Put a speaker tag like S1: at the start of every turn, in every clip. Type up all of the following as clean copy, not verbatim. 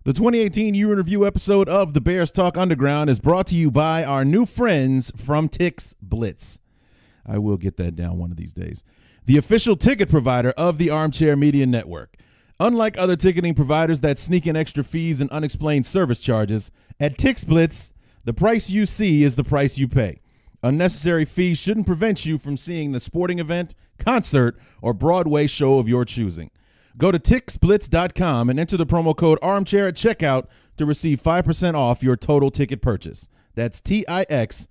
S1: The 2018 Year in Review episode of the Bears Talk Underground is brought to you by our new friends from Tix Blitz. I will get that down one of these days. The official ticket provider of the Armchair Media Network. Unlike other ticketing providers that sneak in extra fees and unexplained service charges, at Tix Blitz, the price you see is the price you pay. Unnecessary fees shouldn't prevent you from seeing the sporting event, concert, or Broadway show of your choosing. Go to TixBlitz.com and enter the promo code Armchair at checkout to receive 5% off your total ticket purchase. That's TixBlitz.com,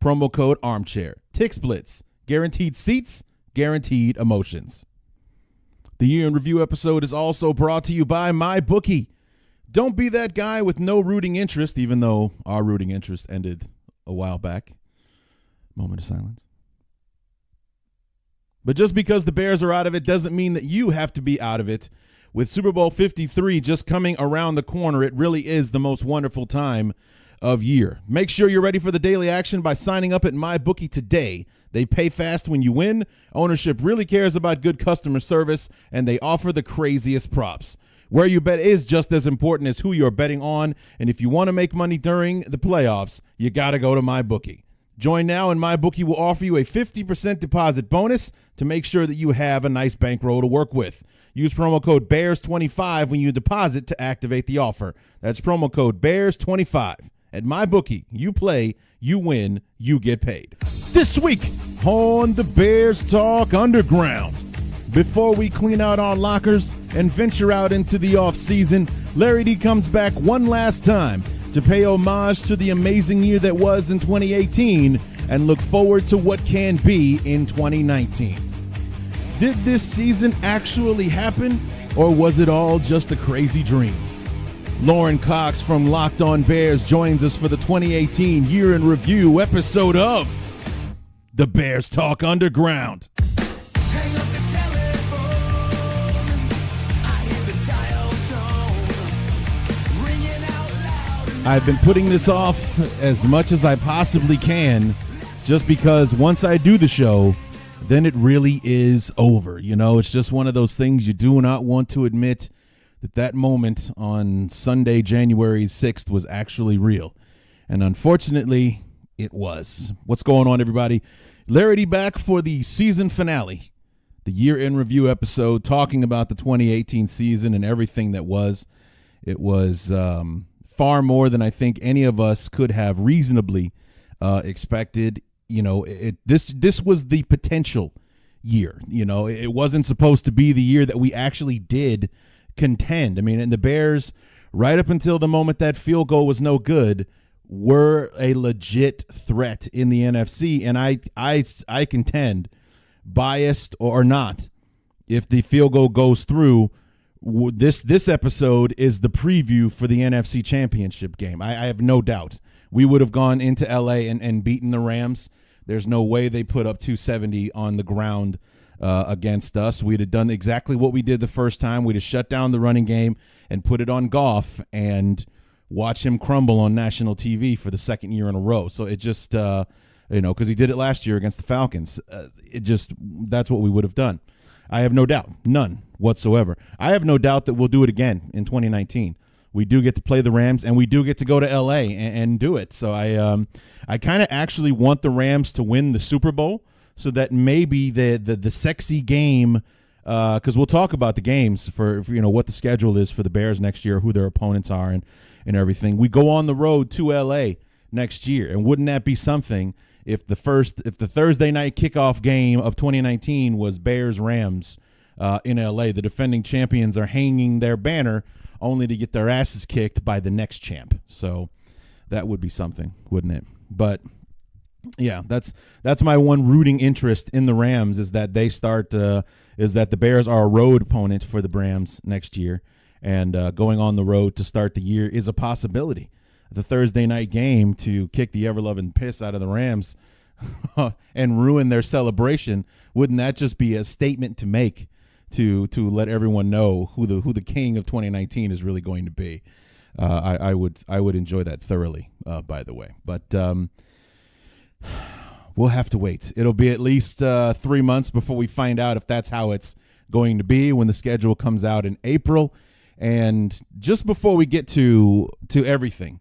S1: promo code Armchair. Tix Blitz, guaranteed seats, guaranteed emotions. The Year in Review episode is also brought to you by MyBookie. Don't be that guy with no rooting interest, even though our rooting interest ended a while back. Moment of silence. But just because the Bears are out of it doesn't mean that you have to be out of it. With Super Bowl 53 just coming around the corner, it really is the most wonderful time of year. Make sure you're ready for the daily action by signing up at MyBookie today. They pay fast when you win. Ownership really cares about good customer service, and they offer the craziest props. Where you bet is just as important as who you're betting on, and if you want to make money during the playoffs, you got to go to MyBookie. Join now, and MyBookie will offer you a 50% deposit bonus to make sure that you have a nice bankroll to work with. Use promo code BEARS25 when you deposit to activate the offer. That's promo code BEARS25. At MyBookie, you play, you win, you get paid. This week on the Bears Talk Underground, before we clean out our lockers and venture out into the offseason, Larry D comes back one last time to pay homage to the amazing year that was in 2018 and look forward to what can be in 2019. Did this season actually happen, or was it all just a crazy dream? Lorin Cox from Locked On Bears joins us for the 2018 Year in Review episode of the Bears Talk Underground. I've been putting this off as much as I possibly can just because once I do the show, then it really is over. You know, it's just one of those things you do not want to admit that moment on Sunday, January 6th was actually real. And unfortunately, it was. What's going on, everybody? Larry D back for the season finale, the Year in Review episode, talking about the 2018 season and everything that was. It was far more than I think any of us could have reasonably expected. You know, this was the potential year. You know, it wasn't supposed to be the year that we actually did contend. I mean, and the Bears, right up until the moment that field goal was no good, were a legit threat in the NFC. And I contend, biased or not, if the field goal goes through, this episode is the preview for the NFC Championship game. I have no doubt we would have gone into L.A. and beaten the Rams. There's no way they put up 270 on the ground against us. We'd have done exactly what we did the first time. We'd have shut down the running game and put it on Goff and watch him crumble on national TV for the second year in a row. So it just, because he did it last year against the Falcons. That's what we would have done. I have no doubt, none whatsoever. I have no doubt that we'll do it again in 2019. We do get to play the Rams, and we do get to go to L.A. and do it. So I kind of actually want the Rams to win the Super Bowl so that maybe the sexy game, because we'll talk about the games for what the schedule is for the Bears next year, who their opponents are, and everything. We go on the road to L.A. next year, and wouldn't that be something if the Thursday night kickoff game of 2019 was Bears-Rams in L.A. The defending champions are hanging their banner only to get their asses kicked by the next champ. So that would be something, wouldn't it? But yeah, that's my one rooting interest in the Rams is that the Bears are a road opponent for the Rams next year, and going on the road to start the year is a possibility. The Thursday night game to kick the ever-loving piss out of the Rams and ruin their celebration, wouldn't that just be a statement to make to let everyone know who the king of 2019 is really going to be? I would enjoy that thoroughly, by the way. But we'll have to wait. It'll be at least 3 months before we find out if that's how it's going to be when the schedule comes out in April. And just before we get to everything,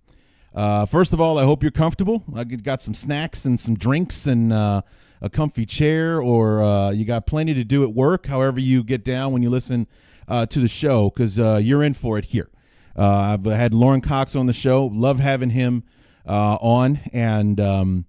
S1: first of all, I hope you're comfortable. I got some snacks and some drinks and a comfy chair, or you got plenty to do at work, however you get down when you listen to the show, because you're in for it here. I've had Lorin Cox on the show. Love having him on. And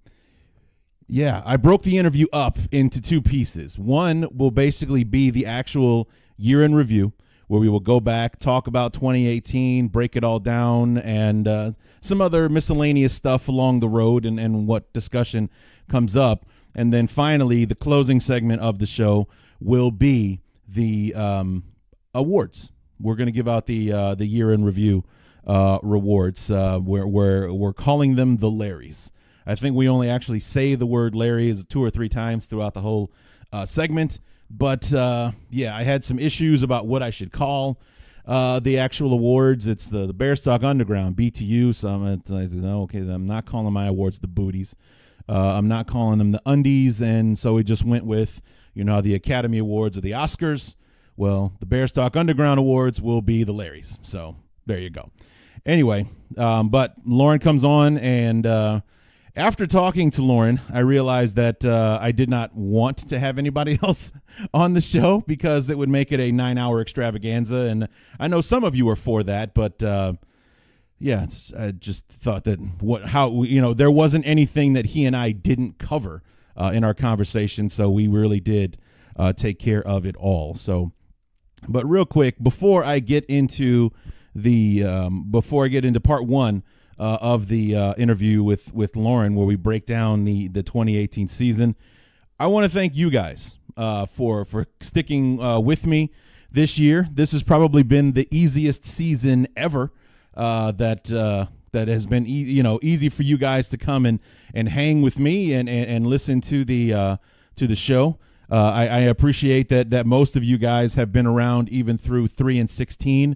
S1: yeah, I broke the interview up into two pieces. One will basically be the actual year in review, where we will go back, talk about 2018, break it all down, and some other miscellaneous stuff along the road and what discussion comes up. And then finally, the closing segment of the show will be the awards. We're going to give out the year in review rewards. We're calling them the Larrys. I think we only actually say the word Larry 2 or 3 times throughout the whole segment. But, yeah, I had some issues about what I should call the actual awards. It's the Bearstalk Underground, BTU. So I'm like, no, okay, I'm not calling my awards the booties. I'm not calling them the undies. And so we just went with, the Academy Awards or the Oscars. Well, the Bearstalk Underground Awards will be the Larrys. So there you go. Anyway, but Lorin comes on, and after talking to Lorin, I realized that I did not want to have anybody else on the show because it would make it a 9-hour extravaganza. And I know some of you are for that, but yeah, I just thought that there wasn't anything that he and I didn't cover in our conversation. So we really did take care of it all. So, but real quick, before I get into part one of the interview with Lorin, where we break down the 2018 season, I want to thank you guys for sticking with me this year. This has probably been the easiest season ever that has been easy for you guys to come and hang with me and listen to the show. I appreciate that most of you guys have been around even through 3-16,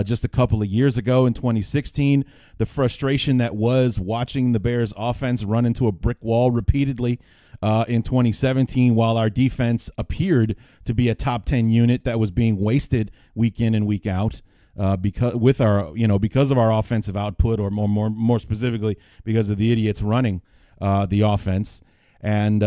S1: just a couple of years ago in 2016. The frustration that was watching the Bears offense run into a brick wall repeatedly in 2017, while our defense appeared to be a top 10 unit that was being wasted week in and week out. Because of our offensive output, or more specifically because of the idiots running the offense. And,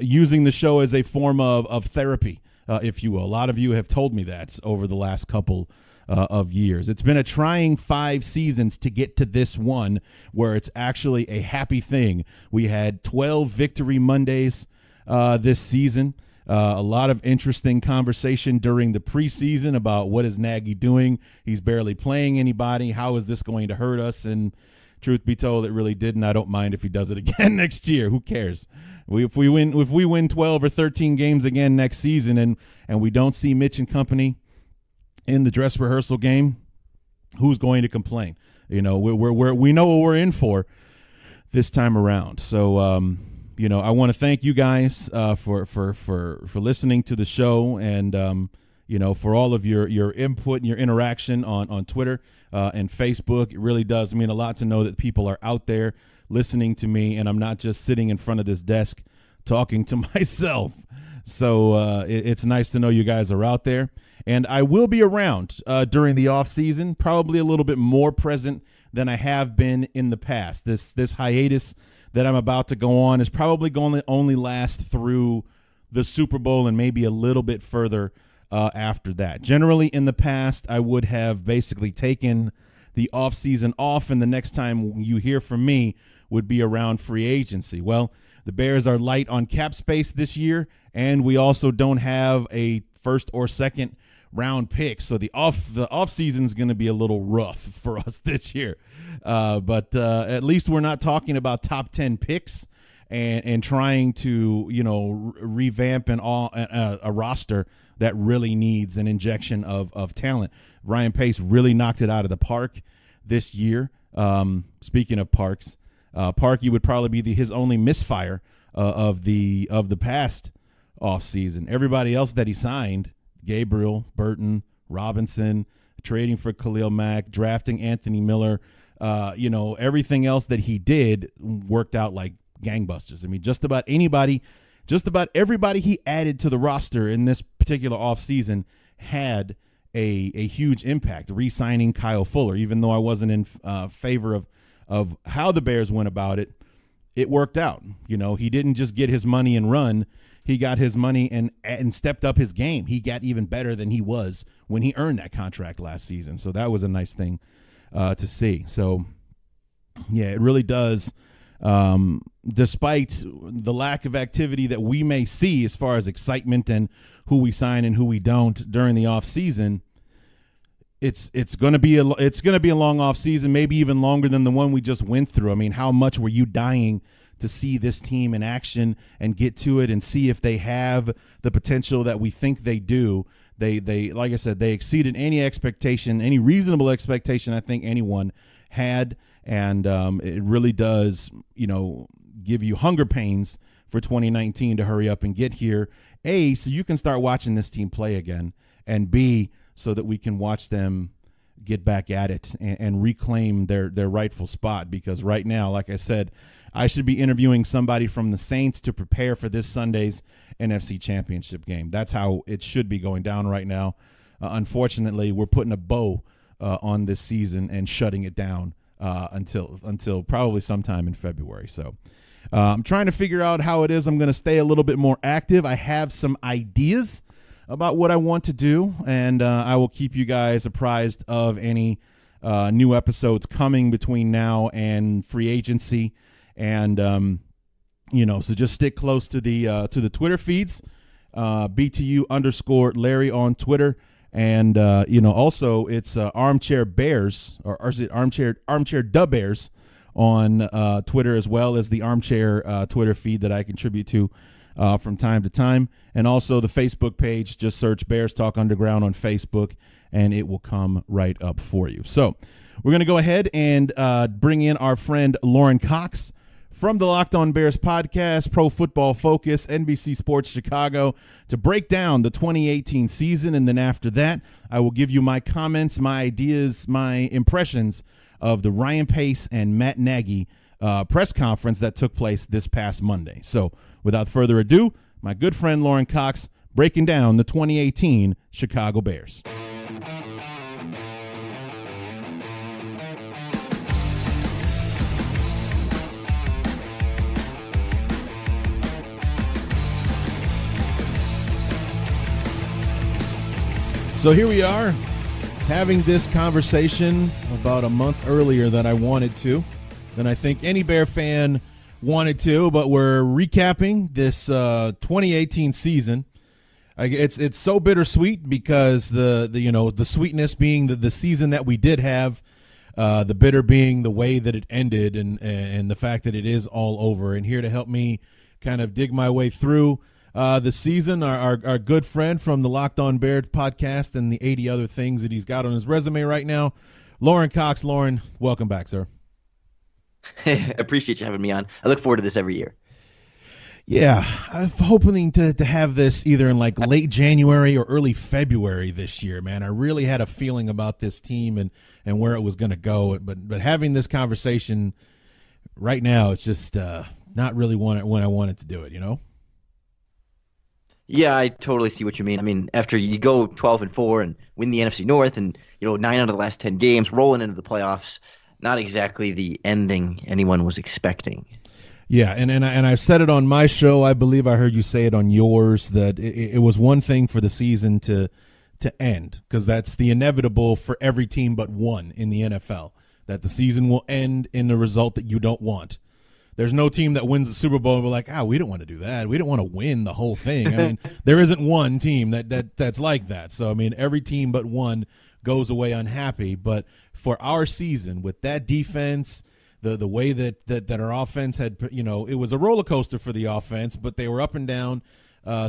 S1: using the show as a form of therapy, if you will. A lot of you have told me that over the last couple of years. It's been a trying 5 seasons to get to this one where it's actually a happy thing. We had 12 Victory Mondays this season. A lot of interesting conversation during the preseason about what is Nagy doing. He's barely playing anybody. How is this going to hurt us? And truth be told, it really didn't. I don't mind if he does it again next year. Who cares? If we win 12 or 13 games again next season, and we don't see Mitch and company in the dress rehearsal game, who's going to complain? We know what we're in for this time around. So I want to thank you guys for listening to the show, and for all of your input and your interaction on Twitter and Facebook. It really does mean a lot to know that people are out there listening to me, and I'm not just sitting in front of this desk talking to myself. So it's nice to know you guys are out there. And I will be around during the off season, probably a little bit more present than I have been in the past. This hiatus that I'm about to go on is probably going to only last through the Super Bowl and maybe a little bit further after that. Generally, in the past, I would have basically taken the offseason off, and the next time you hear from me would be around free agency. Well, the Bears are light on cap space this year, and we also don't have a first or second round pick, so the off season is going to be a little rough for us this year. But at least we're not talking about top 10 picks and trying to revamp a roster that really needs an injection of talent. Ryan Pace really knocked it out of the park this year. Speaking of Parks, Parkey would probably be his only misfire of the past offseason. Everybody else that he signed, Gabriel, Burton, Robinson, trading for Khalil Mack, drafting Anthony Miller, everything else that he did worked out like gangbusters. I mean, just about everybody he added to the roster in this particular offseason had a huge impact, re-signing Kyle Fuller. Even though I wasn't in favor of how the Bears went about it, it worked out. You know, he didn't just get his money and run. He got his money and stepped up his game. He got even better than he was when he earned that contract last season. So that was a nice thing to see. So, yeah, it really does. Despite the lack of activity that we may see as far as excitement and who we sign and who we don't during the off season, it's going to be a long off season, maybe even longer than the one we just went through. I mean, how much were you dying to see this team in action and get to it and see if they have the potential that we think they do? They like I said, they exceeded any expectation, any reasonable expectation I think anyone had, and it really does, you know, give you hunger pains for 2019 to hurry up and get here. A, so you can start watching this team play again, and B, so that we can watch them get back at it and reclaim their rightful spot. Because right now, like I said, I should be interviewing somebody from the Saints to prepare for this Sunday's NFC Championship game. That's how it should be going down right now. Unfortunately, we're putting a bow on this season and shutting it down until probably sometime in February. So I'm trying to figure out how it is I'm going to stay a little bit more active. I have some ideas about what I want to do, and I will keep you guys apprised of any new episodes coming between now and free agency. And so just stick close to the Twitter feeds, BTU_Larry on Twitter, and also it's Armchair Bears, or is it Armchair Da Bears on Twitter, as well as the Armchair Twitter feed that I contribute to from time to time, and also the Facebook page. Just search Bears Talk Underground on Facebook, and it will come right up for you. So we're going to go ahead and bring in our friend Lorin Cox from the Locked On Bears podcast, Pro Football Focus, NBC Sports Chicago, to break down the 2018 season. And then after that, I will give you my comments, my ideas, my impressions of the Ryan Pace and Matt Nagy press conference that took place this past Monday. So without further ado, my good friend Lorin Cox breaking down the 2018 Chicago Bears. So here we are, having this conversation about a month earlier than I wanted to, than I think any Bear fan wanted to, but we're recapping this 2018 season. It's so bittersweet because the sweetness being the season that we did have, the bitter being the way that it ended, and the fact that it is all over. And here to help me kind of dig my way through the season, our good friend from the Locked On Bears podcast and the 80 other things that he's got on his resume right now, Lorin Cox. Lorin, welcome back, sir.
S2: I appreciate you having me on. I look forward to this every year.
S1: Yeah, I'm hoping to have this either in like late January or early February this year, man. I really had a feeling about this team and where it was going to go, but having this conversation right now, it's just not really when I wanted to do it, you know?
S2: Yeah, I totally see what you mean. I mean, after you go 12-4 and win the NFC North, and 9 out of the last 10 games, rolling into the playoffs, not exactly the ending anyone was expecting.
S1: Yeah, and I've said it on my show. I believe I heard you say it on yours, that it was one thing for the season to end, because that's the inevitable for every team but one in the NFL, that the season will end in the result that you don't want. There's no team that wins the Super Bowl and we're like, we don't want to do that. We don't want to win the whole thing. I mean, there isn't one team that's like that. So, I mean, every team but one goes away unhappy. But for our season, with that defense, the way that our offense had, it was a roller coaster for the offense, but they were up and down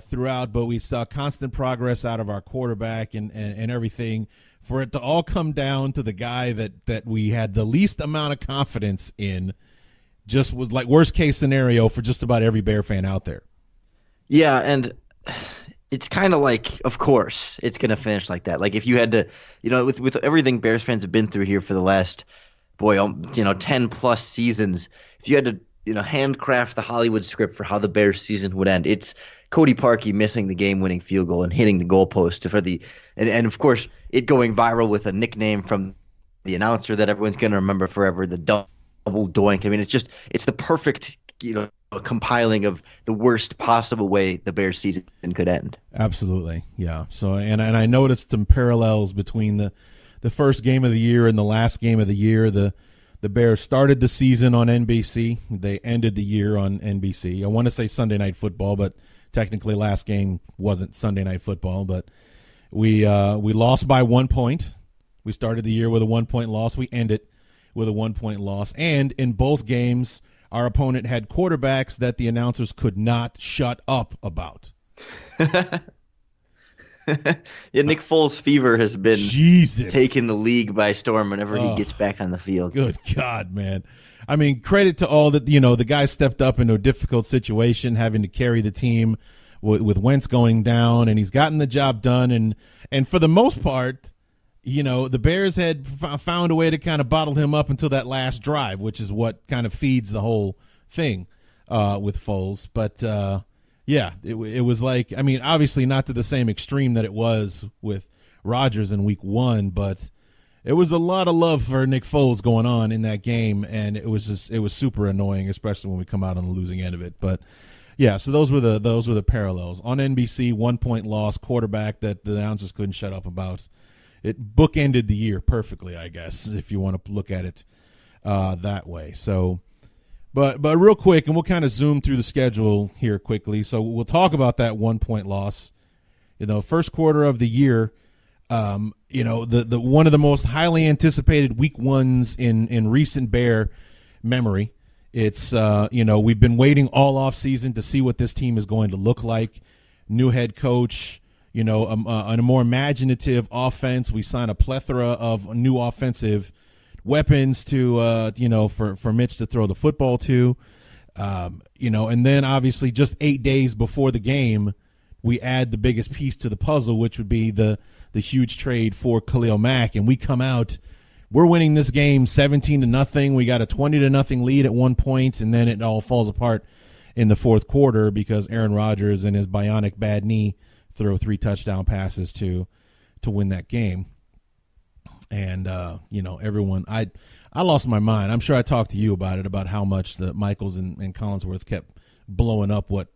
S1: throughout. But we saw constant progress out of our quarterback and everything. For it to all come down to the guy that we had the least amount of confidence in, just was like worst case scenario for just about every Bear fan out there.
S2: Yeah, and it's kind of like, of course, it's going to finish like that. Like if you had to, with everything Bears fans have been through here for the last, 10 plus seasons, if you had to handcraft the Hollywood script for how the Bears season would end. It's Cody Parkey missing the game-winning field goal and hitting the goalpost and of course it going viral with a nickname from the announcer that everyone's going to remember forever, the double doink. I mean, it's the perfect, compiling of the worst possible way the Bears season could end.
S1: Absolutely. Yeah. So, and I noticed some parallels between the first game of the year and the last game of the year. The Bears started the season on NBC. They ended the year on NBC. I want to say Sunday Night Football, but technically last game wasn't Sunday Night Football. But we lost by 1 point. We started the year with a 1 point loss. We ended with a 1 point loss. And in both games, our opponent had quarterbacks that the announcers could not shut up about.
S2: Yeah, Nick Foles' fever has been taking the league by storm whenever he gets back on the field.
S1: Good God, man. I mean, credit to all that, the guy stepped up into a difficult situation, having to carry the team with Wentz going down, and he's gotten the job done. And for the most part, the Bears had found a way to kind of bottle him up until that last drive, which is what kind of feeds the whole thing with Foles. But, yeah, it was like, I mean, obviously not to the same extreme that it was with Rodgers in week 1, but it was a lot of love for Nick Foles going on in that game, and it was super annoying, especially when we come out on the losing end of it. But yeah, so those were the parallels. On NBC, 1 point loss, quarterback that the announcers couldn't shut up about. It bookended the year perfectly, I guess, if you want to look at it that way. So, but real quick, and we'll kind of zoom through the schedule here quickly. So we'll talk about that 1 point loss. First quarter of the year, the one of the most highly anticipated week ones in recent Bear memory. It's we've been waiting all off season to see what this team is going to look like. New head coach. A more imaginative offense. We sign a plethora of new offensive weapons to, for Mitch to throw the football to, and then obviously just 8 days before the game, we add the biggest piece to the puzzle, which would be the huge trade for Khalil Mack. And we come out, we're winning this game 17-0. We got a 20-0 lead at 1 point, and then it all falls apart in the fourth quarter because Aaron Rodgers and his bionic bad knee throw 3 touchdown passes to win that game. And, everyone, I lost my mind. I'm sure I talked to you about it, about how much the Michaels and Collinsworth kept blowing up what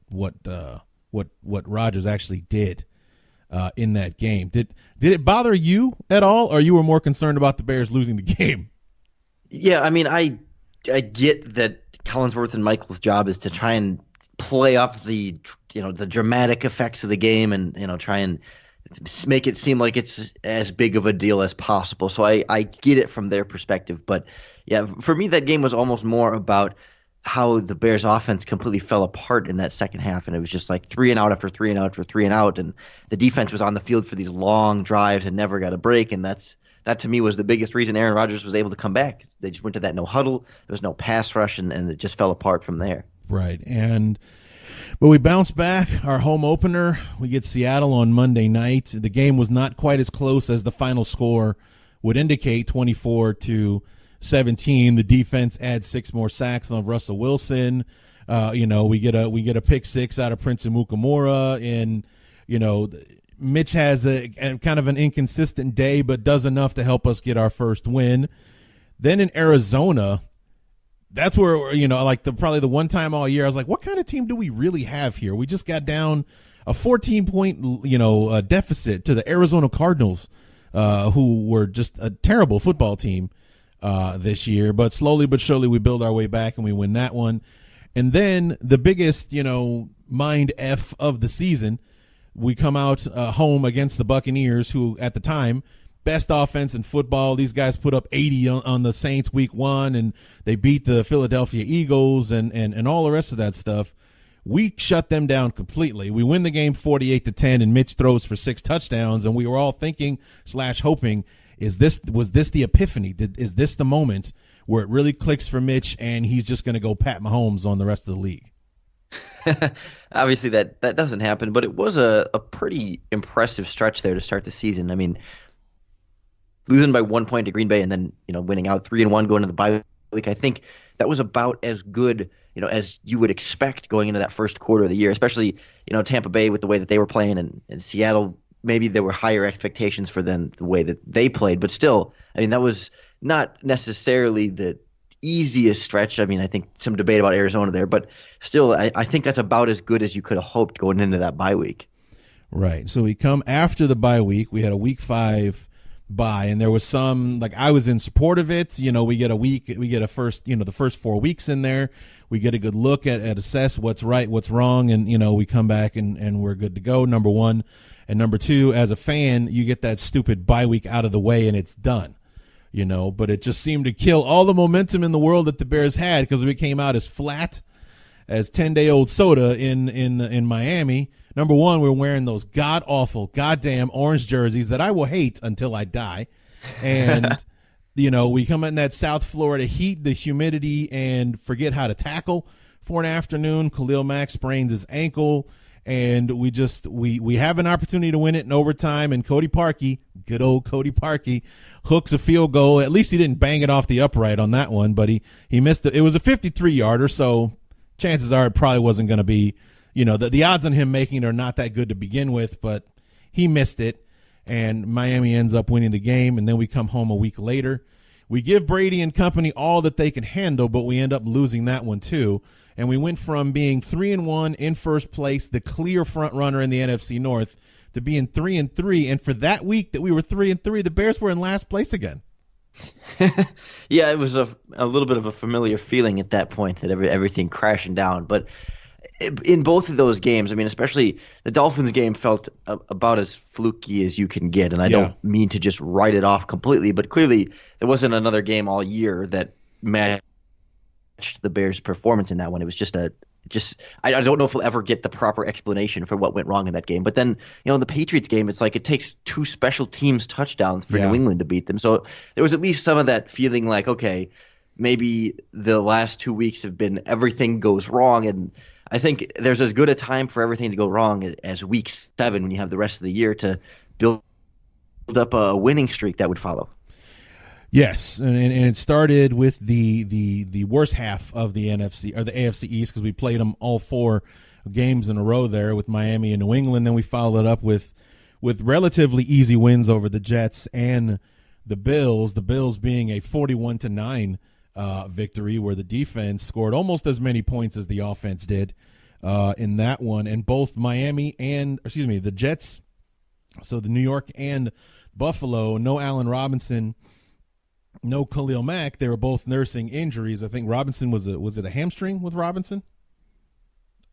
S1: Rodgers actually did in that game. Did it bother you at all, or you were more concerned about the Bears losing the game?
S2: Yeah, I mean, I get that Collinsworth and Michaels' job is to try and play up the dramatic effects of the game and try and make it seem like it's as big of a deal as possible. So I get it from their perspective. But yeah, for me, that game was almost more about how the Bears offense completely fell apart in that second half. And it was just like 3 and out after 3 and out after 3 and out. And the defense was on the field for these long drives and never got a break. And that to me was the biggest reason Aaron Rodgers was able to come back. They just went to that no huddle. There was no pass rush, and it just fell apart from there.
S1: Right. But we bounce back. Our home opener, we get Seattle on Monday night. The game was not quite as close as the final score would indicate, 24-17. The defense adds 6 more sacks on Russell Wilson. We get a pick 6 out of Prince Amukamara, and Mitch has a kind of an inconsistent day, but does enough to help us get our first win. Then in Arizona, that's where, probably the one time all year I was like, what kind of team do we really have here? We just got down a 14-point, deficit to the Arizona Cardinals, who were just a terrible football team this year. But slowly but surely we build our way back and we win that one. And then the biggest, mind F of the season, we come out home against the Buccaneers, who at the time, best offense in football. These guys put up 80 on the Saints week 1, and they beat the Philadelphia Eagles and all the rest of that stuff. We shut them down completely. We win the game 48-10, and Mitch throws for 6 touchdowns, and we were all thinking / hoping, was this the epiphany? Is this the moment where it really clicks for Mitch and he's just going to go Pat Mahomes on the rest of the league?
S2: Obviously that doesn't happen, but it was a pretty impressive stretch there to start the season. I mean, losing by 1 point to Green Bay and then winning out 3-1 going to the bye week, I think that was about as good as you would expect going into that first quarter of the year, especially, Tampa Bay with the way that they were playing, and Seattle, maybe there were higher expectations for them the way that they played. But still, I mean, that was not necessarily the easiest stretch. I mean, I think some debate about Arizona there, but still, I think that's about as good as you could have hoped going into that bye week.
S1: Right. So we come after the bye week. We had a week 5 bye, and there was some, like, I was in support of it. We get a first, the first 4 weeks in there. We get a good look at assess what's right, what's wrong, and, we come back and we're good to go, number one. And number two, as a fan, you get that stupid bye week out of the way and it's done. But it just seemed to kill all the momentum in the world that the Bears had, because we came out as flat as 10-day-old soda in Miami. Number one, we're wearing those god-awful, goddamn orange jerseys that I will hate until I die. And, we come in that South Florida heat, the humidity, and forget how to tackle for an afternoon. Khalil Mack sprains his ankle, and we have an opportunity to win it in overtime, and Cody Parkey, good old Cody Parkey, hooks a field goal. At least he didn't bang it off the upright on that one, but he missed it. It was a 53-yarder, so chances are it probably wasn't going to be, the odds on him making it are not that good to begin with, but he missed it, and Miami ends up winning the game. And then we come home a week later. We give Brady and company all that they can handle, but we end up losing that one too. And we went from being 3-1 in first place, the clear front runner in the NFC North, to being 3-3. And for that week that we were 3-3, the Bears were in last place again.
S2: Yeah, it was a little bit of a familiar feeling at that point, that everything crashing down. But in both of those games, I mean, especially the Dolphins game felt about as fluky as you can get. And I don't mean to just write it off completely, but clearly there wasn't another game all year that matched the Bears' performance in that one. It was just I don't know if we'll ever get the proper explanation for what went wrong in that game. But then, in the Patriots game, it's like it takes 2 special teams touchdowns for New England to beat them. So there was at least some of that feeling like, okay, maybe the last 2 weeks have been everything goes wrong. And I think there's as good a time for everything to go wrong as week 7, when you have the rest of the year to build up a winning streak that would follow.
S1: Yes, and it started with the worst half of the NFC or the AFC East, because we played them all 4 games in a row there with Miami and New England. Then we followed up with relatively easy wins over the Jets and the Bills. The Bills being a 41-9 victory, where the defense scored almost as many points as the offense did in that one. And both the Jets, so the New York and Buffalo, no Allen Robinson, no Khalil Mack. They were both nursing injuries. I think Robinson was it a hamstring with Robinson?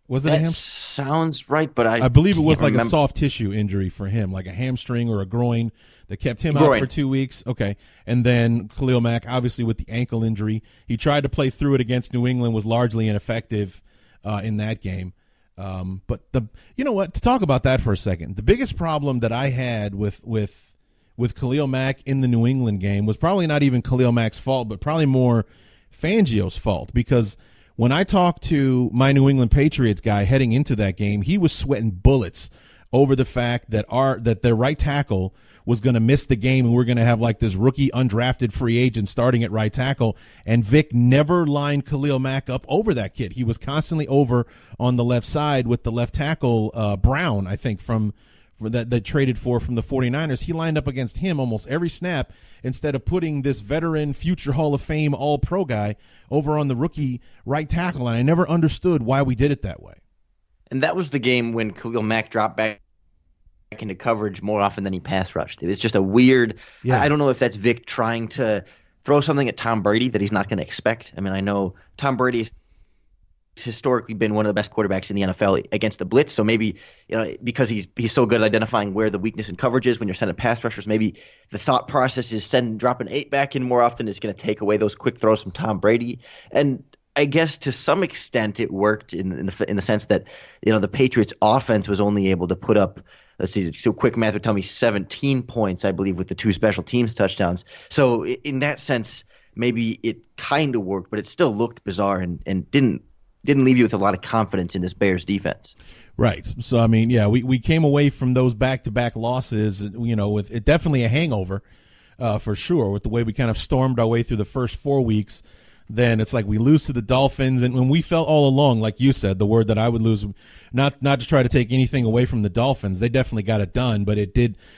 S1: Was it a hamstring?
S2: Sounds right, but I
S1: believe it was like a soft tissue injury for him, like a hamstring or a groin that kept him out for 2 weeks. Okay. And then Khalil Mack, obviously with the ankle injury, he tried to play through it against New England, was largely ineffective in that game. But to talk about that for a second, the biggest problem that I had with Khalil Mack in the New England game was probably not even Khalil Mack's fault, but probably more Fangio's fault, because when I talked to my New England Patriots guy heading into that game, he was sweating bullets over the fact that their right tackle was going to miss the game, and we're going to have like this rookie undrafted free agent starting at right tackle, and Vic never lined Khalil Mack up over that kid. He was constantly over on the left side with the left tackle, Brown, I think, that traded from the 49ers. He lined up against him almost every snap, instead of putting this veteran future Hall of Fame all-pro guy over on the rookie right tackle. And I never understood why we did it that way.
S2: And that was the game when Khalil Mack dropped back into coverage more often than he pass rushed. It's just a weird I don't know if that's Vic trying to throw something at Tom Brady that he's not going to expect. I mean, I know Tom Brady historically been one of the best quarterbacks in the NFL against the blitz. So maybe, because he's so good at identifying where the weakness in coverage is when you're sending pass rushers, maybe the thought process is dropping 8 back in more often is going to take away those quick throws from Tom Brady. And I guess to some extent it worked in the sense that, the Patriots offense was only able to put up, let's see, so quick math would tell me 17 points, I believe, with the 2 special teams touchdowns. So in that sense, maybe it kind of worked, but it still looked bizarre and didn't leave you with a lot of confidence in this Bears defense.
S1: Right. So, I mean, we came away from those back-to-back losses, with it definitely a hangover for sure, with the way we kind of stormed our way through the first 4 weeks. then it's like we lose to the Dolphins. And when we felt all along, like you said, the word that I would lose, not to try to take anything away from the Dolphins, they definitely got it done, but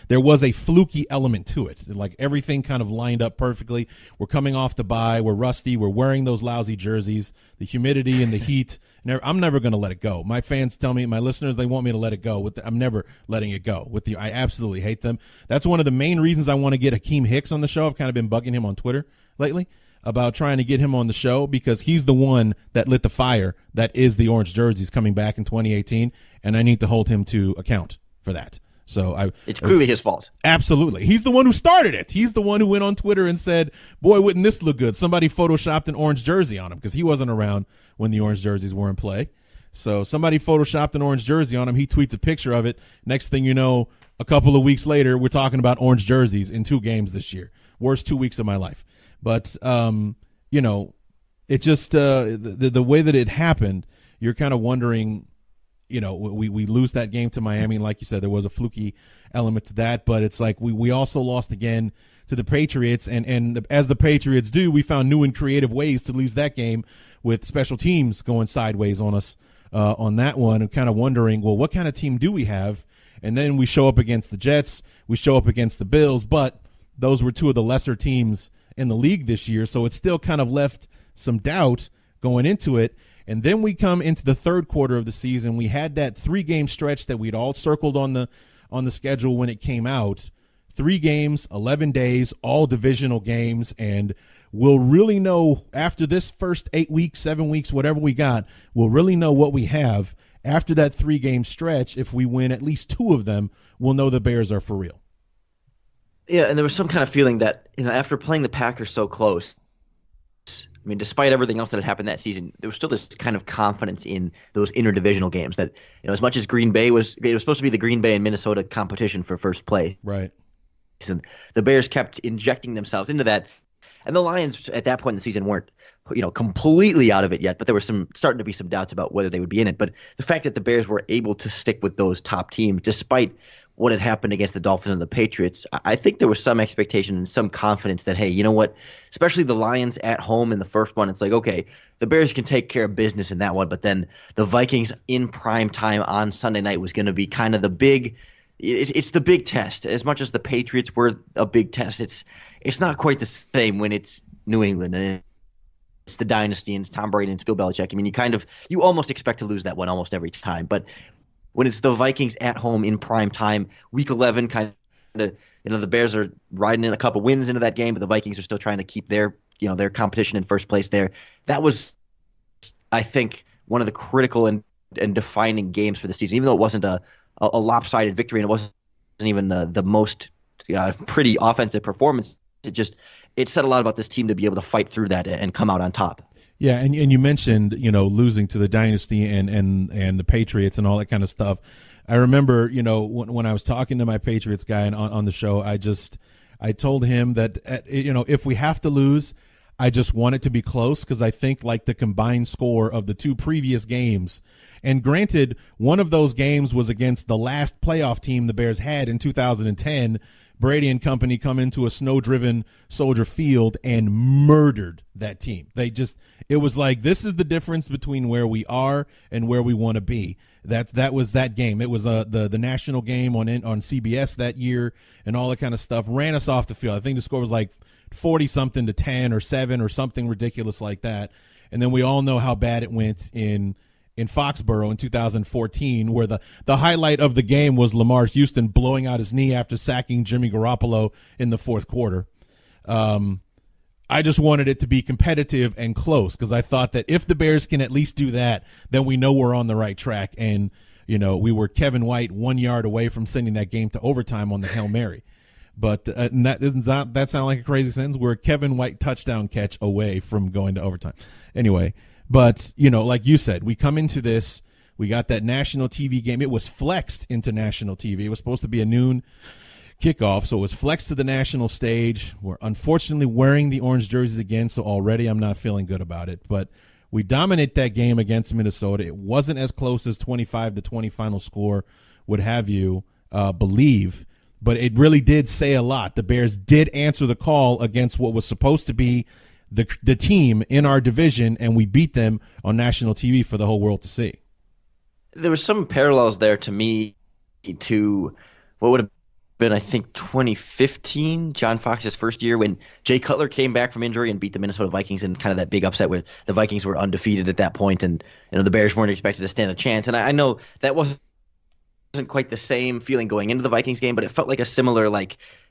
S1: there was a fluky element to it. Like everything kind of lined up perfectly. We're coming off the bye. We're rusty. We're wearing those lousy jerseys, the humidity and the heat. I'm never going to let it go. My fans tell me, my listeners, they want me to let it go. I'm never letting it go. I absolutely hate them. That's one of the main reasons I want to get Hakeem Hicks on the show. I've kind of been bugging him on Twitter lately about trying to get him on the show because he's the one that lit the fire that is the orange jerseys coming back in 2018, and I need to hold him to account for that. So
S2: it's clearly his fault.
S1: Absolutely. He's the one who started it. He's the one who went on Twitter and said, boy, wouldn't this look good? Somebody photoshopped an orange jersey on him because he wasn't around when the orange jerseys were in play. So somebody photoshopped an orange jersey on him. He tweets a picture of it. Next thing you know, a couple of weeks later, we're talking about orange jerseys in 2 games this year. Worst 2 weeks of my life. But, it just the way that it happened, you're kind of wondering, we lose that game to Miami. And like you said, there was a fluky element to that. But it's like we also lost again to the Patriots. And as the Patriots do, we found new and creative ways to lose that game with special teams going sideways on us on that one. And kind of wondering, well, what kind of team do we have? And then we show up against the Jets. We show up against the Bills. But those were 2 of the lesser teams in the league this year, so it still kind of left some doubt going into it. And then we come into the third quarter of the season. We had that 3-game stretch that we'd all circled on the schedule when it came out. 3 games, 11 days, all divisional games, and we'll really know after this first 8 weeks, 7 weeks, whatever we got, we'll really know what we have. After that 3-game stretch, if we win at least 2 of them, we'll know the Bears are for real.
S2: Yeah, and there was some kind of feeling that, after playing the Packers so close, I mean, despite everything else that had happened that season, there was still this kind of confidence in those interdivisional games that, as much as Green Bay it was supposed to be the Green Bay and Minnesota competition for first place.
S1: Right.
S2: And the Bears kept injecting themselves into that. And the Lions at that point in the season weren't, completely out of it yet, but there were starting to be some doubts about whether they would be in it. But the fact that the Bears were able to stick with those top teams, despite what had happened against the Dolphins and the Patriots, I think there was some expectation and some confidence that, hey, you know what, especially the Lions at home in the first one, it's like, okay, the Bears can take care of business in that one, but then the Vikings in prime time on Sunday night was going to be kind of the big – it's the big test. As much as the Patriots were a big test, it's not quite the same when it's New England and it's the dynasty and it's Tom Brady and it's Bill Belichick. I mean, you almost expect to lose that one almost every time, but – when it's the Vikings at home in prime time, week 11, kind of, the Bears are riding in a couple wins into that game, but the Vikings are still trying to keep their competition in first place there. That was, I think, one of the critical and defining games for the season, even though it wasn't a lopsided victory and it wasn't even the most pretty offensive performance. It said a lot about this team to be able to fight through that and come out on top.
S1: Yeah, and you mentioned, losing to the dynasty and the Patriots and all that kind of stuff. I remember, when I was talking to my Patriots guy on the show, I told him that, if we have to lose, I just want it to be close because I think like the combined score of the 2 previous games, and granted, one of those games was against the last playoff team the Bears had in 2010. Brady and company come into a snow-driven Soldier Field and murdered that team. It was like, this is the difference between where we are and where we want to be. That was that game. It was the national game on CBS that year and all that kind of stuff. Ran us off the field. I think the score was like 40-something to 10 or 7 or something ridiculous like that. And then we all know how bad it went in Foxborough in 2014, where the highlight of the game was Lamar Houston blowing out his knee after sacking Jimmy Garoppolo in the fourth quarter. I just wanted it to be competitive and close because I thought that if the Bears can at least do that, then we know we're on the right track. And, we were Kevin White 1 yard away from sending that game to overtime on the Hail Mary. But that sound like a crazy sentence? We're a Kevin White touchdown catch away from going to overtime. Anyway. But, like you said, we come into this, we got that national TV game. It was flexed into national TV. It was supposed to be a noon kickoff, so it was flexed to the national stage. We're unfortunately wearing the orange jerseys again, so already I'm not feeling good about it. But we dominate that game against Minnesota. It wasn't as close as 25-20 final score would have you believe, but it really did say a lot. The Bears did answer the call against what was supposed to be the team in our division, and we beat them on national TV for the whole world to see.
S2: There was some parallels there to me to what would have been, I think, 2015, John Fox's first year, when Jay Cutler came back from injury and beat the Minnesota Vikings in kind of that big upset where the Vikings were undefeated at that point, and the Bears weren't expected to stand a chance. And I know that wasn't quite the same feeling going into the Vikings game, but it felt like a similar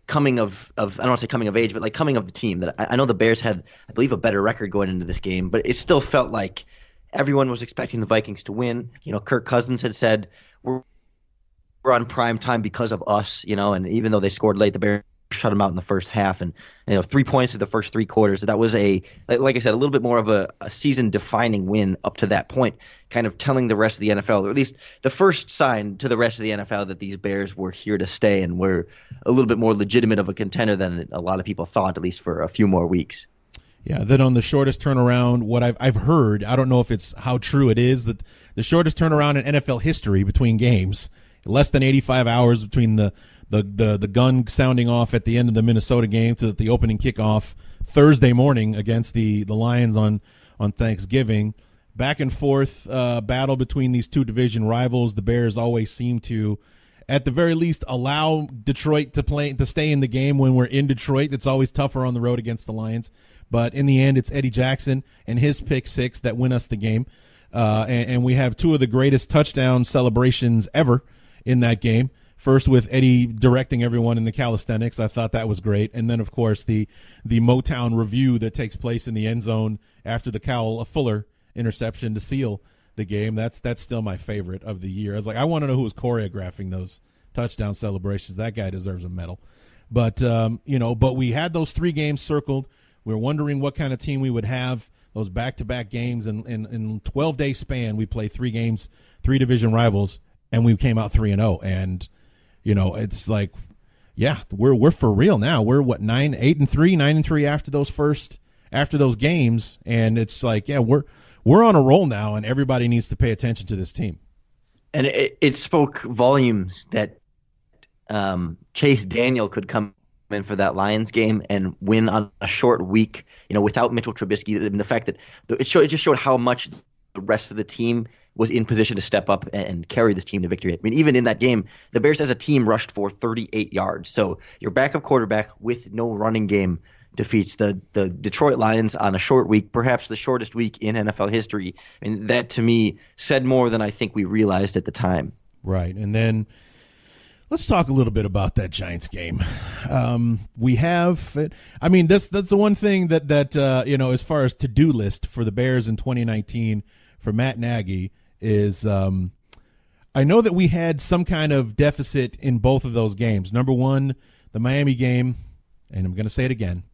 S2: coming of I don't want to say coming of age, but coming of the team. That I know the Bears had, I believe, a better record going into this game, but it still felt like everyone was expecting the Vikings to win. Kirk Cousins had said we're on prime time because of us, and even though they scored late, the Bears shut them out in the first half, and 3 points in the first 3 quarters. That was like I said, a little bit more of a season-defining win up to that point, kind of telling the rest of the NFL, or at least the first sign to the rest of the NFL, that these Bears were here to stay and were a little bit more legitimate of a contender than a lot of people thought, at least for a few more weeks.
S1: Yeah, then on the shortest turnaround, what I've heard, I don't know if it's how true it is, that the shortest turnaround in NFL history between games, less than 85 hours between the gun sounding off at the end of the Minnesota game to the opening kickoff Thursday morning against the Lions on Thanksgiving. Back and forth battle between these two division rivals. The Bears always seem to, at the very least, allow Detroit to stay in the game when we're in Detroit. It's always tougher on the road against the Lions. But in the end, it's Eddie Jackson and his pick six that win us the game. And we have two of the greatest touchdown celebrations ever in that game. First with Eddie directing everyone in the calisthenics. I thought that was great. And then, of course, the Motown review that takes place in the end zone after the Kyle Fuller interception to seal the game. That's still my favorite of the year. I was like, I want to know who was choreographing those touchdown celebrations. That guy deserves a medal. But, but we had those 3 games circled. We were wondering what kind of team we would have. Those back-to-back games in 12-day span, we played 3 games, 3 division rivals, and we came out 3-0. And it's like, yeah, we're for real now. We're 8-3, 9-3 after those games, and it's like, yeah, we're on a roll now, and everybody needs to pay attention to this team.
S2: And it spoke volumes that Chase Daniel could come in for that Lions game and win on a short week, without Mitchell Trubisky, and the fact that it just showed how much the rest of the team was in position to step up and carry this team to victory. I mean, even in that game, the Bears as a team rushed for 38 yards. So your backup quarterback with no running game defeats the Detroit Lions on a short week, perhaps the shortest week in NFL history. And that, to me, said more than I think we realized at the time.
S1: Right. And then let's talk a little bit about that Giants game. We have, that's the one thing that as far as to-do list for the Bears in 2019 for Matt Nagy is, I know that we had some kind of deficit in both of those games. Number one, the Miami game, and I'm going to say it again,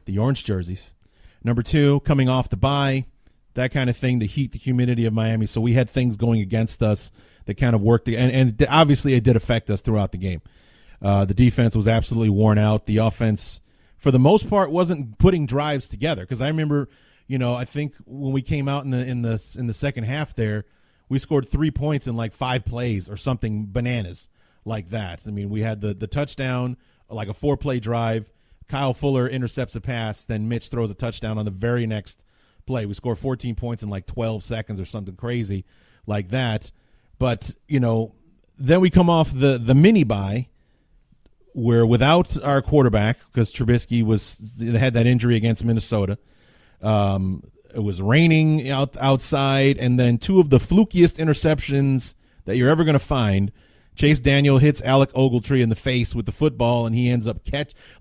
S1: the orange jerseys. Number two, coming off the bye, that kind of thing, the heat, the humidity of Miami. So we had things going against us that kind of worked, and obviously it did affect us throughout the game. The defense was absolutely worn out. The offense, for the most part, wasn't putting drives together. Because I remember, I think when we came out in the second half there, we scored 3 points in like 5 plays or something bananas like that. I mean, we had the touchdown, like a 4-play drive. Kyle Fuller intercepts a pass, then Mitch throws a touchdown on the very next play. We score 14 points in like 12 seconds or something crazy like that. But, then we come off the mini bye where without our quarterback, because Trubisky had that injury against Minnesota. It was raining outside, and then 2 of the flukiest interceptions that you're ever going to find. Chase Daniel hits Alec Ogletree in the face with the football, and he ends up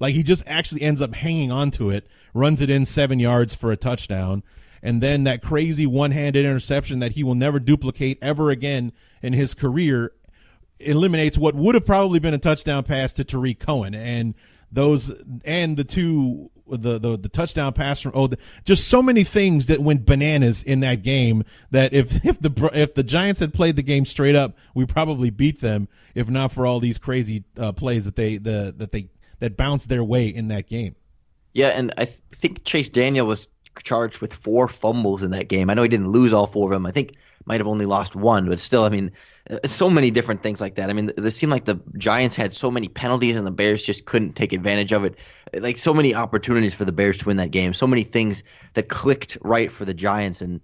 S1: he just actually ends up hanging onto it, runs it in 7 yards for a touchdown. And then that crazy one-handed interception that he will never duplicate ever again in his career eliminates what would have probably been a touchdown pass to Tariq Cohen. And the touchdown pass from just so many things that went bananas in that game that if the Giants had played the game straight up, we probably beat them if not for all these crazy plays that bounced their way in that game.
S2: Yeah, and I think Chase Daniel was charged with 4 fumbles in that game. I know he didn't lose all 4 of them. I think might have only lost one, but still, I mean, so many different things like that. I mean, it seemed like the Giants had so many penalties and the Bears just couldn't take advantage of it. Like so many opportunities for the Bears to win that game, so many things that clicked right for the Giants. And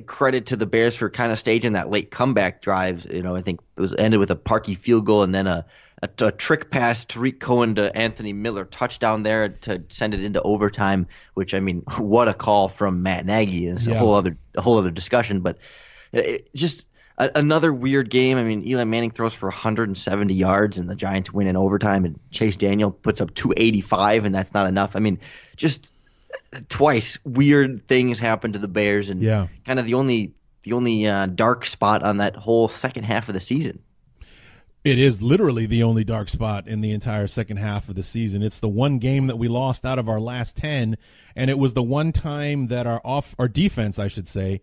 S2: credit to the Bears for kind of staging that late comeback drive. I think it was ended with a Parkey field goal and then a trick pass, Tariq Cohen to Anthony Miller touchdown there to send it into overtime. Which, I mean, what a call from Matt Nagy. It's a whole other discussion. But just another weird game. I mean, Eli Manning throws for 170 yards and the Giants win in overtime, and Chase Daniel puts up 285, and that's not enough. I mean, just twice weird things happened to the Bears, and kind of the only dark spot on that whole second half of the season.
S1: It is literally the only dark spot in the entire second half of the season. It's the one game that we lost out of our last 10, and it was the one time that our defense, I should say,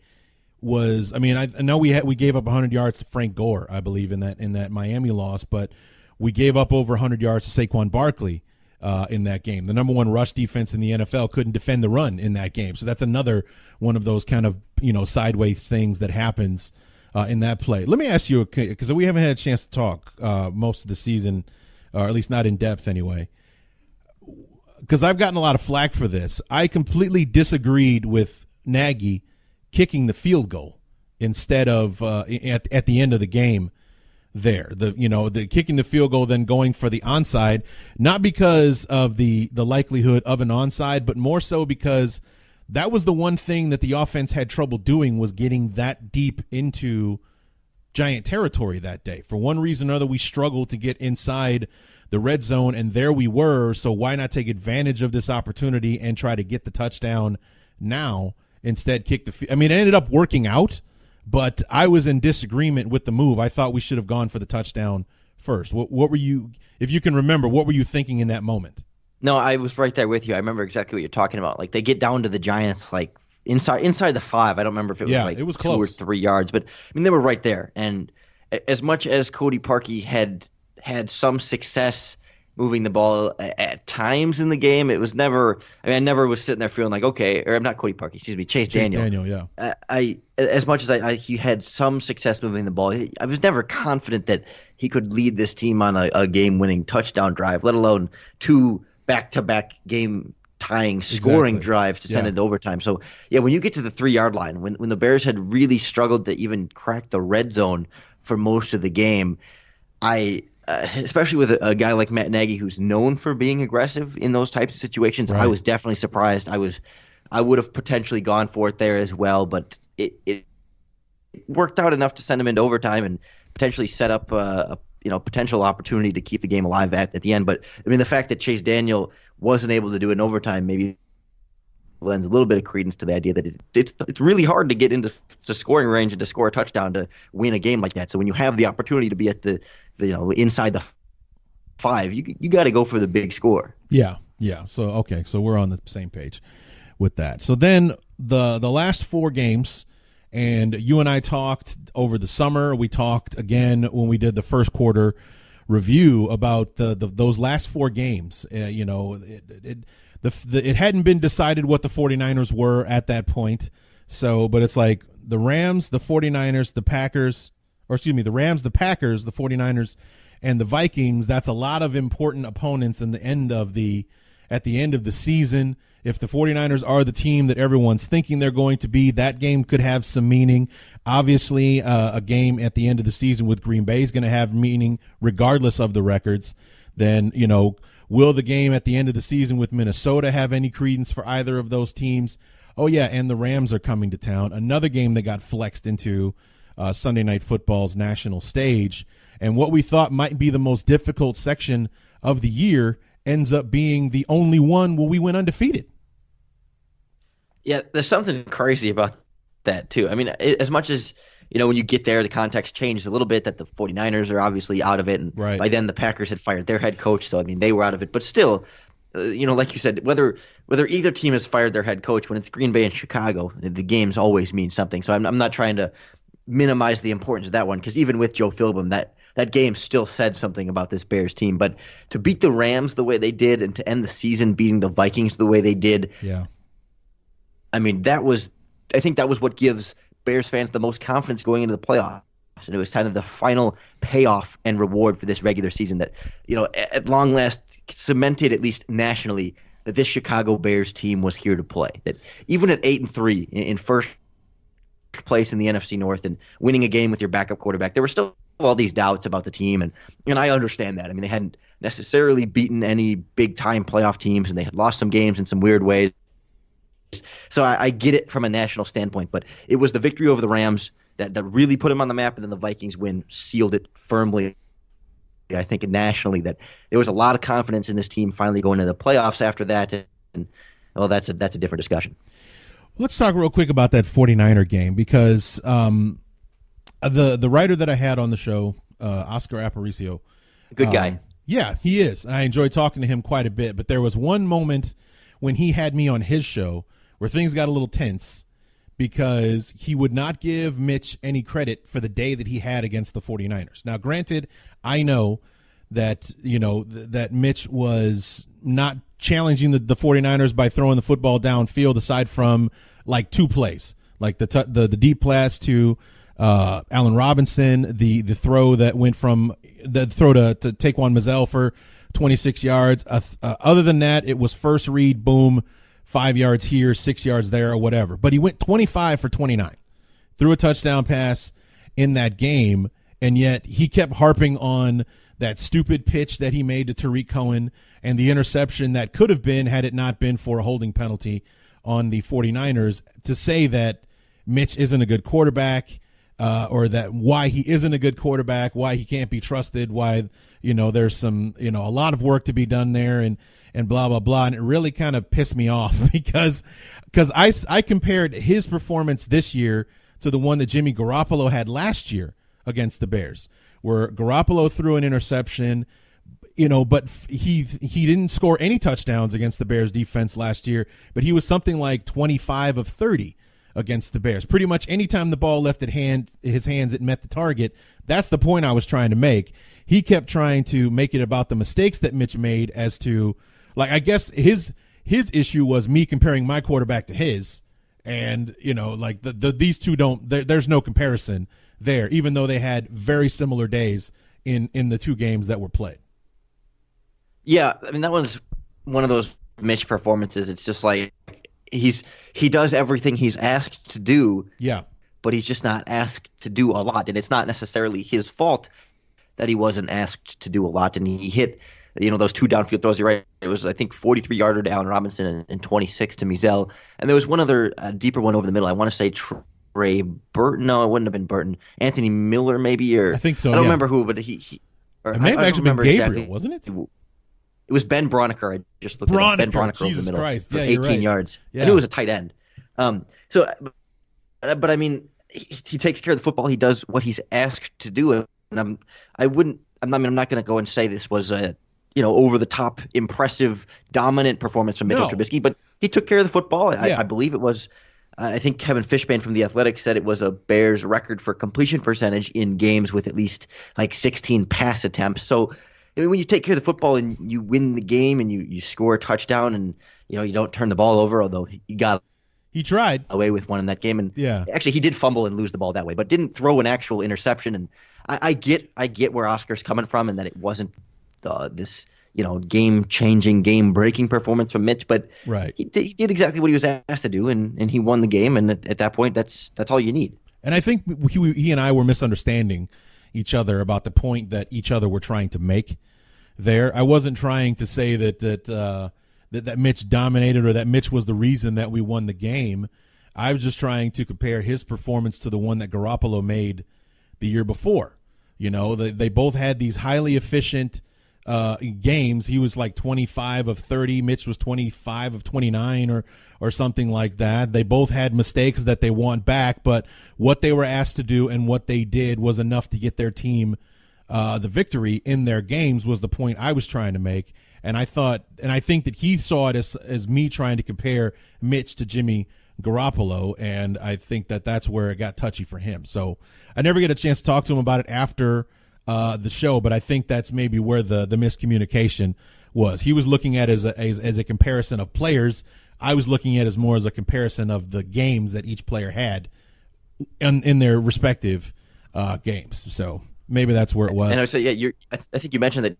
S1: was. I mean, I know we gave up 100 yards to Frank Gore, I believe, in that Miami loss, but we gave up over 100 yards to Saquon Barkley in that game. The number one rush defense in the NFL couldn't defend the run in that game, so that's another one of those kind of sideways things that happens in that play. Let me ask you, because we haven't had a chance to talk most of the season, or at least not in depth anyway, because I've gotten a lot of flack for this. I completely disagreed with Nagy kicking the field goal instead of at the end of the game there. The kicking the field goal, then going for the onside, not because of the likelihood of an onside, but more so because that was the one thing that the offense had trouble doing, was getting that deep into Giant territory that day. For one reason or another, we struggled to get inside the red zone, and there we were. So why not take advantage of this opportunity and try to get the touchdown now? Instead, kick the field. I mean, it ended up working out, but I was in disagreement with the move. I thought we should have gone for the touchdown first. What were you, if you can remember, what were you thinking in that moment?
S2: No, I was right there with you. I remember exactly what you're talking about. Like, they get down to the Giants, like inside the 5. I don't remember if it was
S1: close.
S2: 2 or 3 yards, but I mean, they were right there. And as much as Cody Parkey had some success moving the ball at times in the game, it was never. I mean, I never was sitting there feeling like, okay, or I'm not Cody Parkey, excuse me, Chase Daniel.
S1: Yeah.
S2: I as much as he had some success moving the ball, I was never confident that he could lead this team on a game-winning touchdown drive, let alone 2 back-to-back game-tying scoring drives to send it to overtime. So, yeah, when you get to the 3-yard line, when the Bears had really struggled to even crack the red zone for most of the game, especially with a guy like Matt Nagy, who's known for being aggressive in those types of situations, right. I was definitely surprised. I would have potentially gone for it there as well, but it worked out enough to send him into overtime and potentially set up a potential opportunity to keep the game alive at the end. But I mean, the fact that Chase Daniel wasn't able to do it in overtime maybe lends a little bit of credence to the idea that it's really hard to get into scoring range and to score a touchdown to win a game like that. So when you have the opportunity to be at the inside the 5, you got to go for the big score.
S1: Yeah. So we're on the same page with that. So then the last 4 games. And you and I talked over the summer. We talked again when we did the first quarter review about those last 4 games. It hadn't been decided what the 49ers were at that point. So, but it's like the Rams, the 49ers, the Packers, the Rams, the Packers, the 49ers, and the Vikings. That's a lot of important opponents at the end of the season. If the 49ers are the team that everyone's thinking they're going to be, that game could have some meaning. Obviously, a game at the end of the season with Green Bay is going to have meaning regardless of the records. Then, will the game at the end of the season with Minnesota have any credence for either of those teams? Oh, yeah, and the Rams are coming to town. Another game that got flexed into Sunday Night Football's national stage. And what we thought might be the most difficult section of the year ends up being the only one where we went undefeated.
S2: Yeah, there's something crazy about that, too. I mean, as much as, when you get there, the context changes a little bit that the 49ers are obviously out of it. And by then the Packers had fired their head coach. So, I mean, they were out of it. But still, like you said, whether either team has fired their head coach, when it's Green Bay and Chicago, the games always mean something. So I'm not trying to minimize the importance of that one, because even with Joe Philbin, that game still said something about this Bears team. But to beat the Rams the way they did and to end the season beating the Vikings the way they did,
S1: yeah,
S2: I mean, I think that was what gives Bears fans the most confidence going into the playoffs. And it was kind of the final payoff and reward for this regular season that, at long last cemented, at least nationally, that this Chicago Bears team was here to play. That even at 8-3 in first place in the NFC North and winning a game with your backup quarterback, there were still all these doubts about the team. And I understand that. I mean, they hadn't necessarily beaten any big-time playoff teams, and they had lost some games in some weird ways. So I get it from a national standpoint, but it was the victory over the Rams that really put them on the map, and then the Vikings win sealed it firmly. I think nationally that there was a lot of confidence in this team finally going to the playoffs after that, and that's a different discussion.
S1: Let's talk real quick about that 49er game, because the writer that I had on the show, Oscar Aparicio,
S2: good guy.
S1: Yeah, he is. I enjoyed talking to him quite a bit, but there was one moment when he had me on his show where things got a little tense, because he would not give Mitch any credit for the day that he had against the 49ers. Now, granted, I know that, that Mitch was not challenging the 49ers by throwing the football downfield, aside from like two plays, like the deep pass to Allen Robinson, the throw that went from the throw to Taquan Mazzell for 26 yards. Other than that, it was first read, boom, 5 yards here, 6 yards there, or whatever. But he went 25 for 29, threw a touchdown pass in that game, and yet he kept harping on that stupid pitch that he made to Tariq Cohen and the interception that could have been had it not been for a holding penalty on the 49ers, to say that Mitch isn't a good quarterback, or that why he isn't a good quarterback, why he can't be trusted, why there's some a lot of work to be done there, and blah blah blah. And it really kind of pissed me off because I compared his performance this year to the one that Jimmy Garoppolo had last year against the Bears, where Garoppolo threw an interception, but he didn't score any touchdowns against the Bears defense last year, but he was something like 25 of 30 against the Bears. Pretty much anytime the ball left his hands, it met the target. That's the point I was trying to make. He kept trying to make it about the mistakes that Mitch made, as to, like, I guess his issue was me comparing my quarterback to his, and like these two there's no comparison there, even though they had very similar days in the two games that were played.
S2: Yeah, I mean, that was one of those Mitch performances. It's just like he does everything he's asked to do. Yeah. But he's just not asked to do a lot, and it's not necessarily his fault that he wasn't asked to do a lot. And he hit, those two downfield throws. You're right. It was, I think, 43-yarder to Allen Robinson and 26 to Mazzell. And there was one other deeper one over the middle. I want to say Trey Burton. No, it wouldn't have been Burton. Anthony Miller, maybe, or
S1: I think so.
S2: I don't remember who, but he
S1: it may have actually been Gabriel, exactly. Wasn't it?
S2: It was Ben Broniker. I just looked at Ben Broniker over the middle.
S1: Christ.
S2: For
S1: yeah,
S2: 18
S1: right.
S2: yards.
S1: Yeah.
S2: I knew it was a tight end. But I mean, he takes care of the football. He does what he's asked to do. And I'm not going to go and say this was a, over the top, impressive, dominant performance from Mitchell Trubisky, but he took care of the football. I believe it was, I think Kevin Fishbane from The Athletic said it was a Bears record for completion percentage in games with at least like 16 pass attempts. So, I mean, when you take care of the football and you win the game and you score a touchdown and, you don't turn the ball over, although he tried away with one in that game. And actually he did fumble and lose the ball that way, but didn't throw an actual interception. And I get where Oscar's coming from, and that it wasn't this, game-changing, game-breaking performance from Mitch, but he did exactly what he was asked to do, and he won the game. And at that point, that's all you need. And I think he and I were misunderstanding each other about the point that each other were trying to make there. I wasn't trying to say that Mitch dominated, or that Mitch was the reason that we won the game. I was just trying to compare his performance to the one that Garoppolo made the year before. They both had these highly efficient games. He was like 25 of 30. Mitch was 25 of 29 or something like that. They both had mistakes that they want back, but what they were asked to do and what they did was enough to get their team the victory in their games, was the point I was trying to make. And I think that he saw it as me trying to compare Mitch to Jimmy Garoppolo, and I think that that's where it got touchy for him. So I never get a chance to talk to him about it after the show, but I think that's maybe where the miscommunication was. He was looking at it as a comparison of players. I was looking at it as more as a comparison of the games that each player had
S1: in their respective games. So maybe that's where it was.
S2: And I would say, yeah, I think you mentioned that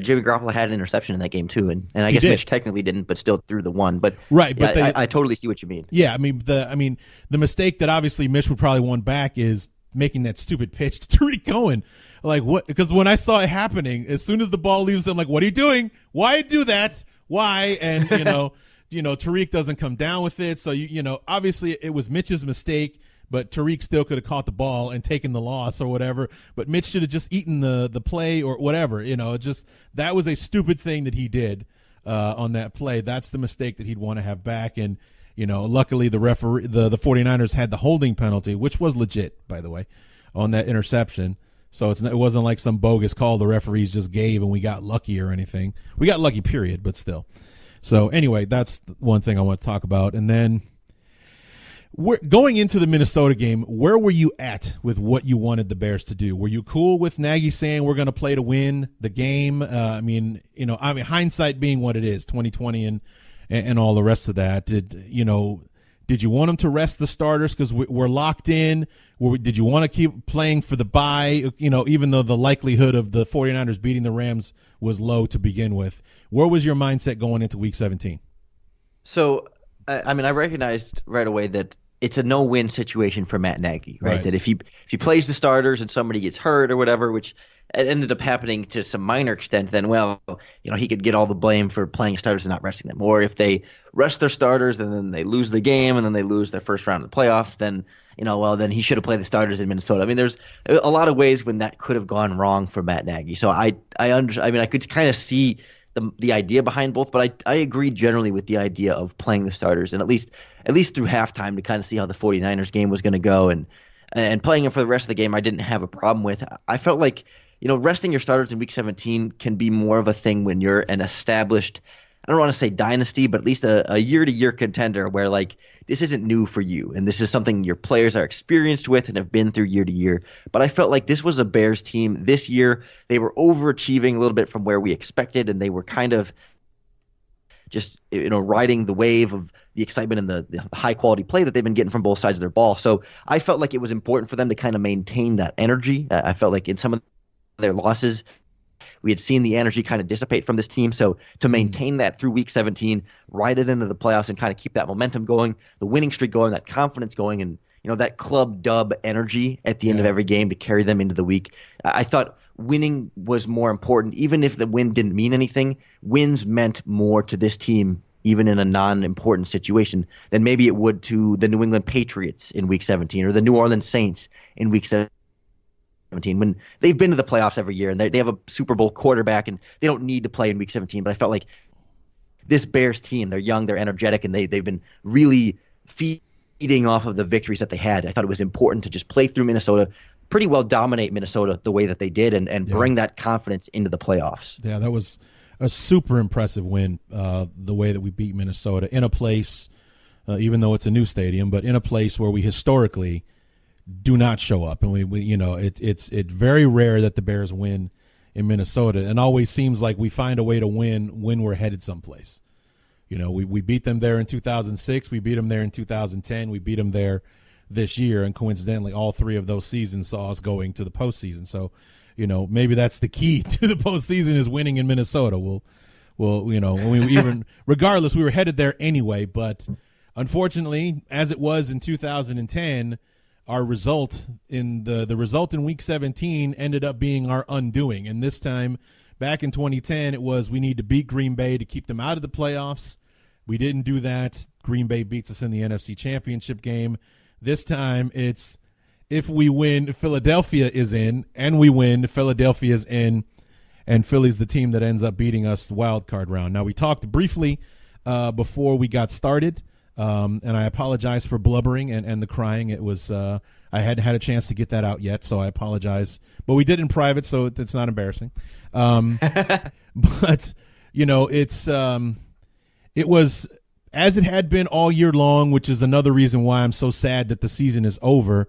S2: Jimmy Garoppolo had an interception in that game too, and I guess Mitch technically didn't, but still threw the one. But
S1: right, but
S2: yeah, I totally see what you mean.
S1: Yeah, I mean the mistake that obviously Mitch would probably want back is making that stupid pitch to Tariq Cohen. Like what? Because when I saw it happening, as soon as the ball leaves, I'm like, "What are you doing? Why do that? Why?" And Tariq doesn't come down with it. So obviously it was Mitch's mistake. But Tariq still could have caught the ball and taken the loss or whatever. But Mitch should have just eaten the play or whatever. That was a stupid thing that he did on that play. That's the mistake that he'd want to have back. And, luckily the referee, the 49ers had the holding penalty, which was legit, by the way, on that interception. So it wasn't like some bogus call the referees just gave and we got lucky or anything. We got lucky, period, but still. So anyway, that's one thing I want to talk about. And then going into the Minnesota game, where were you at with what you wanted the Bears to do? Were you cool with Nagy saying we're going to play to win the game? Hindsight being what it is, 2020 and all the rest of that. Did you want them to rest the starters because we're locked in? Did you want to keep playing for the bye? Even though the likelihood of the 49ers beating the Rams was low to begin with, where was your mindset going into Week 17?
S2: So, I recognized right away that it's a no-win situation for Matt Nagy, right? That if he plays the starters and somebody gets hurt or whatever, which it ended up happening to some minor extent, then he could get all the blame for playing starters and not resting them. Or if they rest their starters and then they lose the game and then they lose their first round of the playoff, then then he should have played the starters in Minnesota. I mean, there's a lot of ways when that could have gone wrong for Matt Nagy. So I could kind of see the idea behind both, but I agree generally with the idea of playing the starters and at least through halftime to kind of see how the 49ers game was going to go and playing them for the rest of the game I didn't have a problem with. I felt like, resting your starters in Week 17 can be more of a thing when you're an established, I don't want to say dynasty, but at least a year-to-year contender where this isn't new for you and this is something your players are experienced with and have been through year to year. But I felt like this was a Bears team this year. They were overachieving a little bit from where we expected, and they were kind of just riding the wave of the excitement and the high quality play that they've been getting from both sides of their ball. So I felt like it was important for them to kind of maintain that energy. I felt like in some of their losses, we had seen the energy kind of dissipate from this team. So to maintain that through Week 17, ride it into the playoffs and kind of keep that momentum going, the winning streak going, that confidence going, and that club dub energy at the end of every game to carry them into the week. I thought winning was more important. Even if the win didn't mean anything, wins meant more to this team, even in a non-important situation, than maybe it would to the New England Patriots in Week 17 or the New Orleans Saints in Week 17. When they've been to the playoffs every year and they have a Super Bowl quarterback and they don't need to play in Week 17. But I felt like this Bears team, they're young, they're energetic, and they've been really feeding off of the victories that they had. I thought it was important to just play through Minnesota, pretty well dominate Minnesota the way that they did and bring that confidence into the playoffs.
S1: Yeah, that was a super impressive win, the way that we beat Minnesota in a place, even though it's a new stadium, but in a place where we historically do not show up, and it's very rare that the Bears win in Minnesota, and always seems like we find a way to win when we're headed someplace. We beat them there in 2006, we beat them there in 2010, we beat them there this year, and coincidentally, all three of those seasons saw us going to the postseason. So, maybe that's the key to the postseason is winning in Minnesota. Regardless, we were headed there anyway, but unfortunately, as it was in 2010. Our result in the result in Week 17 ended up being our undoing. And this time, back in 2010, it was we need to beat Green Bay to keep them out of the playoffs. We didn't do that. Green Bay beats us in the NFC Championship game. This time, it's if we win, Philadelphia is in, and we win, Philadelphia is in, and Philly's the team that ends up beating us the wild card round. Now, we talked briefly before we got started. And I apologize for blubbering and the crying. It was I hadn't had a chance to get that out yet, so I apologize. But we did in private, so it's not embarrassing. But it was as it had been all year long, which is another reason why I'm so sad that the season is over.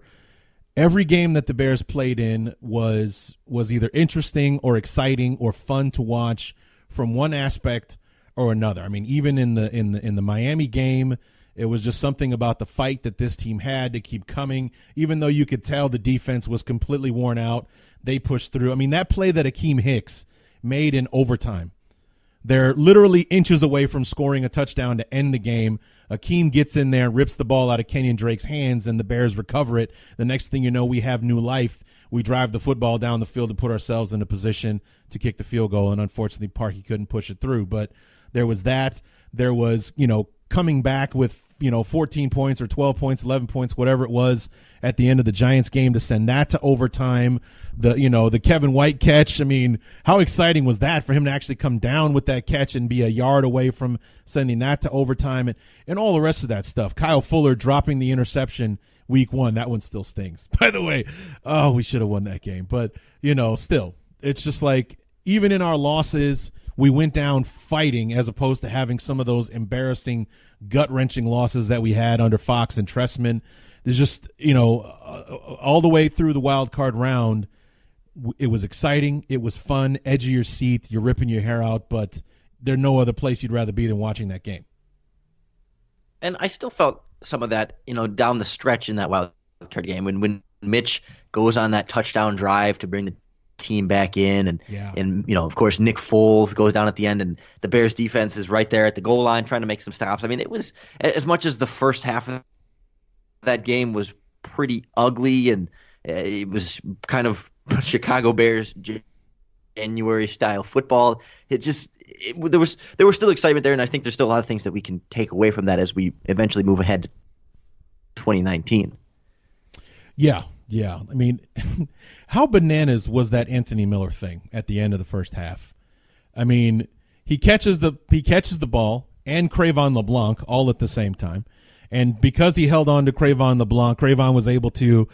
S1: Every game that the Bears played in was either interesting or exciting or fun to watch from one aspect or another. I mean, even in the Miami game. It was just something about the fight that this team had to keep coming. Even though you could tell the defense was completely worn out, they pushed through. I mean, that play that Akeem Hicks made in overtime, they're literally inches away from scoring a touchdown to end the game. Akeem gets in there, rips the ball out of Kenyon Drake's hands, and the Bears recover it. The next thing you know, we have new life. We drive the football down the field to put ourselves in a position to kick the field goal, and unfortunately, Parkey couldn't push it through. But there was that. There was, coming back with, 14 points or 12 points, 11 points, whatever it was at the end of the Giants game to send that to overtime. The Kevin White catch. I mean, how exciting was that for him to actually come down with that catch and be a yard away from sending that to overtime and all the rest of that stuff. Kyle Fuller dropping the interception week 1. That one still stings, by the way. Oh, we should have won that game. But, still, it's just like even in our losses, we went down fighting as opposed to having some of those embarrassing, gut-wrenching losses that we had under Fox and Tressman. There's just, all the way through the wild card round, it was exciting. It was fun, edge of your seat. You're ripping your hair out, but there's no other place you'd rather be than watching that game.
S2: And I still felt some of that, down the stretch in that wild card game when Mitch goes on that touchdown drive to bring the team back in and of course Nick Foles goes down at the end and the Bears defense is right there at the goal line trying to make some stops. I mean, it was, as much as the first half of that game was pretty ugly and it was kind of Chicago Bears January style football, there was still excitement there, and I think there's still a lot of things that we can take away from that as we eventually move ahead to 2019.
S1: Yeah. I mean, how bananas was that Anthony Miller thing at the end of the first half? I mean, he catches the ball and Crayvon LeBlanc all at the same time. And because he held on to Crayvon LeBlanc, Crayvon was able to,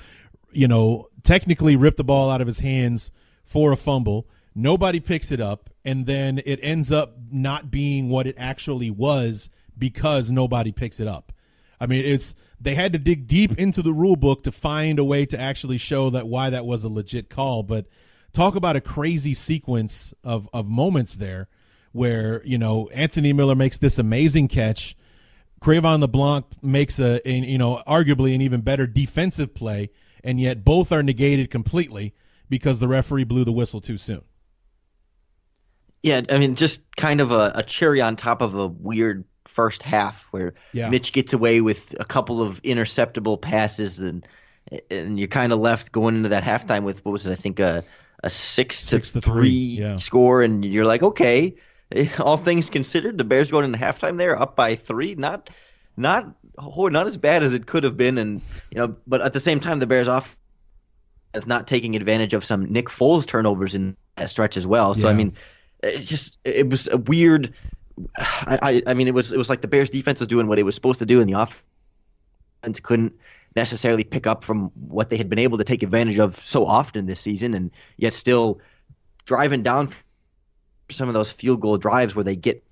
S1: technically rip the ball out of his hands for a fumble. Nobody picks it up, and then it ends up not being what it actually was because nobody picks it up. I mean, they had to dig deep into the rule book to find a way to actually show that why that was a legit call. But talk about a crazy sequence of moments there where, Anthony Miller makes this amazing catch. Crayvon LeBlanc makes arguably an even better defensive play, and yet both are negated completely because the referee blew the whistle too soon.
S2: Yeah, I mean, just kind of a cherry on top of a weird first half where Mitch gets away with a couple of interceptable passes and you're kind of left going into that halftime with, what was it, I think a 6-3 score, and you're like, okay, all things considered, the Bears going into halftime there up by 3, not as bad as it could have been, and but at the same time the Bears off is not taking advantage of some Nick Foles turnovers in that stretch as well. So I mean, it was a weird. I mean, it was like the Bears defense was doing what it was supposed to do, and the offense couldn't necessarily pick up from what they had been able to take advantage of so often this season, and yet still driving down some of those field goal drives where they get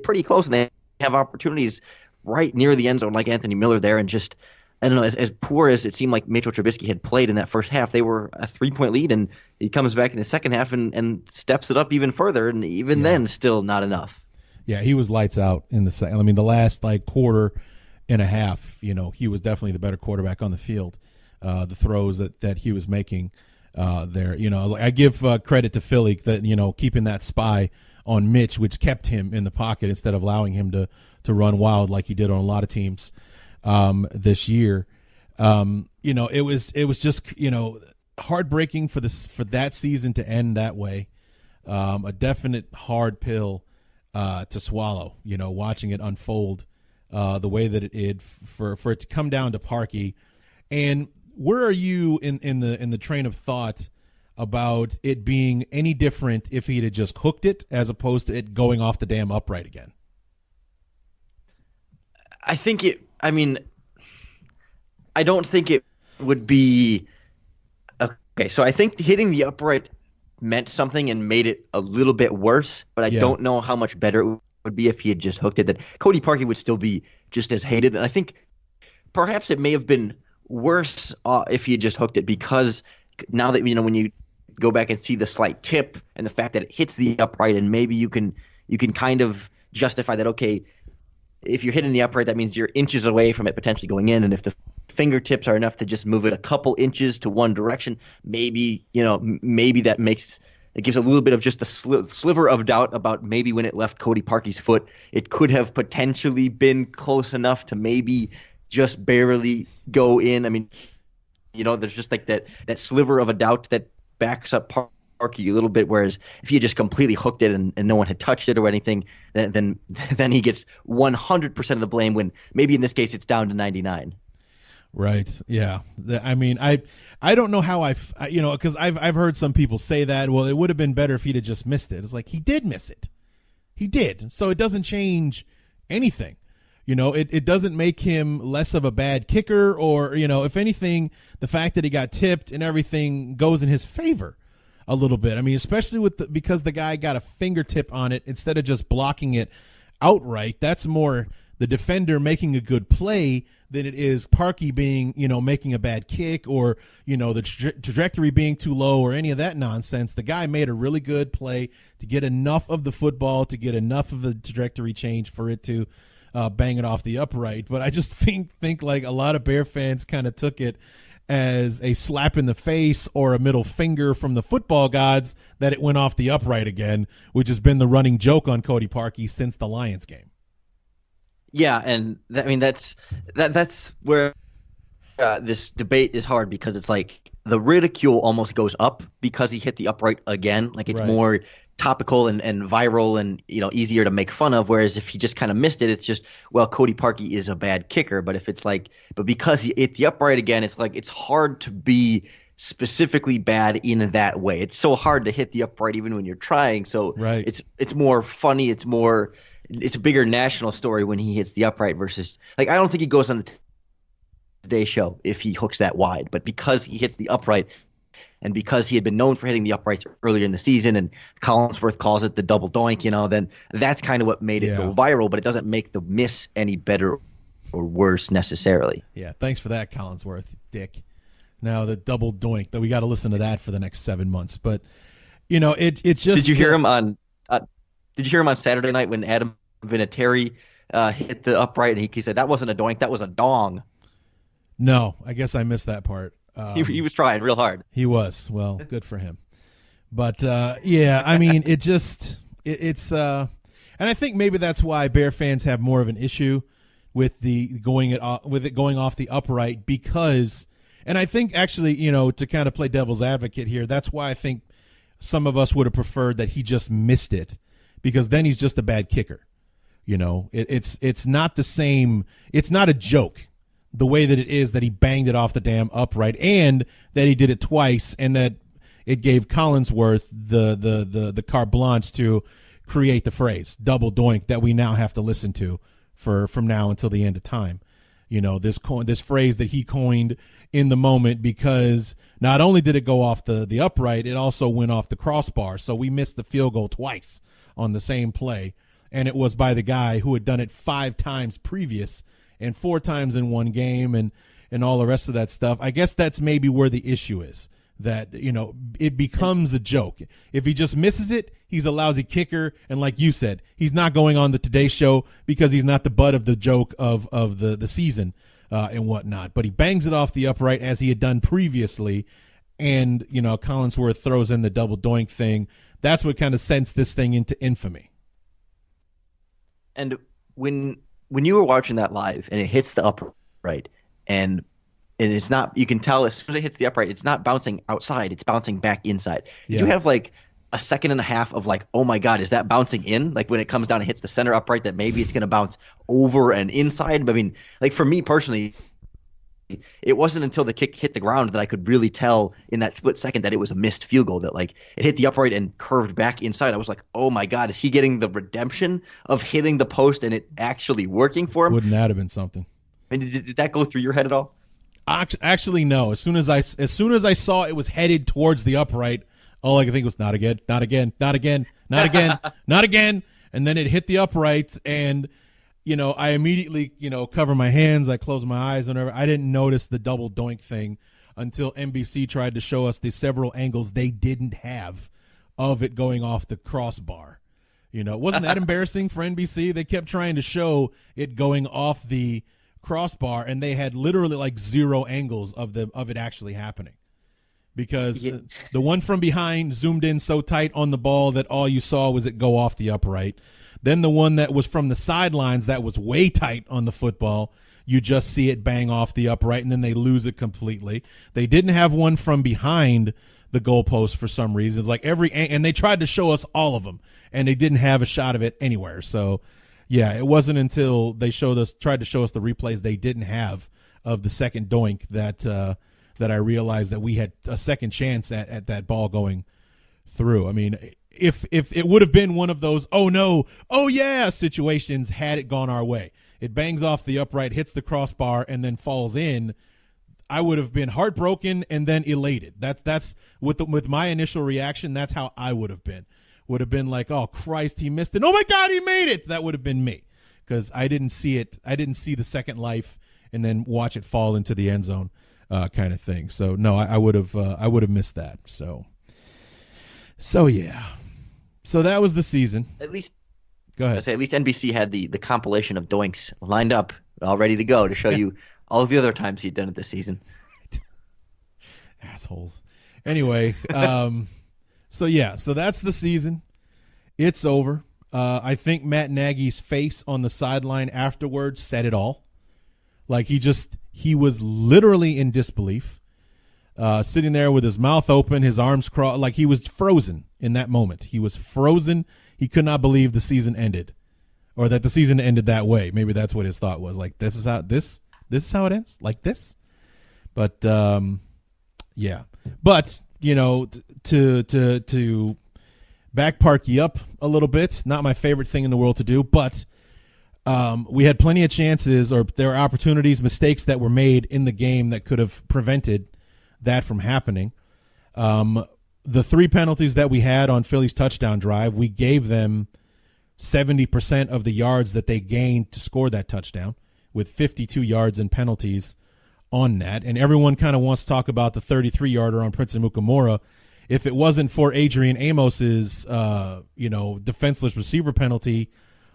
S2: pretty close and they have opportunities right near the end zone, like Anthony Miller there, and just, I don't know, as poor as it seemed like Mitchell Trubisky had played in that first half, they were a 3-point lead, and he comes back in the second half and steps it up even further, and even then still not enough. Yeah,
S1: he was lights out in the second. I mean, the last quarter and a half, he was definitely the better quarterback on the field. The throws that he was making there, I give credit to Philly that keeping that spy on Mitch, which kept him in the pocket instead of allowing him to run wild like he did on a lot of teams this year. It was just heartbreaking for that season to end that way. A definite hard pill to swallow, watching it unfold the way that it did, for it to come down to Parkey. And where are you in the train of thought about it being any different if he'd have just hooked it as opposed to it going off the damn upright again?
S2: I don't think it would be okay. So I think hitting the upright meant something and made it a little bit worse, but I don't know how much better it would be if he had just hooked it. That Cody Parkey would still be just as hated, and I think perhaps it may have been worse if he had just hooked it, because now that when you go back and see the slight tip and the fact that it hits the upright, and maybe you can kind of justify that, okay, if you're hitting the upright, that means you're inches away from it potentially going in. And if the fingertips are enough to just move it a couple inches to one direction, maybe, maybe that makes it gives a little bit of just a sliver of doubt about maybe when it left Cody Parkey's foot, it could have potentially been close enough to maybe just barely go in. I mean, there's just like that sliver of a doubt that backs up Parkey a little bit. Whereas if he had just completely hooked it and no one had touched it or anything, then he gets 100% of the blame when maybe in this case it's down to 99.
S1: Right. Yeah. I mean, I don't know how because I've heard some people say that, well, it would have been better if he'd have just missed it. It's like, he did miss it. He did. So it doesn't change anything. It doesn't make him less of a bad kicker or, if anything, the fact that he got tipped and everything goes in his favor a little bit. I mean, especially because the guy got a fingertip on it instead of just blocking it outright. That's more the defender making a good play than it is Parkey being, making a bad kick or, the trajectory being too low or any of that nonsense. The guy made a really good play to get enough of the football, to get enough of a trajectory change for it to bang it off the upright. But I just think like a lot of Bear fans kind of took it as a slap in the face or a middle finger from the football gods that it went off the upright again, which has been the running joke on Cody Parkey since the Lions game.
S2: Yeah, and that's where this debate is hard, because it's like the ridicule almost goes up because he hit the upright again. Like it's more topical and viral and easier to make fun of. Whereas if he just kind of missed it, it's just, well, Cody Parkey is a bad kicker. But if it's like, but because he hit the upright again, it's like it's hard to be specifically bad in that way. It's so hard to hit the upright even when you're trying. So it's more funny. It's a bigger national story when he hits the upright versus, like, I don't think he goes on the Today Show if he hooks that wide, but because he hits the upright and because he had been known for hitting the uprights earlier in the season and Collinsworth calls it the double doink, then that's kind of what made it go viral, but it doesn't make the miss any better or worse necessarily.
S1: Yeah. Thanks for that, Collinsworth, dick. Now the double doink, that we got to listen to that for the next 7 months, but it's just,
S2: Did you hear him on Saturday night when Adam Vinatieri hit the upright and he said that wasn't a doink, that was a dong?
S1: No, I guess I missed that part.
S2: He was trying real hard.
S1: He was. Well, good for him. But yeah, I mean, it's and I think maybe that's why Bear fans have more of an issue with it going off the upright, because, and I think actually, to kind of play devil's advocate here, that's why I think some of us would have preferred that he just missed it, because then he's just a bad kicker. It's not the same. It's not a joke the way that it is that he banged it off the damn upright, and that he did it twice, and that it gave Collinsworth the carte blanche to create the phrase double doink that we now have to listen to from now until the end of time. This phrase that he coined in the moment, because not only did it go off the upright, it also went off the crossbar. So we missed the field goal twice on the same play, and it was by the guy who had done it 5 times previous and 4 times in one game and all the rest of that stuff. I guess that's maybe where the issue is, that, it becomes a joke. If he just misses it, he's a lousy kicker. And like you said, he's not going on the Today Show because he's not the butt of the joke of the season and whatnot. But he bangs it off the upright as he had done previously. And, Collinsworth throws in the double doink thing. That's what kind of sends this thing into infamy.
S2: And when you were watching that live and it hits the upright and it's not, you can tell as soon as it hits the upright, it's not bouncing outside, it's bouncing back inside. Did you have like a second and a half of like, oh my God, is that bouncing in? Like when it comes down and hits the center upright, that maybe it's going to bounce over and inside. I mean, like for me personally, it wasn't until the kick hit the ground that I could really tell in that split second that it was a missed field goal, that like it hit the upright and curved back inside. I was like, oh my God, is he getting the redemption of hitting the post and it actually working for him?
S1: Wouldn't that have been something?
S2: I mean, did that go through your head at all?
S1: Actually, no. As soon as I saw it was headed towards the upright, all I could think was not again, not again, not again, not again, not again. And then it hit the upright, and I immediately, cover my hands. I close my eyes, and whatever. I didn't notice the double doink thing until NBC tried to show us the several angles they didn't have of it going off the crossbar. Wasn't that embarrassing for NBC? They kept trying to show it going off the crossbar, and they had literally like 0 angles of it actually happening, because the one from behind zoomed in so tight on the ball that all you saw was it go off the upright. Then the one that was from the sidelines that was way tight on the football, you just see it bang off the upright, and then they lose it completely. They didn't have one from behind the goalpost for some reasons, and they tried to show us all of them, and they didn't have a shot of it anywhere. So, yeah, it wasn't until they tried to show us the replays they didn't have of the second doink that I realized that we had a second chance at that ball going through. I mean, if it would have been one of those oh no, oh yeah situations had it gone our way, it bangs off the upright, hits the crossbar, and then falls in, I would have been heartbroken and then elated. That's with my initial reaction. That's how I would have been. Would have been like, oh Christ, he missed it. Oh my God, he made it. That would have been me, because I didn't see it. I didn't see the second life and then watch it fall into the end zone, kind of thing. So no, I would have missed that. So yeah. So that was the season.
S2: At least,
S1: go ahead.
S2: I say at least NBC had the compilation of doinks lined up, all ready to go to show you all of the other times he'd done it this season.
S1: Assholes. Anyway, so that's the season. It's over. I think Matt Nagy's face on the sideline afterwards said it all. Like he was literally in disbelief, sitting there with his mouth open, his arms crossed, like he was frozen in that moment. He was frozen. He could not believe the season ended, or that the season ended that way. Maybe that's what his thought was. Like, this is how it ends, like this. But yeah. But to back Parky up a little bit, not my favorite thing in the world to do, but we had plenty of chances, or there were opportunities, mistakes that were made in the game that could have prevented that from happening. The 3 penalties that we had on Philly's touchdown drive, we gave them 70% of the yards that they gained to score that touchdown, with 52 yards in penalties on that. And everyone kind of wants to talk about the 33-yarder on Prince Amukamara. If it wasn't for Adrian Amos's defenseless receiver penalty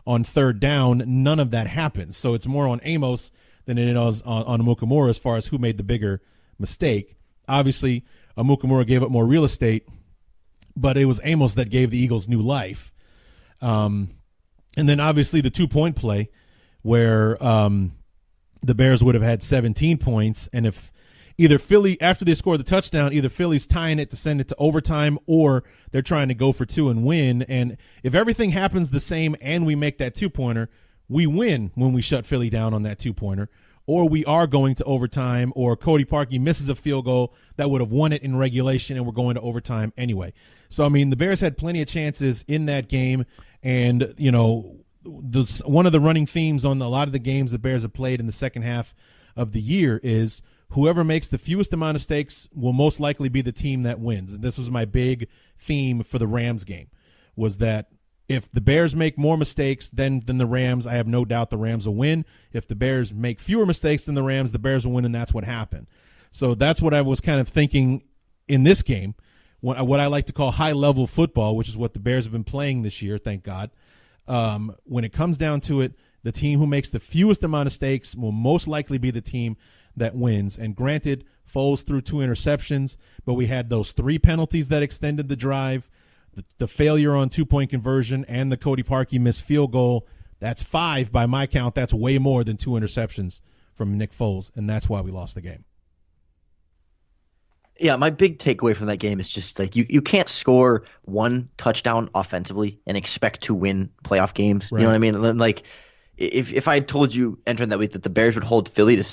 S1: on 3rd down, none of that happens. So it's more on Amos than it is on Amukamara as far as who made the bigger mistake. Obviously, Amukamara gave up more real estate, but it was Amos that gave the Eagles new life. And then obviously the 2-point play where the Bears would have had 17 points. And if either Philly, after they score the touchdown, either Philly's tying it to send it to overtime, or they're trying to go for 2 and win. And if everything happens the same and we make that 2-pointer, we win when we shut Philly down on that 2-pointer. Or we are going to overtime, or Cody Parkey misses a field goal that would have won it in regulation, and we're going to overtime anyway. So, I mean, the Bears had plenty of chances in that game, and, one of the running themes on a lot of the games the Bears have played in the second half of the year is whoever makes the fewest amount of mistakes will most likely be the team that wins. And this was my big theme for the Rams game, was that if the Bears make more mistakes than the Rams, I have no doubt the Rams will win. If the Bears make fewer mistakes than the Rams, the Bears will win, and that's what happened. So that's what I was kind of thinking in this game, what I like to call high-level football, which is what the Bears have been playing this year, thank God. When it comes down to it, the team who makes the fewest amount of mistakes will most likely be the team that wins. And granted, Foles threw 2 interceptions, but we had those 3 penalties that extended the drive, the failure on 2-point conversion, and the Cody Parkey missed field goal. That's 5 by my count. That's way more than 2 interceptions from Nick Foles, and that's why we lost the game.
S2: Yeah, my big takeaway from that game is just like you can't score 1 touchdown offensively and expect to win playoff games. Right. You know what I mean? Like if I had told you entering that week that the Bears would hold Philly to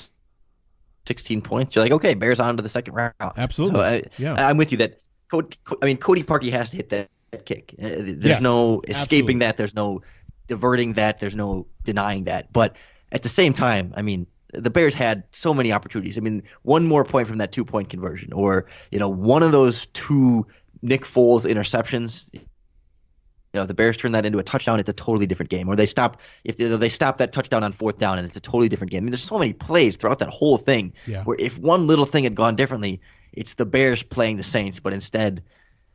S2: 16 points, you're like, okay, Bears on to the second round.
S1: Absolutely.
S2: So I'm with you that Cody Parkey has to hit that kick. There's no escaping that. There's no diverting that. There's no denying that. But at the same time, I mean, the Bears had so many opportunities. I mean, 1 more point from that 2-point conversion, or one of those 2 Nick Foles interceptions. The Bears turn that into a touchdown. It's a totally different game. Or they stop that touchdown on 4th down, and it's a totally different game. I mean, there's so many plays throughout that whole thing where if one little thing had gone differently, it's the Bears playing the Saints, but instead,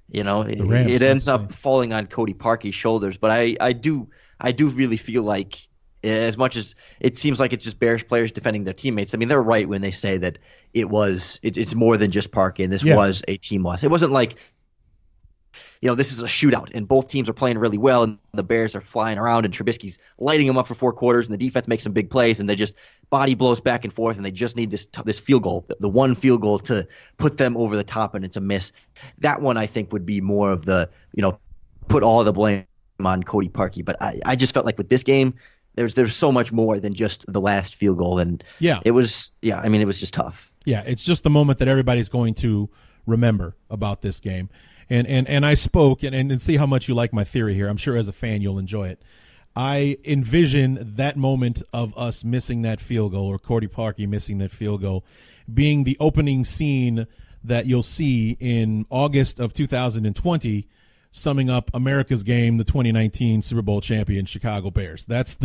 S1: The Rams,
S2: it
S1: not
S2: ends
S1: the
S2: up
S1: Saints.
S2: falling on Cody Parkey's shoulders. But I do really feel like, as much as it seems like it's just Bears players defending their teammates, I mean, they're right when they say that it's more than just Parkey, and this was a team loss. It wasn't like, this is a shootout and both teams are playing really well and the Bears are flying around and Trubisky's lighting them up for 4 quarters and the defense makes some big plays and they just body blows back and forth and they just need this field goal, the one field goal to put them over the top, and it's a miss. That one I think would be more of the, put all the blame on Cody Parkey. But I just felt like with this game, there's so much more than just the last field goal. And it was just tough.
S1: Yeah, it's just the moment that everybody's going to remember about this game. And I spoke, and see how much you like my theory here. I'm sure as a fan you'll enjoy it. I envision that moment of us missing that field goal, or Cody Parkey missing that field goal, being the opening scene that you'll see in August of 2020, summing up America's game, the 2019 Super Bowl champion Chicago Bears. That's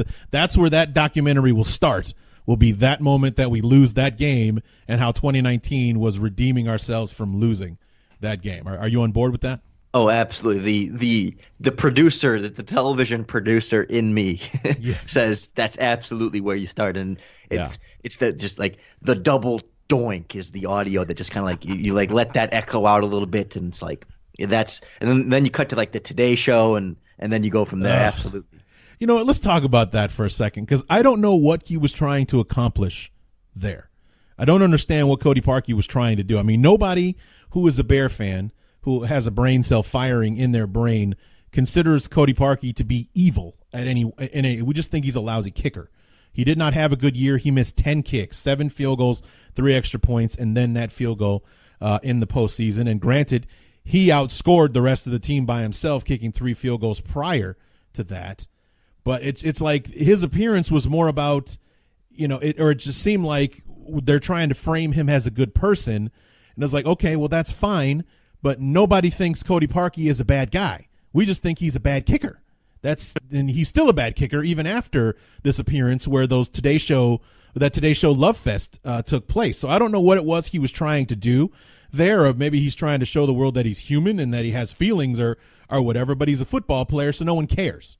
S1: where that documentary will start. Will be that moment that we lose that game and how 2019 was redeeming ourselves from losing that game. Are you on board with that?
S2: Oh, absolutely. The producer, the television producer in me says that's absolutely where you start. And it's that just like the double doink is the audio that just kind of like you like let that echo out a little bit, and it's like and then you cut to like the Today Show and then you go from there. Absolutely.
S1: You know what? Let's talk about that for a second, because I don't know what he was trying to accomplish there. I don't understand what Cody Parkey was trying to do. I mean, nobody who is a Bear fan, who has a brain cell firing in their brain, considers Cody Parkey to be evil we just think he's a lousy kicker. He did not have a good year. He missed 10 kicks, 7 field goals, 3 extra points, and then that field goal in the postseason. And granted, he outscored the rest of the team by himself, kicking 3 field goals prior to that. But it's like his appearance was more about, it just seemed like they're trying to frame him as a good person. And it's like, okay, well, that's fine, but nobody thinks Cody Parkey is a bad guy. We just think he's a bad kicker. And he's still a bad kicker even after this appearance where that Today Show Love Fest took place. So I don't know what it was he was trying to do there, or maybe he's trying to show the world that he's human and that he has feelings or whatever, but he's a football player, so no one cares,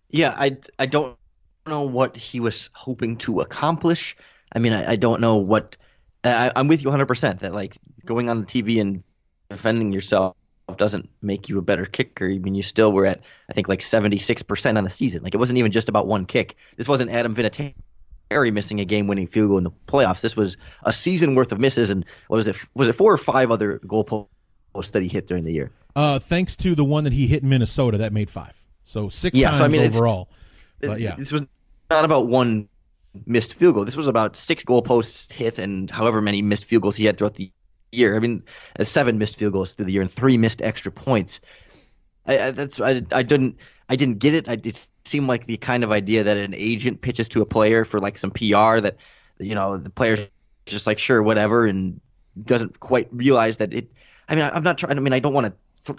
S2: Yeah, I don't know what he was hoping to accomplish. I mean, I don't know what I'm with you 100% that like going on the TV and defending yourself doesn't make you a better kicker. I mean, you still were at, I think, like 76% on the season. Like, it wasn't even just about one kick. This wasn't Adam Vinatieri missing a game-winning field goal in the playoffs. This was a season worth of misses, and was it 4 or 5 other goalposts that he hit during the year?
S1: Thanks to the one that he hit in Minnesota, that made 5. So 6 times overall. But
S2: this was not about one missed field goal. This was about 6 goalposts hit and however many missed field goals he had throughout the year. I mean, 7 missed field goals through the year and 3 missed extra points. I didn't get it. It seemed like the kind of idea that an agent pitches to a player for like some PR that, the player's just like, sure, whatever, and doesn't quite realize that it. I mean, I'm not trying. I mean, I don't want to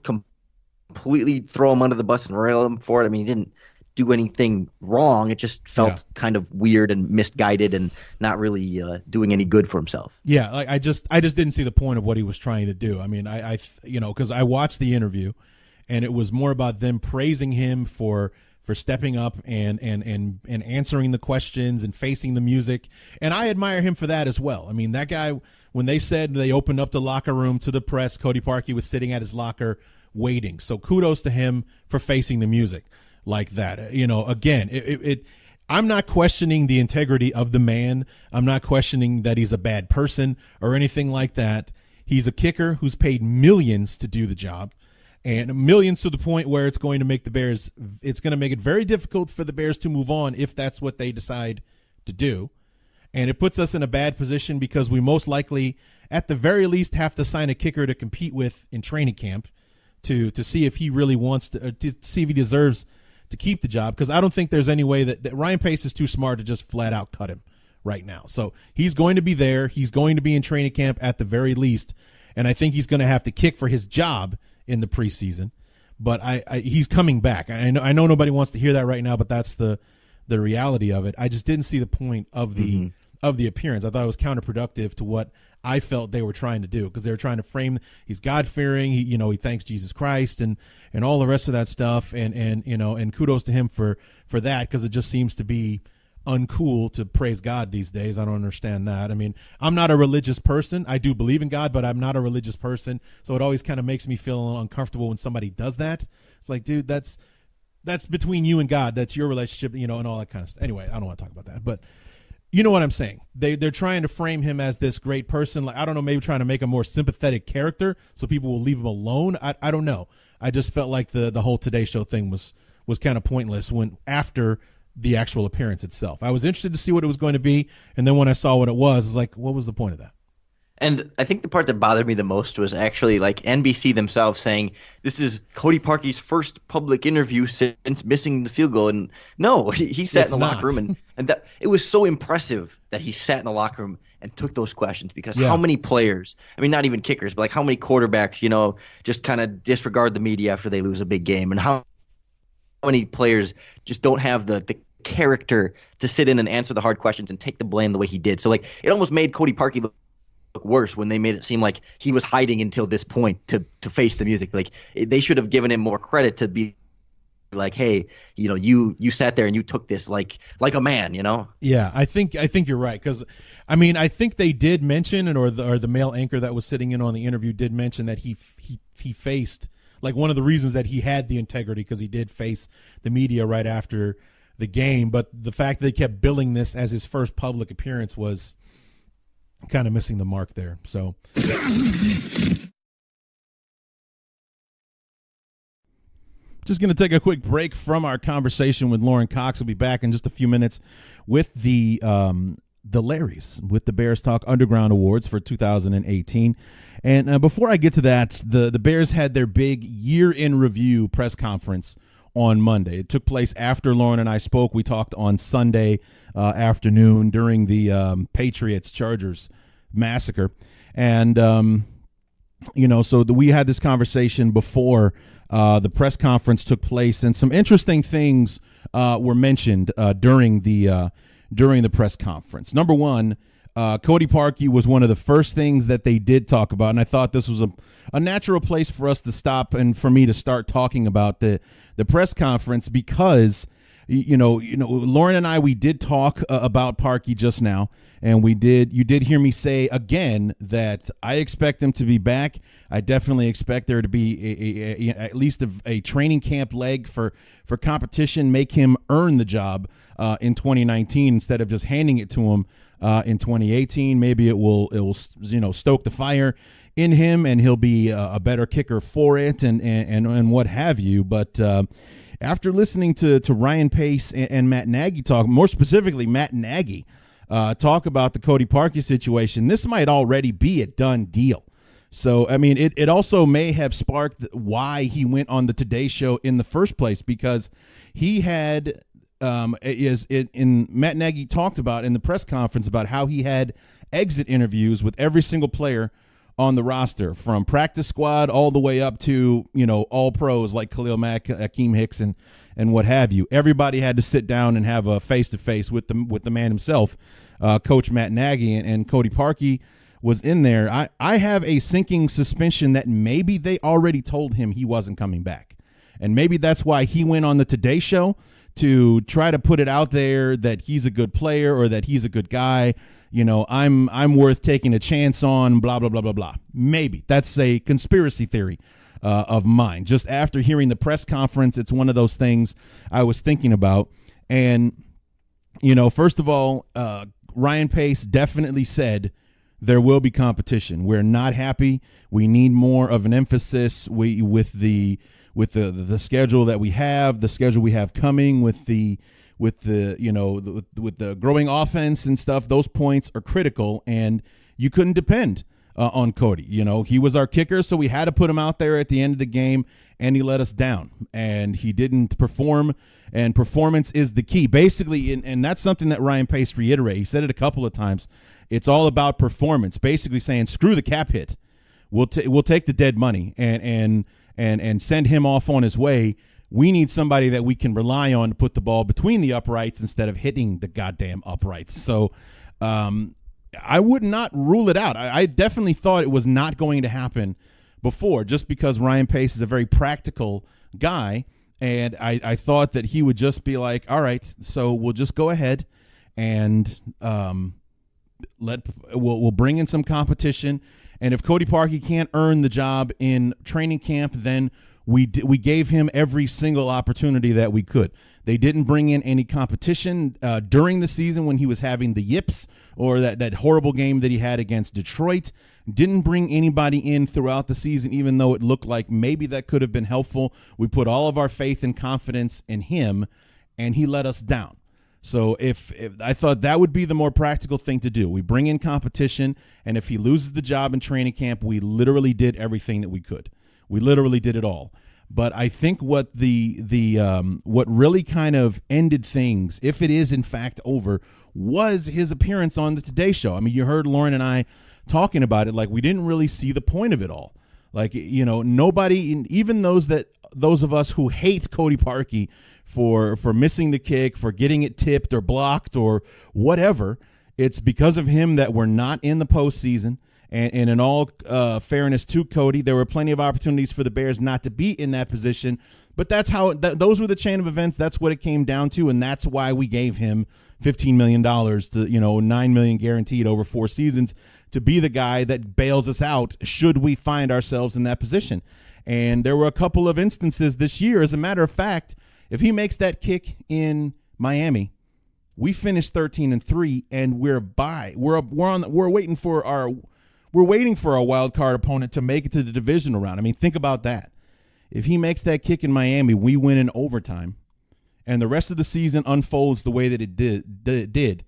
S2: completely throw him under the bus and rail him for it. I mean, he didn't do anything wrong. It just felt kind of weird and misguided and not really doing any good for himself.
S1: Yeah, like I just didn't see the point of what he was trying to do. I mean, I because I watched the interview, and it was more about them praising him for stepping up and answering the questions and facing the music, and I admire him for that as well. I mean, that guy, when they said they opened up the locker room to the press, Cody Parkey was sitting at his locker waiting. So kudos to him for facing the music like that. Again, I'm not questioning the integrity of the man. I'm not questioning that he's a bad person or anything like that. He's a kicker who's paid millions to do the job, and millions to the point where it's going to make it very difficult for the Bears to move on if that's what they decide to do. And it puts us in a bad position because we most likely, at the very least, have to sign a kicker to compete with in training camp to see if he really wants to see if he deserves to keep the job, because I don't think there's any way that Ryan Pace is too smart to just flat out cut him right now. So he's going to be there. He's going to be in training camp at the very least, and I think he's going to have to kick for his job in the preseason. But he's coming back. I know nobody wants to hear that right now, but that's the reality of it. I just didn't see the point of the of the appearance. I thought it was counterproductive to what I felt they were trying to do, because they were trying to frame he's God-fearing, he thanks Jesus Christ and all the rest of that stuff, and kudos to him for that, because it just seems to be uncool to praise God these days. I don't understand that. I mean, I'm not a religious person. I do believe in God, but I'm not a religious person, so it always kind of makes me feel uncomfortable when somebody does that. It's like, dude, that's between you and God. That's your relationship, and all that kind of stuff. Anyway, I don't want to talk about that, but you know what I'm saying. They're trying to frame him as this great person. Like, I don't know, maybe trying to make a more sympathetic character so people will leave him alone. I don't know. I just felt like the whole Today Show thing was kind of pointless after the actual appearance itself. I was interested to see what it was going to be, and then when I saw what it was, it's like, what was the point of that?
S2: And I think the part that bothered me the most was actually like NBC themselves saying this is Cody Parkey's first public interview since missing the field goal. And no, he sat in the locker room and that it was so impressive that he sat in the locker room and took those questions, because how many players, I mean, not even kickers, but like how many quarterbacks, just kind of disregard the media after they lose a big game, and how many players just don't have the character to sit in and answer the hard questions and take the blame the way he did. So like it almost made Cody Parkey look worse when they made it seem like he was hiding until this point to face the music. Like they should have given him more credit to be like, hey, you sat there and you took this like a man,
S1: Yeah, I think you're right, because I mean, I think they did mention it, or the male anchor that was sitting in on the interview did mention that he faced, like, one of the reasons that he had the integrity, because he did face the media right after the game. But the fact that they kept billing this as his first public appearance was kind of missing the mark there. So just going to take a quick break from our conversation with Lorin Cox. We'll be back in just a few minutes with the Larrys, with the Bears Talk Underground Awards for 2018. And before I get to that, the Bears had their big year-in review press conference on Monday. It took place after Lorin and I spoke. We talked on Sunday afternoon during the Patriots-Chargers massacre. And, so we had this conversation before the press conference took place, and some interesting things were mentioned during the press conference. Number one, Cody Parkey was one of the first things that they did talk about, and I thought this was a natural place for us to stop and for me to start talking about the press conference, because Lorin and I, we did talk about Parkey just now, and you did hear me say again that I expect him to be back. I definitely expect there to be at least a training camp leg for competition, make him earn the job in 2019 instead of just handing it to him in 2018. Maybe it will stoke the fire in him, and he'll be a better kicker for it, and what have you. But after listening to Ryan Pace and Matt Nagy talk, more specifically Matt Nagy talk about the Cody Parkey situation, this might already be a done deal. So, I mean, it also may have sparked why he went on the Today Show in the first place, because he had Matt Nagy talked about in the press conference about how he had exit interviews with every single player on the roster, from practice squad all the way up to, all pros like Khalil Mack, Akeem Hicks, and what have you. Everybody had to sit down and have a face-to-face with the man himself, Coach Matt Nagy, and Cody Parkey was in there. I have a sinking suspicion that maybe they already told him he wasn't coming back, and maybe that's why he went on the Today Show to try to put it out there that he's a good player or that he's a good guy. I'm worth taking a chance on, blah, blah, blah, blah, blah. Maybe. That's a conspiracy theory of mine. Just after hearing the press conference, it's one of those things I was thinking about. And, first of all, Ryan Pace definitely said there will be competition. We're not happy. We need more of an emphasis with the schedule that we have, the schedule we have coming, with the growing offense and stuff. Those points are critical, and you couldn't depend on Cody. He was our kicker, so we had to put him out there at the end of the game, and he let us down, and he didn't perform, and performance is the key. Basically, and that's something that Ryan Pace reiterated. He said it a couple of times. It's all about performance, basically saying, screw the cap hit. We'll take the dead money and send him off on his way. We need somebody that we can rely on to put the ball between the uprights instead of hitting the goddamn uprights. So I would not rule it out. I definitely thought it was not going to happen before, just because Ryan Pace is a very practical guy, and I thought that he would just be like, all right, so we'll just go ahead and we'll bring in some competition, and if Cody Parkey can't earn the job in training camp, then we gave him every single opportunity that we could. They didn't bring in any competition during the season when he was having the yips, or that horrible game that he had against Detroit. Didn't bring anybody in throughout the season, even though it looked like maybe that could have been helpful. We put all of our faith and confidence in him, and he let us down. So if I thought that would be the more practical thing to do. We bring in competition, and if he loses the job in training camp, we literally did everything that we could. We literally did it all. But I think what what really kind of ended things, if it is in fact over, was his appearance on the Today Show. I mean, you heard Lorin and I talking about it, like we didn't really see the point of it all. Like, nobody, even those of us who hate Cody Parkey for missing the kick, for getting it tipped or blocked or whatever, it's because of him that we're not in the postseason. And in all fairness to Cody, there were plenty of opportunities for the Bears not to be in that position. But that's how those were the chain of events. That's what it came down to, and that's why we gave him $15 million to $9 million guaranteed over 4 seasons to be the guy that bails us out should we find ourselves in that position. And there were a couple of instances this year. As a matter of fact, if he makes that kick in Miami, we finish 13-3, and we're waiting for our. We're waiting for a wild card opponent to make it to the divisional round. I mean, think about that. If he makes that kick in Miami, we win in overtime, and the rest of the season unfolds the way that it did.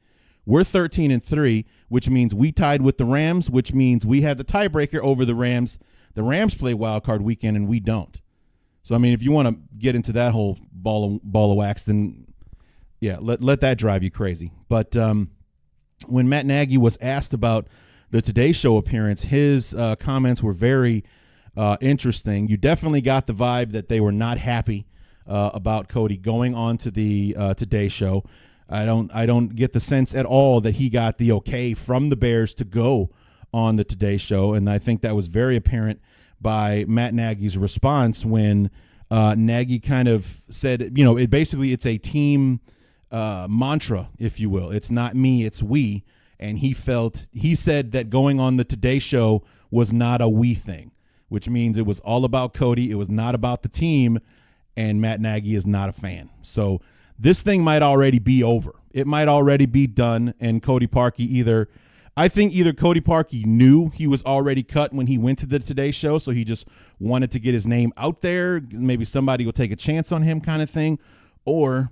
S1: We're 13-3, which means we tied with the Rams, which means we have the tiebreaker over the Rams. The Rams play wild card weekend, and we don't. So, I mean, if you want to get into that whole ball of wax, then, yeah, let that drive you crazy. But when Matt Nagy was asked about the Today Show appearance, his comments were very interesting. You definitely got the vibe that they were not happy about Cody going on to the Today Show. I don't get the sense at all that he got the okay from the Bears to go on the Today Show, and I think that was very apparent by Matt Nagy's response when Nagy kind of said, it's a team mantra, if you will. It's not me, it's we. And he said that going on the Today Show was not a we thing, which means it was all about Cody. It was not about the team, and Matt Nagy is not a fan. So this thing might already be over. It might already be done, and Cody Parkey I think either Cody Parkey knew he was already cut when he went to the Today Show, so he just wanted to get his name out there. Maybe somebody will take a chance on him kind of thing, or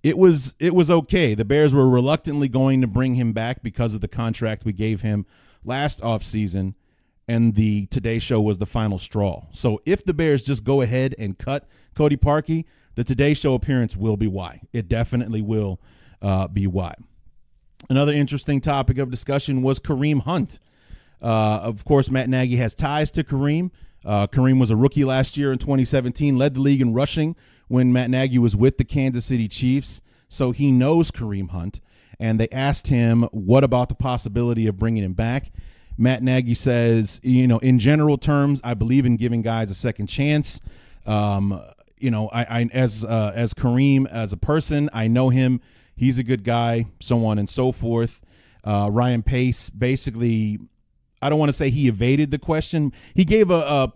S1: it was okay. The Bears were reluctantly going to bring him back because of the contract we gave him last offseason, and the Today Show was the final straw. So if the Bears just go ahead and cut Cody Parkey, the Today Show appearance will be why. It definitely will be why. Another interesting topic of discussion was Kareem Hunt. Of course, Matt Nagy has ties to Kareem. Kareem was a rookie last year in 2017, led the league in rushing when Matt Nagy was with the Kansas City Chiefs, so he knows Kareem Hunt. And they asked him, what about the possibility of bringing him back? Matt Nagy says, in general terms, I believe in giving guys a second chance. I as Kareem as a person, I know him. He's a good guy, so on and so forth. Ryan Pace basically, I don't want to say he evaded the question. He gave a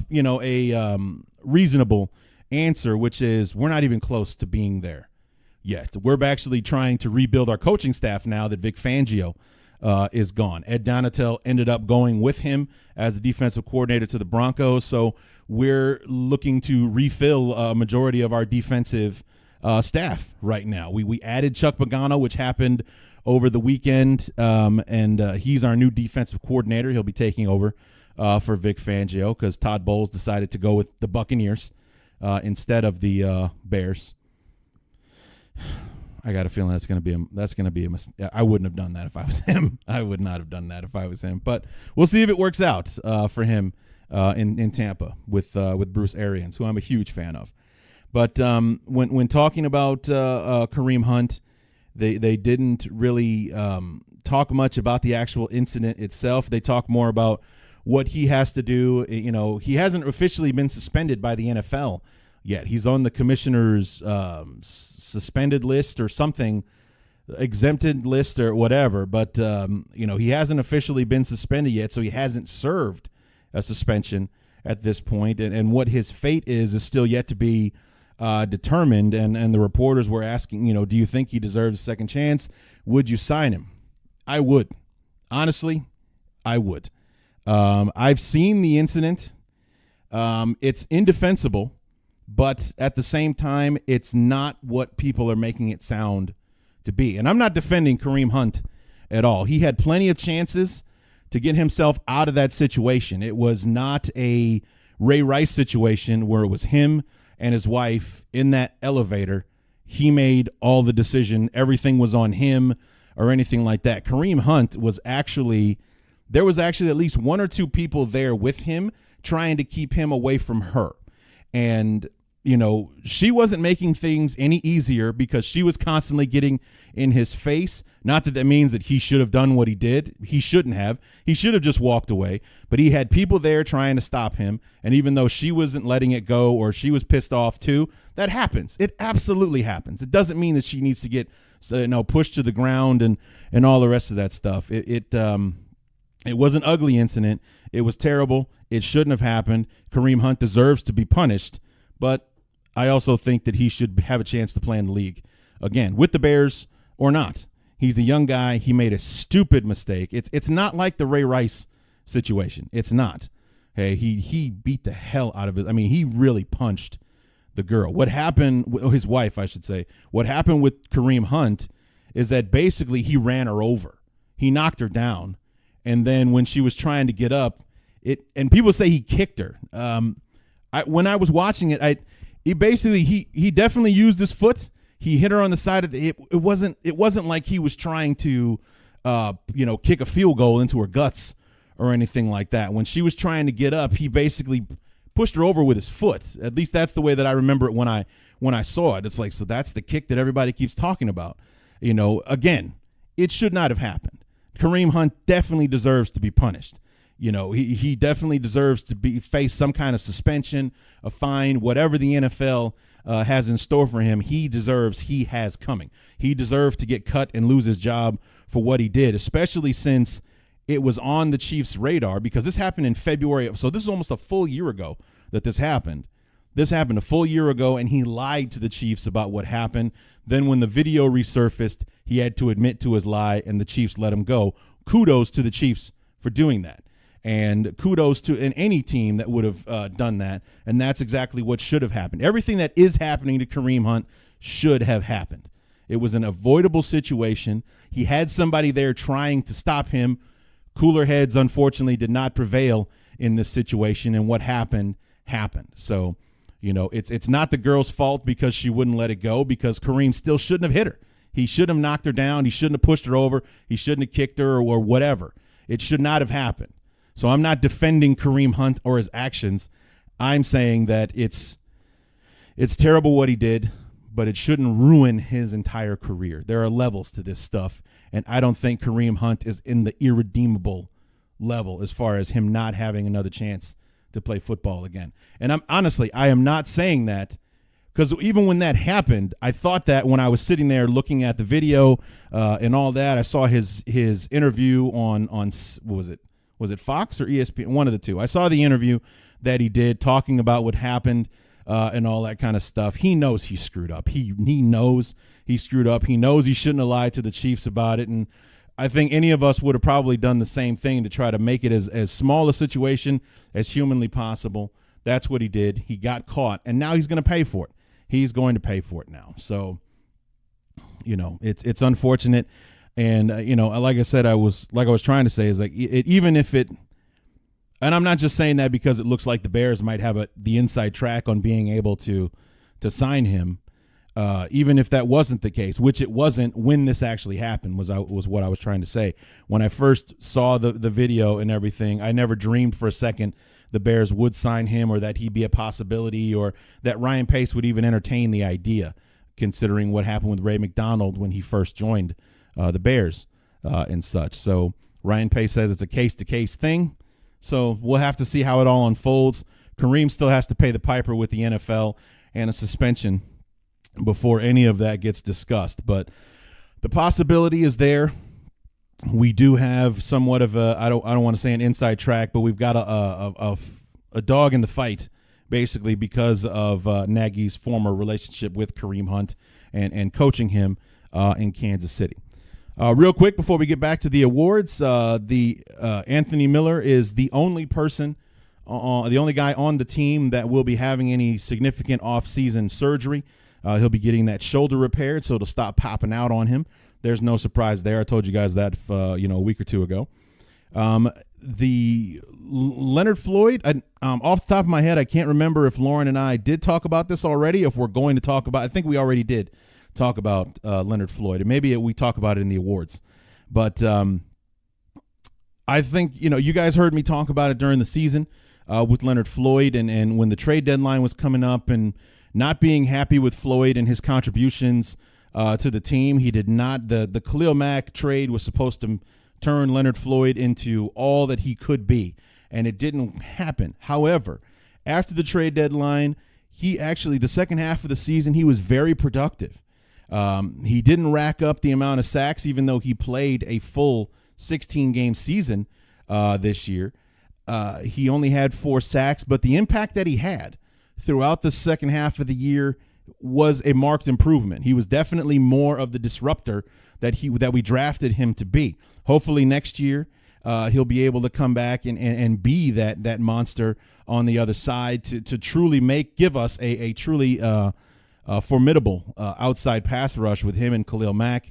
S1: reasonable answer, which is we're not even close to being there yet. We're actually trying to rebuild our coaching staff now that Vic Fangio is gone. Ed Donatel ended up going with him as the defensive coordinator to the Broncos, so we're looking to refill a majority of our defensive staff right now. We added Chuck Pagano, which happened over the weekend, and he's our new defensive coordinator. He'll be taking over for Vic Fangio because Todd Bowles decided to go with the Buccaneers instead of the Bears. I got a feeling that's going to be a mistake. I wouldn't have done that if I was him. I would not have done that if I was him. But we'll see if it works out for him in Tampa with Bruce Arians, who I'm a huge fan of. But when talking about Kareem Hunt, They didn't really talk much about the actual incident itself. They talk more about what he has to do. You know, he hasn't officially been suspended by the NFL yet. He's on the commissioner's suspended list or something, exempted list or whatever. But, you know, he hasn't officially been suspended yet, so he hasn't served a suspension at this point. And what his fate is still yet to be determined. And the reporters were asking, you know, do you think he deserves a second chance? Would you sign him? I would. Honestly, I would. I've seen the incident. It's indefensible, but at the same time, it's not what people are making it sound to be. And I'm not defending Kareem Hunt at all. He had plenty of chances to get himself out of that situation. It was not a Ray Rice situation where it was him and his wife in that elevator. He made all the decision. Everything was on him or anything like that. Kareem Hunt was there was actually at least one or two people there with him trying to keep him away from her. And, you know, she wasn't making things any easier because she was constantly getting in his face. Not that means that he should have done what he did. He shouldn't have. He should have just walked away. But he had people there trying to stop him. And even though she wasn't letting it go or she was pissed off too, that happens. It absolutely happens. It doesn't mean that she needs to get pushed to the ground and all the rest of that stuff. It was an ugly incident. It was terrible. It shouldn't have happened. Kareem Hunt deserves to be punished. But I also think that he should have a chance to play in the league again with the Bears or not. He's a young guy. He made a stupid mistake. It's not like the Ray Rice situation. It's not. Hey, he beat the hell out of it. I mean, he really punched the girl. What happened, his wife, I should say, what happened with Kareem Hunt is that basically he ran her over. He knocked her down. And then when she was trying to get up, and people say he kicked her. When I was watching it, he definitely used his foot. He hit her on the side of the. It wasn't like he was trying to, kick a field goal into her guts or anything like that. When she was trying to get up, he basically pushed her over with his foot. At least that's the way that I remember it when I saw it. It's like, so that's the kick that everybody keeps talking about. You know, again, it should not have happened. Kareem Hunt definitely deserves to be punished. You know, he definitely deserves to face some kind of suspension, a fine, whatever the NFL has in store for him. He has coming. He deserves to get cut and lose his job for what he did, especially since it was on the Chiefs' radar, because this happened in February. So this is almost a full year ago that this happened. This happened a full year ago, and he lied to the Chiefs about what happened. Then when the video resurfaced, he had to admit to his lie, and the Chiefs let him go. Kudos to the Chiefs for doing that. And kudos to any team that would have done that. And that's exactly what should have happened. Everything that is happening to Kareem Hunt should have happened. It was an avoidable situation. He had somebody there trying to stop him. Cooler heads, unfortunately, did not prevail in this situation. And what happened. So, you know, it's not the girl's fault because she wouldn't let it go, because Kareem still shouldn't have hit her. He shouldn't have knocked her down. He shouldn't have pushed her over. He shouldn't have kicked her or whatever. It should not have happened. So I'm not defending Kareem Hunt or his actions. I'm saying that it's terrible what he did, but it shouldn't ruin his entire career. There are levels to this stuff, and I don't think Kareem Hunt is in the irredeemable level as far as him not having another chance to play football again. And I am not saying that, because even when that happened, I thought that when I was sitting there looking at the video and all that, I saw his interview on what was it? Was it Fox or ESPN? One of the two. I saw the interview that he did talking about what happened and all that kind of stuff. He knows he screwed up. He knows he screwed up. He knows he shouldn't have lied to the Chiefs about it. And I think any of us would have probably done the same thing to try to make it as small a situation as humanly possible. That's what he did. He got caught, and now he's going to pay for it. He's going to pay for it now. So, you know, it's unfortunate. And, like I said, I was trying to say is like even if it, and I'm not just saying that because it looks like the Bears might have the inside track on being able to sign him, even if that wasn't the case, which it wasn't when this actually happened, was what I was trying to say. When I first saw the video and everything, I never dreamed for a second the Bears would sign him or that he'd be a possibility or that Ryan Pace would even entertain the idea. considering what happened with Ray McDonald when he first joined the Bears and such. So Ryan Pace says it's a case-to-case thing. So we'll have to see how it all unfolds. Kareem still has to pay the piper with the NFL and a suspension before any of that gets discussed. But the possibility is there. We do have somewhat of a, I don't want to say an inside track, but we've got a dog in the fight, basically because of Nagy's former relationship with Kareem Hunt and coaching him in Kansas City. Real quick before we get back to the awards, Anthony Miller is the only person, the only guy on the team that will be having any significant off-season surgery. He'll be getting that shoulder repaired, so it'll stop popping out on him. There's no surprise there. I told you guys that a week or two ago. The Leonard Floyd, off the top of my head, I can't remember if Lorin and I did talk about this already. If we're going to talk about, I think we already did talk about Leonard Floyd, and maybe we talk about it in the awards. But I think you guys heard me talk about it during the season with Leonard Floyd, and when the trade deadline was coming up, and not being happy with Floyd and his contributions to the team. He did not. The Khalil Mack trade was supposed to turn Leonard Floyd into all that he could be, and it didn't happen. However, after the trade deadline, he actually, the second half of the season, he was very productive. He didn't rack up the amount of sacks, even though he played a full 16-game season this year. He only had 4 sacks, but the impact that he had throughout the second half of the year was a marked improvement. He was definitely more of the disruptor that we drafted him to be. Hopefully next year he'll be able to come back and be that monster on the other side to truly give us a truly formidable outside pass rush with him and Khalil Mack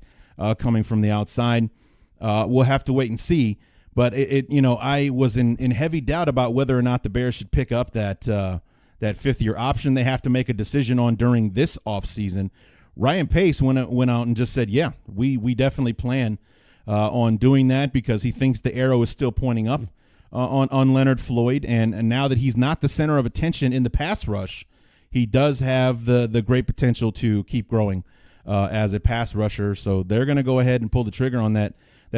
S1: coming from the outside. We'll have to wait and see. But I was in heavy doubt about whether or not the Bears should pick up that fifth-year option they have to make a decision on during this offseason. Ryan Pace went out and just said, yeah, we definitely plan on doing that because he thinks the arrow is still pointing up on Leonard Floyd. And now that he's not the center of attention in the pass rush, he does have the great potential to keep growing as a pass rusher. So they're going to go ahead and pull the trigger on that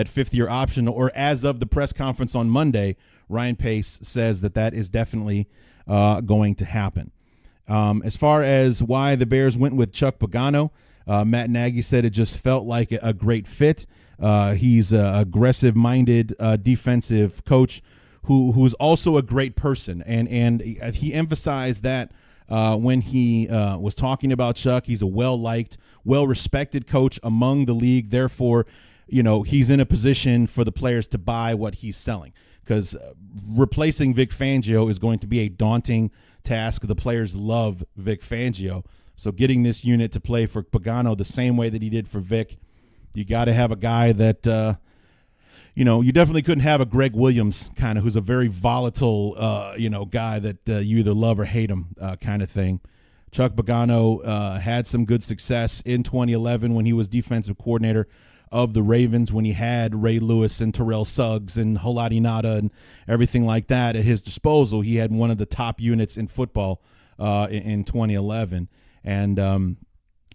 S1: fifth-year option. Or as of the press conference on Monday, Ryan Pace says that is definitely going to happen. As far as why the Bears went with Chuck Pagano, Matt Nagy said it just felt like a great fit. He's an aggressive-minded defensive coach who's also a great person, and he emphasized that when he was talking about Chuck. He's a well-liked, well-respected coach among the league. Therefore, he's in a position for the players to buy what he's selling. Because replacing Vic Fangio is going to be a daunting task. The players love Vic Fangio. So getting this unit to play for Pagano the same way that he did for Vic, you got to have a guy that, you definitely couldn't have a Greg Williams kind of who's a very volatile, guy that you either love or hate him kind of thing. Chuck Pagano had some good success in 2011 when he was defensive coordinator of the Ravens, when he had Ray Lewis and Terrell Suggs and Halati Nada and everything like that at his disposal. He had one of the top units in football in 2011. And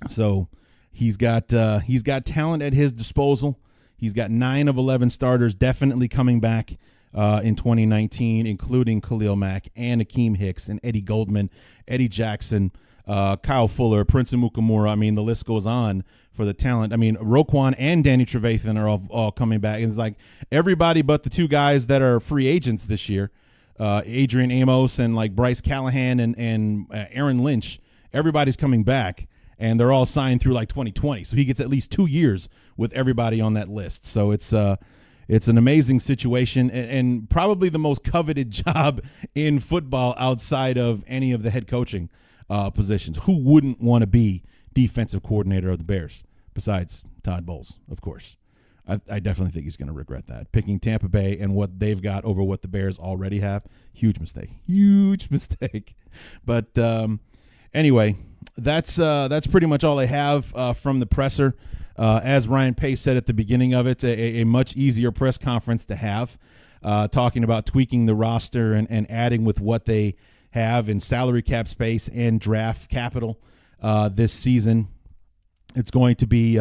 S1: so he's got talent at his disposal. He's got 9 of 11 starters definitely coming back in 2019, including Khalil Mack and Akeem Hicks and Eddie Goldman, Eddie Jackson, Kyle Fuller, Prince Amukamara. I mean, the list goes on for the talent. I mean, Roquan and Danny Trevathan are all coming back. And it's like everybody but the 2 guys that are free agents this year, Adrian Amos and like Bryce Callahan and Aaron Lynch, everybody's coming back. And they're all signed through like 2020. So he gets at least 2 years with everybody on that list. So it's an amazing situation and probably the most coveted job in football outside of any of the head coaching positions. Who wouldn't want to be defensive coordinator of the Bears besides Todd Bowles, of course? I definitely think he's going to regret that. Picking Tampa Bay and what they've got over what the Bears already have, huge mistake. But anyway, that's pretty much all I have from the presser. As Ryan Pace said at the beginning of it, a much easier press conference to have, talking about tweaking the roster and adding with what they have in salary cap space and draft capital this season. It's going to be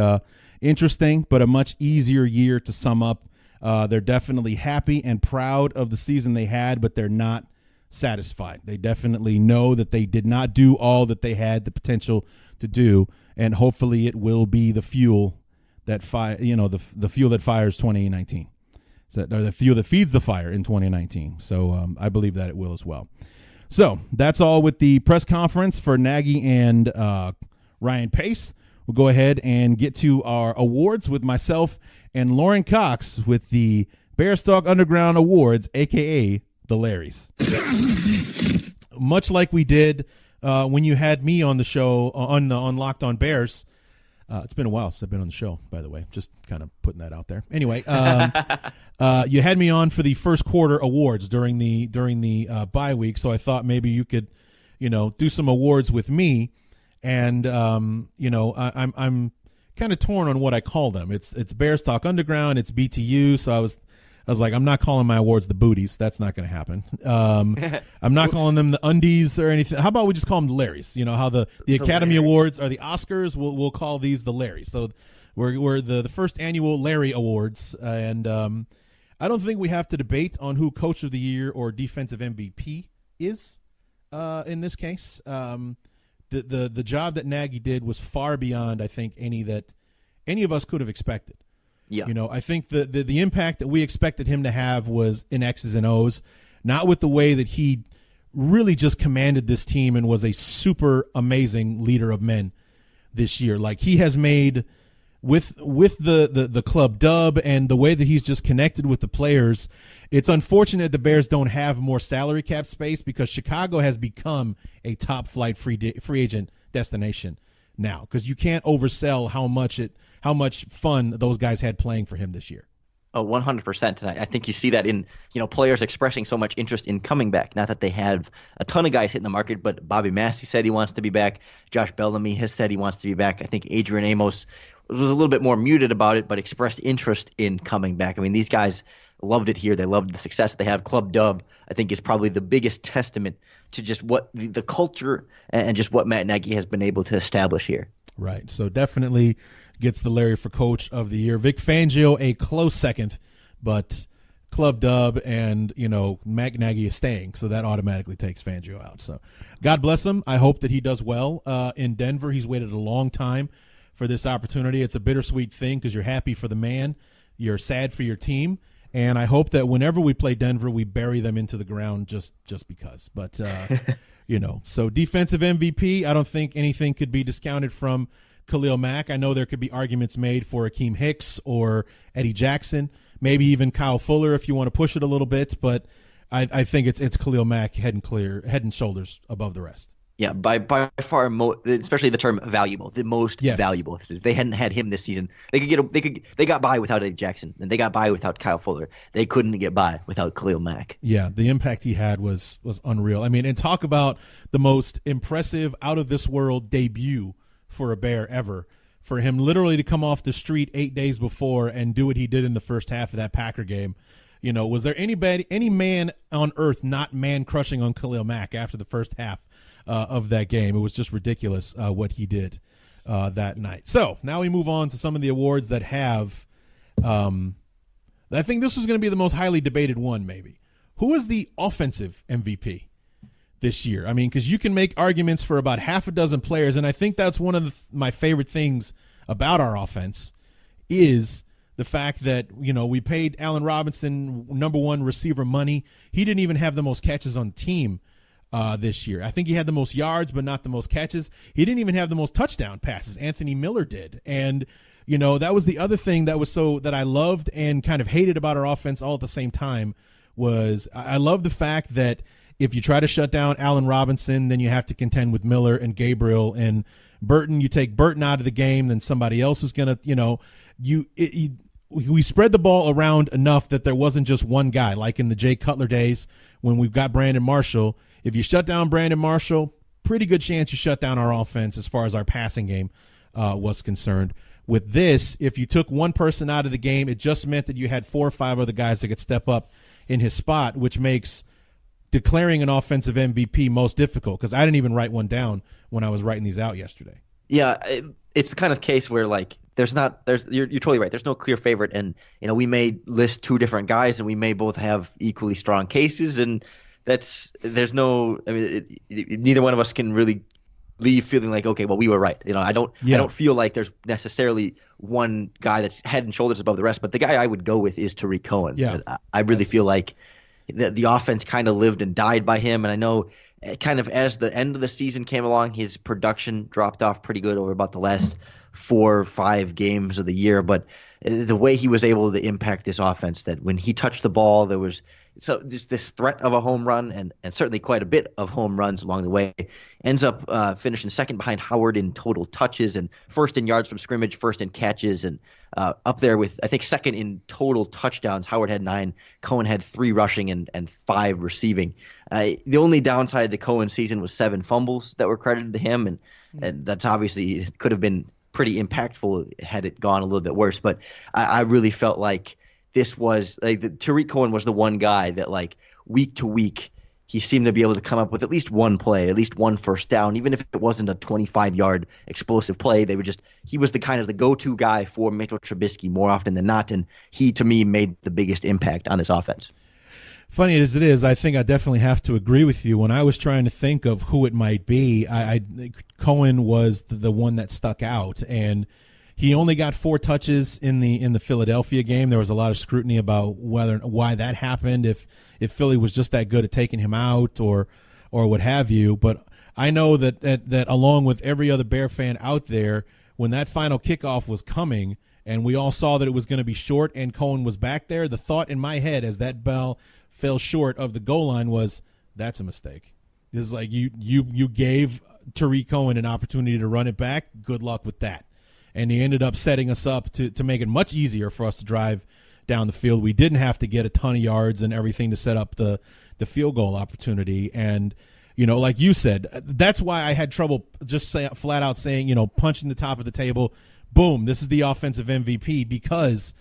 S1: interesting, but a much easier year to sum up. They're definitely happy and proud of the season they had, but they're not satisfied. They definitely know that they did not do all that they had the potential to do, and hopefully it will be the fuel that the fuel that fires 2019. Or the fuel that feeds the fire in 2019. So I believe that it will as well. So that's all with the press conference for Nagy and Ryan Pace. We'll go ahead and get to our awards with myself and Lorin Cox with the Bearstalk Underground Awards, a.k.a. the Larrys. Much like we did when you had me on the show on Locked on Bears. It's been a while since I've been on the show, by the way. Just kind of putting that out there. Anyway, you had me on for the first quarter awards during the bye week, so I thought maybe you could, do some awards with me. And I'm kind of torn on what I call them. It's Bears Talk Underground, it's BTU. So I was like, I'm not calling my awards the booties. That's not going to happen. I'm not calling them the undies or anything. How about we just call them the Larrys? How the Academy Awards are the Oscars. We'll call these the Larrys. So we're the first annual Larry Awards, and I don't think we have to debate on who Coach of the Year or Defensive MVP is in this case. The job that Nagy did was far beyond, I think, any of us could have expected. Yeah. I think the impact that we expected him to have was in X's and O's, not with the way that he really just commanded this team and was a super amazing leader of men this year. Like he has made with the club dub and the way that he's just connected with the players. It's unfortunate the Bears don't have more salary cap space because Chicago has become a top flight free agent destination now, because you can't oversell how much fun those guys had playing for him this year.
S2: Oh, 100%. And I think you see that in, players expressing so much interest in coming back. Not that they have a ton of guys hitting the market, but Bobby Massey said he wants to be back. Josh Bellamy has said he wants to be back. I think Adrian Amos was a little bit more muted about it, but expressed interest in coming back. I mean, these guys loved it here. They loved the success that they have. Club Dub, I think, is probably the biggest testament to just what the culture and just what Matt Nagy has been able to establish here.
S1: Right. So definitely gets the Larry for Coach of the Year. Vic Fangio, a close second, but Club Dub and, Matt Nagy is staying, so that automatically takes Fangio out. So God bless him. I hope that he does well in Denver. He's waited a long time for this opportunity. It's a bittersweet thing because you're happy for the man. You're sad for your team. And I hope that whenever we play Denver, we bury them into the ground just because. But, so defensive MVP, I don't think anything could be discounted from Khalil Mack. I know there could be arguments made for Akeem Hicks or Eddie Jackson, maybe even Kyle Fuller if you want to push it a little bit. But I think it's Khalil Mack head and shoulders above the rest.
S2: Yeah, by far, especially the term valuable, the most valuable. If they hadn't had him this season, they got by without Eddie Jackson, and they got by without Kyle Fuller. They couldn't get by without Khalil Mack.
S1: Yeah, the impact he had was unreal. I mean, and talk about the most impressive, out of this world debut for a Bear ever. For him literally to come off the street 8 days before and do what he did in the first half of that Packer game. Was there any man on earth not man crushing on Khalil Mack after the first half of that game? It was just ridiculous what he did that night. So now we move on to some of the awards that have I think this was going to be the most highly debated one, maybe. Who is the offensive MVP this year? I mean, because you can make arguments for about half a dozen players, and I think that's one of my favorite things about our offense is the fact that, we paid Allen Robinson number one receiver money. He didn't even have the most catches on the team this year. I think he had the most yards, but not the most catches. He didn't even have the most touchdown passes. Anthony Miller did. And, that was the other thing that I loved and kind of hated about our offense all at the same time was I love the fact that if you try to shut down Allen Robinson, then you have to contend with Miller and Gabriel and Burton. You take Burton out of the game, then somebody else is going to, we spread the ball around enough that there wasn't just one guy, like in the Jay Cutler days when we've got Brandon Marshall. If you shut down Brandon Marshall, pretty good chance you shut down our offense as far as our passing game was concerned. With this, if you took one person out of the game, it just meant that you had 4 or 5 other guys that could step up in his spot, which makes declaring an offensive MVP most difficult because I didn't even write one down when I was writing these out yesterday.
S2: Yeah, it's the kind of case where like you're totally right. There's no clear favorite, and we may list two different guys, and we may both have equally strong cases, and there's no. I mean, neither one of us can really leave feeling like, okay, well, we were right. I don't feel like there's necessarily one guy that's head and shoulders above the rest, but the guy I would go with is Tariq Cohen.
S1: Yeah.
S2: I really feel like the offense kind of lived and died by him, and I know kind of as the end of the season came along, his production dropped off pretty good over about the last 4 or 5 games of the year, but the way he was able to impact this offense, that when he touched the ball, there was just this threat of a home run and certainly quite a bit of home runs along the way. Ends up finishing second behind Howard in total touches and first in yards from scrimmage, first in catches, and up there with, I think, second in total touchdowns. Howard had 9, Cohen had 3 rushing and 5 receiving. The only downside to Cohen's season was 7 fumbles that were credited to him, and that's obviously could have been pretty impactful had it gone a little bit worse. But I really felt like this was like Tariq Cohen was the one guy that like week to week he seemed to be able to come up with at least one play, at least one first down, even if it wasn't a 25-yard explosive play. He was the kind of the go-to guy for Mitchell Trubisky more often than not, and he to me made the biggest impact on this offense.
S1: Funny as it is, I think I definitely have to agree with you. When I was trying to think of who it might be, Cohen was the one that stuck out, and he only got 4 touches in the Philadelphia game. There was a lot of scrutiny about why that happened, if Philly was just that good at taking him out or what have you. But I know that along with every other Bear fan out there, when that final kickoff was coming and we all saw that it was going to be short and Cohen was back there, the thought in my head as that ball fell short of the goal line was, that's a mistake. It's like you gave Tariq Cohen an opportunity to run it back. Good luck with that. And he ended up setting us up to make it much easier for us to drive down the field. We didn't have to get a ton of yards and everything to set up the field goal opportunity. And, like you said, that's why I had trouble just flat out saying, punching the top of the table, boom, this is the offensive MVP, because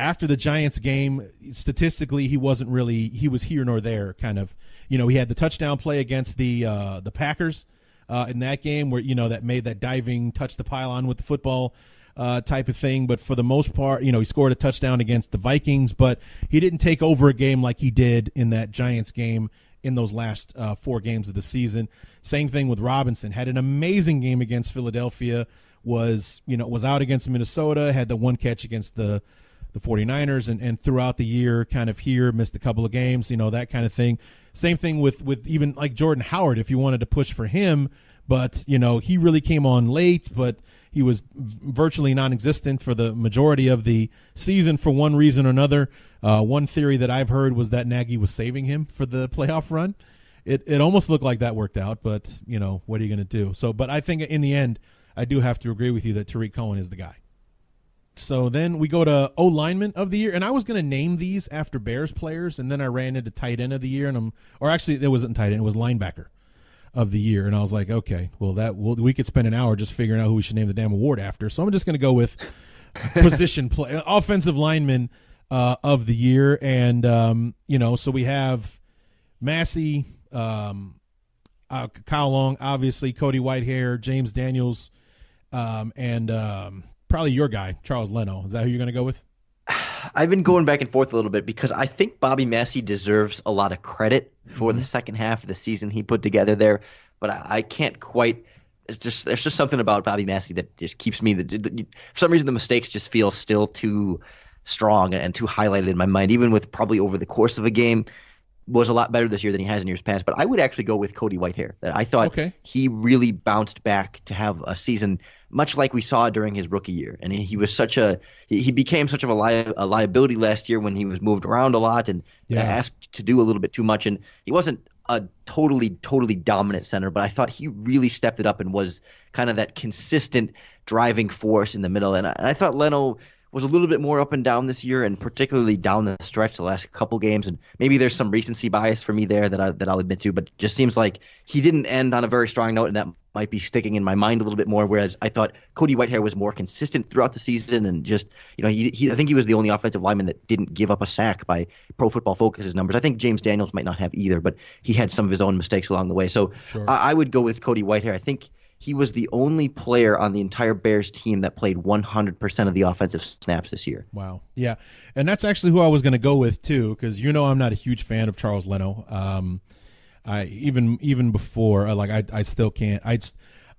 S1: after the Giants game, statistically, he was here nor there kind of. He had the touchdown play against the Packers in that game where, that made that diving touch the pylon with the football type of thing. But for the most part, he scored a touchdown against the Vikings, but he didn't take over a game like he did in that Giants game in those last 4 games of the season. Same thing with Robinson. Had an amazing game against Philadelphia, was out against Minnesota, had the 1 catch against the 49ers, and throughout the year kind of missed a couple of games, that kind of thing. Same thing with even like Jordan Howard, if you wanted to push for him, but he really came on late, but he was virtually non-existent for the majority of the season for one reason or another. One theory that I've heard was that Nagy was saving him for the playoff run. It almost looked like that worked out, but what are you going to do? So, but I think in the end, I do have to agree with you that Tariq Cohen is the guy. So then we go to O-lineman of the year, and I was going to name these after Bears players, and then I ran into tight end of the year, or actually it wasn't tight end, it was linebacker of the year, and I was like, okay, well we could spend an hour just figuring out who we should name the damn award after. So I'm just going to go with position play, offensive lineman of the year, and so we have Massey, Kyle Long, obviously, Cody Whitehair, James Daniels, and probably your guy, Charles Leno. Is that who you're going to go with?
S2: I've been going back and forth a little bit because I think Bobby Massey deserves a lot of credit for the second half of the season he put together there, but I can't quite. There's just something about Bobby Massey that just keeps me. For some reason, the mistakes just feel still too strong and too highlighted in my mind, even with probably over the course of a game. Was a lot better this year than he has in years past, but I would actually go with Cody Whitehair. That I thought he really bounced back to have a season much like we saw during his rookie year, and he was he became such of a liability last year when he was moved around a lot and asked to do a little bit too much, and he wasn't a totally dominant center, but I thought he really stepped it up and was kind of that consistent driving force in the middle, and I thought Leno was a little bit more up and down this year, and particularly down the stretch the last couple games. And maybe there's some recency bias for me there that I'll admit to, but it just seems like he didn't end on a very strong note, and that might be sticking in my mind a little bit more. Whereas I thought Cody Whitehair was more consistent throughout the season, and just I think he was the only offensive lineman that didn't give up a sack by Pro Football Focus's numbers. I think James Daniels might not have either, but he had some of his own mistakes along the way. So I would go with Cody Whitehair. I think he was the only player on the entire Bears team that played 100% of the offensive snaps this year.
S1: Wow. Yeah. And that's actually who I was going to go with too, because I'm not a huge fan of Charles Leno. I even before, I still can't.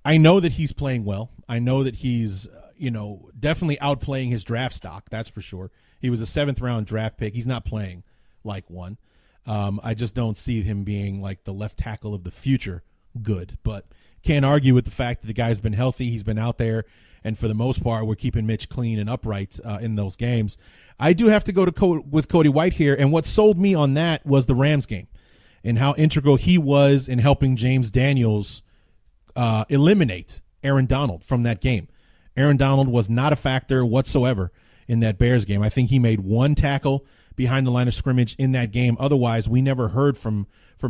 S1: I know that he's playing well. I know that he's definitely outplaying his draft stock. That's for sure. He was a 7th round draft pick. He's not playing like one. I just don't see him being like the left tackle of the future. Good, but can't argue with the fact that the guy's been healthy. He's been out there, and for the most part, we're keeping Mitch clean and upright in those games. I do have to go with Cody White here, and what sold me on that was the Rams game and how integral he was in helping James Daniels eliminate Aaron Donald from that game. Aaron Donald was not a factor whatsoever in that Bears game. I think he made 1 tackle behind the line of scrimmage in that game. Otherwise, we never heard from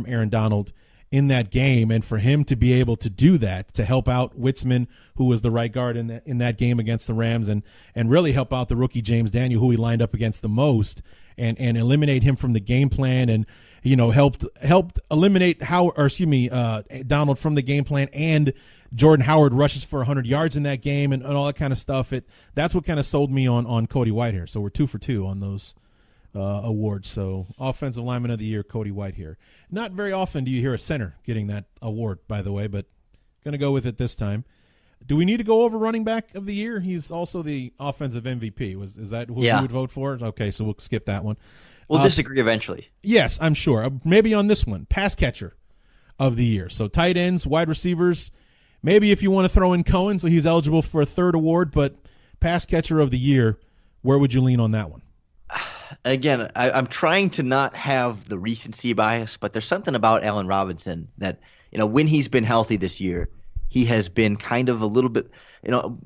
S1: Aaron Donald in that game, and for him to be able to do that, to help out Witzman, who was the right guard in that game against the Rams, and really help out the rookie James Daniel, who he lined up against the most, and eliminate him from the game plan, and helped eliminate Donald from the game plan, and Jordan Howard rushes for 100 yards in that game, and all that kind of stuff. That's what kind of sold me on Cody White here. So we're 2 for 2 on those awards. So Offensive Lineman of the Year, Cody White here. Not very often do you hear a center getting that award, by the way, but going to go with it this time. Do we need to go over running back of the year? He's also the offensive MVP. Is that who you would vote for? Okay, so we'll skip that one.
S2: We'll disagree eventually.
S1: Yes, I'm sure. Maybe on this one, pass catcher of the year. So tight ends, wide receivers. Maybe if you want to throw in Cohen, so he's eligible for a 3rd award, but pass catcher of the year, where would you lean on that one?
S2: Again, I'm trying to not have the recency bias, but there's something about Allen Robinson that, when he's been healthy this year, he has been kind of a little bit,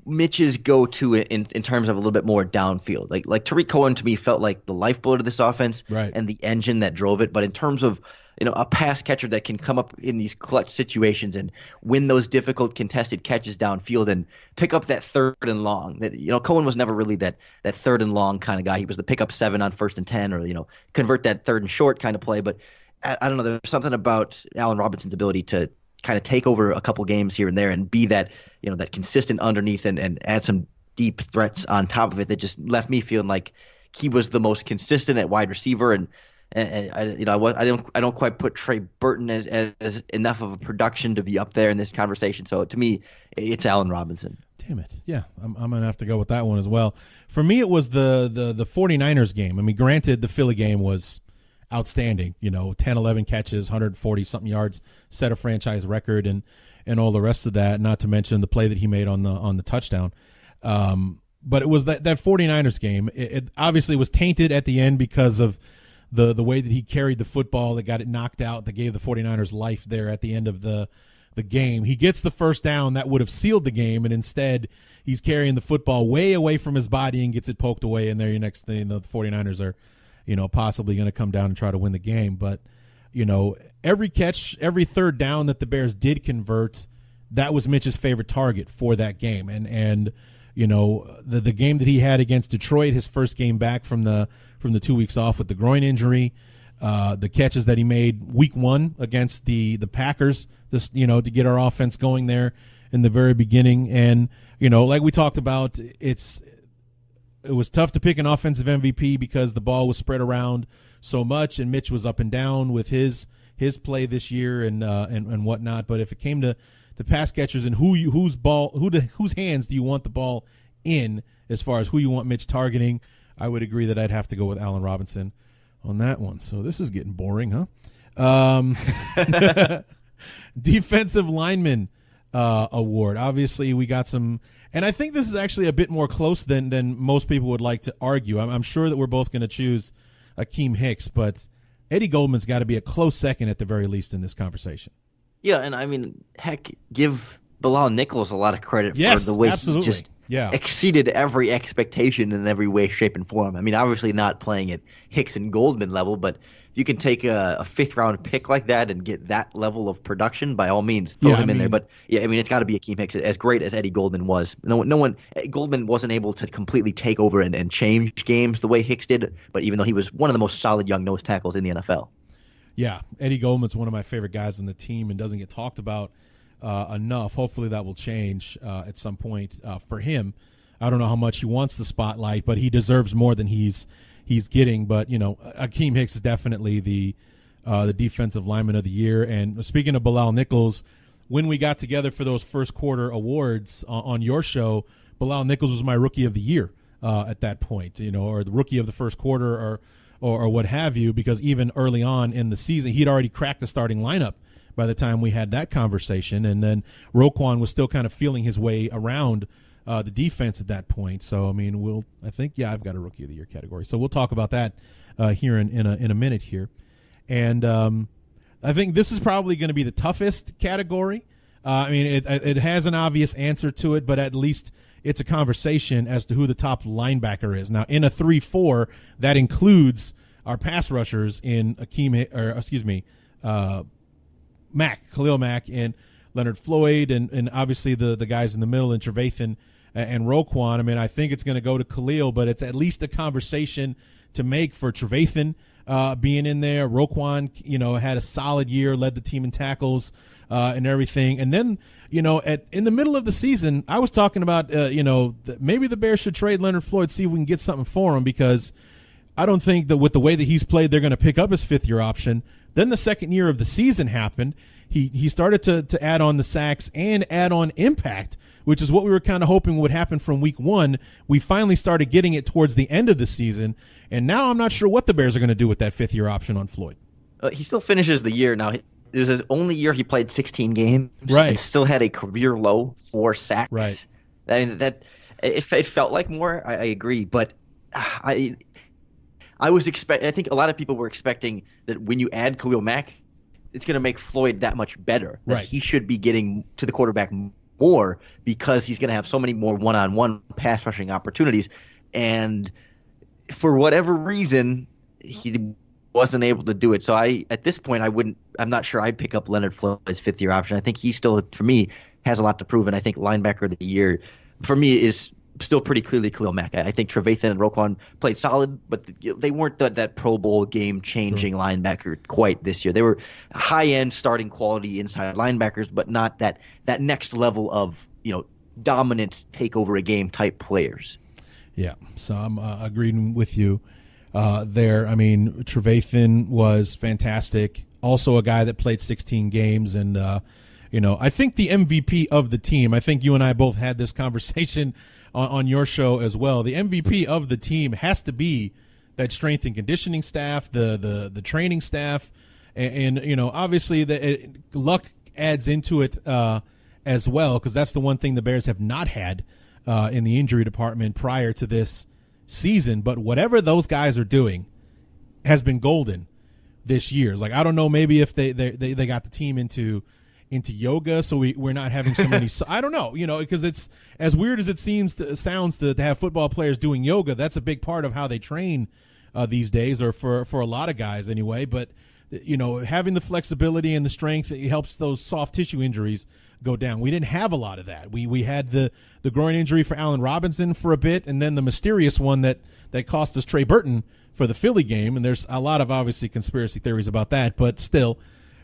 S2: Mitch's go-to in terms of a little bit more downfield. Like Tariq Cohen to me felt like the lifeblood of this offense,
S1: right,
S2: and the engine that drove it. But in terms of a pass catcher that can come up in these clutch situations and win those difficult contested catches downfield and pick up that 3rd and long. That Cohen was never really that 3rd and long kind of guy. He was the pick up 7 on 1st and 10, or convert that 3rd and short kind of play. But I don't know. There's something about Allen Robinson's ability to kind of take over a couple games here and there and be that that consistent underneath and add some deep threats on top of it that just left me feeling like he was the most consistent at wide receiver. And I don't quite put Trey Burton as enough of a production to be up there in this conversation. So to me, it's Allen Robinson.
S1: Damn it. Yeah, I'm going to have to go with that one as well. For me, it was the 49ers game. I mean, granted, the Philly game was outstanding. 10, 11 catches, 140-something yards, set a franchise record, and all the rest of that, not to mention the play that he made on the touchdown. But it was that 49ers game. It obviously was tainted at the end because of the way that he carried the football that got it knocked out, that gave the 49ers life there at the end of the game. He gets the first down that would have sealed the game, and instead he's carrying the football way away from his body and gets it poked away, and there your next thing, the 49ers are, possibly going to come down and try to win the game. But, every catch, every 3rd down that the Bears did convert, that was Mitch's favorite target for that game. And the game that he had against Detroit, his first game back from the 2 weeks off with the groin injury, the catches that he made week 1 against the Packers, just to get our offense going there in the very beginning. And like we talked about, it was tough to pick an offensive MVP because the ball was spread around so much, and Mitch was up and down with his play this year and whatnot. But if it came to pass catchers and whose hands do you want the ball in, as far as who you want Mitch targeting, I would agree that I'd have to go with Allen Robinson on that one. So this is getting boring, huh? Defensive Lineman Award. Obviously, we got some, and I think this is actually a bit more close than most people would like to argue. I'm sure that we're both going to choose Akeem Hicks, but Eddie Goldman's got to be a close second at the very least in this conversation.
S2: Yeah, and I mean, heck, give Bilal Nichols a lot of credit for the way he just exceeded every expectation in every way, shape, and form. I mean, obviously not playing at Hicks and Goldman level, but if you can take a 5th-round pick like that and get that level of production, by all means, throw him in there. But, yeah, I mean, it's got to be Akeem Hicks. As great as Eddie Goldman was, Goldman wasn't able to completely take over and change games the way Hicks did, but even though he was one of the most solid young nose tackles in the NFL.
S1: Yeah, Eddie Goldman's one of my favorite guys on the team and doesn't get talked about enough. Hopefully that will change at some point for him. I don't know how much he wants the spotlight, but he deserves more than he's getting. But Akeem Hicks is definitely the defensive lineman of the year. And speaking of Bilal Nichols, when we got together for those first quarter awards on your show, Bilal Nichols was my rookie of the year at that point, or the rookie of the first quarter or what have you, because even early on in the season, he'd already cracked the starting lineup by the time we had that conversation. And then Roquan was still kind of feeling his way around the defense at that point. So, I've got a rookie of the year category. So we'll talk about that here in a minute here. And I think this is probably going to be the toughest category. It has an obvious answer to it, but at least it's a conversation as to who the top linebacker is. Now, in a 3-4, that includes our pass rushers in Khalil Mack, and Leonard Floyd, and obviously the guys in the middle, and Trevathan and Roquan. I think it's going to go to Khalil, but it's at least a conversation to make for Trevathan being in there. Roquan, had a solid year, led the team in tackles and everything. And then, in the middle of the season, I was talking about, maybe the Bears should trade Leonard Floyd, see if we can get something for him, because I don't think that with the way that he's played, they're going to pick up his fifth-year option. Then the second year of the season happened. He started to add on the sacks and add on impact, which is what we were kind of hoping would happen from week one. We finally started getting it towards the end of the season, and now I'm not sure what the Bears are going to do with that fifth-year option on Floyd.
S2: He still finishes the year. Now, it was his only year he played 16 games.
S1: Right.
S2: And still had a career low 4 sacks.
S1: Right.
S2: It felt like more. I agree, but I think a lot of people were expecting that when you add Khalil Mack, it's going to make Floyd that much better. That
S1: right.
S2: He should be getting to the quarterback more because he's going to have so many more one-on-one pass rushing opportunities. And for whatever reason, he wasn't able to do it. So at this point, I'm not sure I'd pick up Leonard Floyd's fifth-year option. I think he still, for me, has a lot to prove. And I think linebacker of the year, for me, is still pretty clearly Khalil Mack. I think Trevathan and Roquan played solid, but they weren't that Pro Bowl game-changing linebacker quite this year. They were high-end starting quality inside linebackers, but not that next level of dominant take over a game type players.
S1: Yeah, so I'm agreeing with you there. Trevathan was fantastic. Also a guy that played 16 games, and I think the MVP of the team. I think you and I both had this conversation on your show as well. The MVP of the team has to be that strength and conditioning staff, the training staff, and obviously luck adds into it as well, because that's the one thing the Bears have not had in the injury department prior to this season. But whatever those guys are doing has been golden this year. Like, I don't know, maybe if they got the team into yoga, so we're not having so many. I don't know, because it's as weird as it sounds to have football players doing yoga. That's a big part of how they train these days, or for a lot of guys anyway. But having the flexibility and the strength, it helps those soft tissue injuries go down. We didn't have a lot of that. We had the groin injury for Allen Robinson for a bit, and then the mysterious one that cost us Trey Burton for the Philly game. And there's a lot of obviously conspiracy theories about that, but still.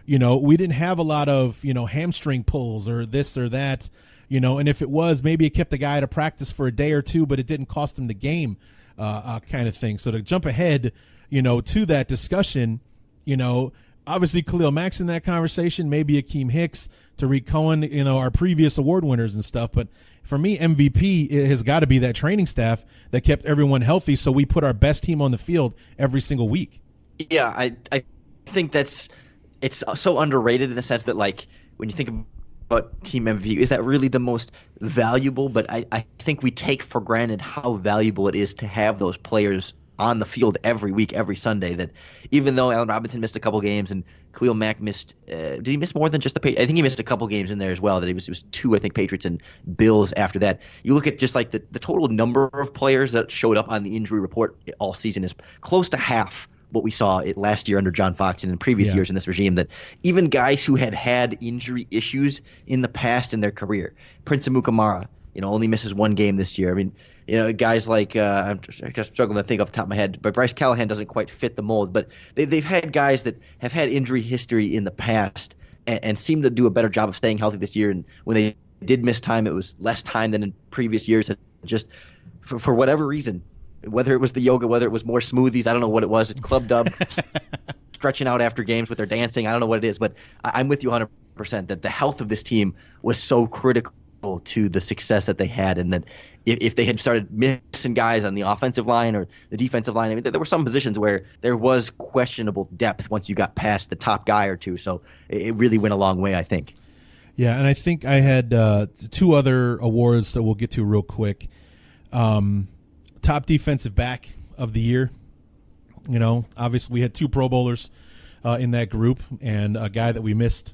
S1: We didn't have a lot of, hamstring pulls or this or that, and if it was, maybe it kept the guy to practice for a day or two, but it didn't cost him the game kind of thing. So to jump ahead, to that discussion, obviously Khalil Mack's in that conversation, maybe Akeem Hicks, Tariq Cohen, our previous award winners and stuff. But for me, MVP has got to be that training staff that kept everyone healthy, so we put our best team on the field every single week.
S2: Yeah, I think it's so underrated in the sense that, like, when you think about team MVP, is that really the most valuable? But I think we take for granted how valuable it is to have those players on the field every week, every Sunday. That even though Allen Robinson missed a couple games and Khalil Mack missed, did he miss more than just the Patriots? I think he missed a couple games in there as well. That it was 2, I think, Patriots and Bills after that. You look at just like the total number of players that showed up on the injury report all season is close to half what we saw it last year under John Fox and in previous years in this regime, that even guys who had injury issues in the past in their career, Prince Amukamara, only misses 1 game this year. Guys like I'm just struggling to think off the top of my head, but Bryce Callahan doesn't quite fit the mold. But they've had guys that have had injury history in the past and seemed to do a better job of staying healthy this year. And when they did miss time, it was less time than in previous years. And just for whatever reason, whether it was the yoga, whether it was more smoothies, I don't know what it was. It's Club Dub stretching out after games with their dancing. I don't know what it is, but I'm with you 100% that the health of this team was so critical to the success that they had, and that if they had started missing guys on the offensive line or the defensive line, I mean, there were some positions where there was questionable depth once you got past the top guy or two. So it really went a long way, I think.
S1: Yeah, and I think I had two other awards that we'll get to real quick. Top defensive back of the year. You know, obviously we had two Pro Bowlers in that group, and a guy that we missed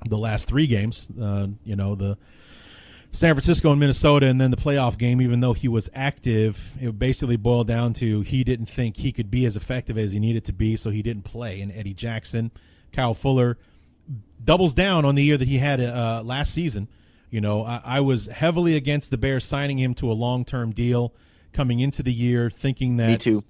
S1: the last three games. The San Francisco and Minnesota, and then the playoff game. Even though he was active, it basically boiled down to he didn't think he could be as effective as he needed to be, so he didn't play. And Eddie Jackson, Kyle Fuller, doubles down on the year that he had last season. You know, I was heavily against the Bears signing him to a long-term deal coming into the year, thinking that
S2: Me too.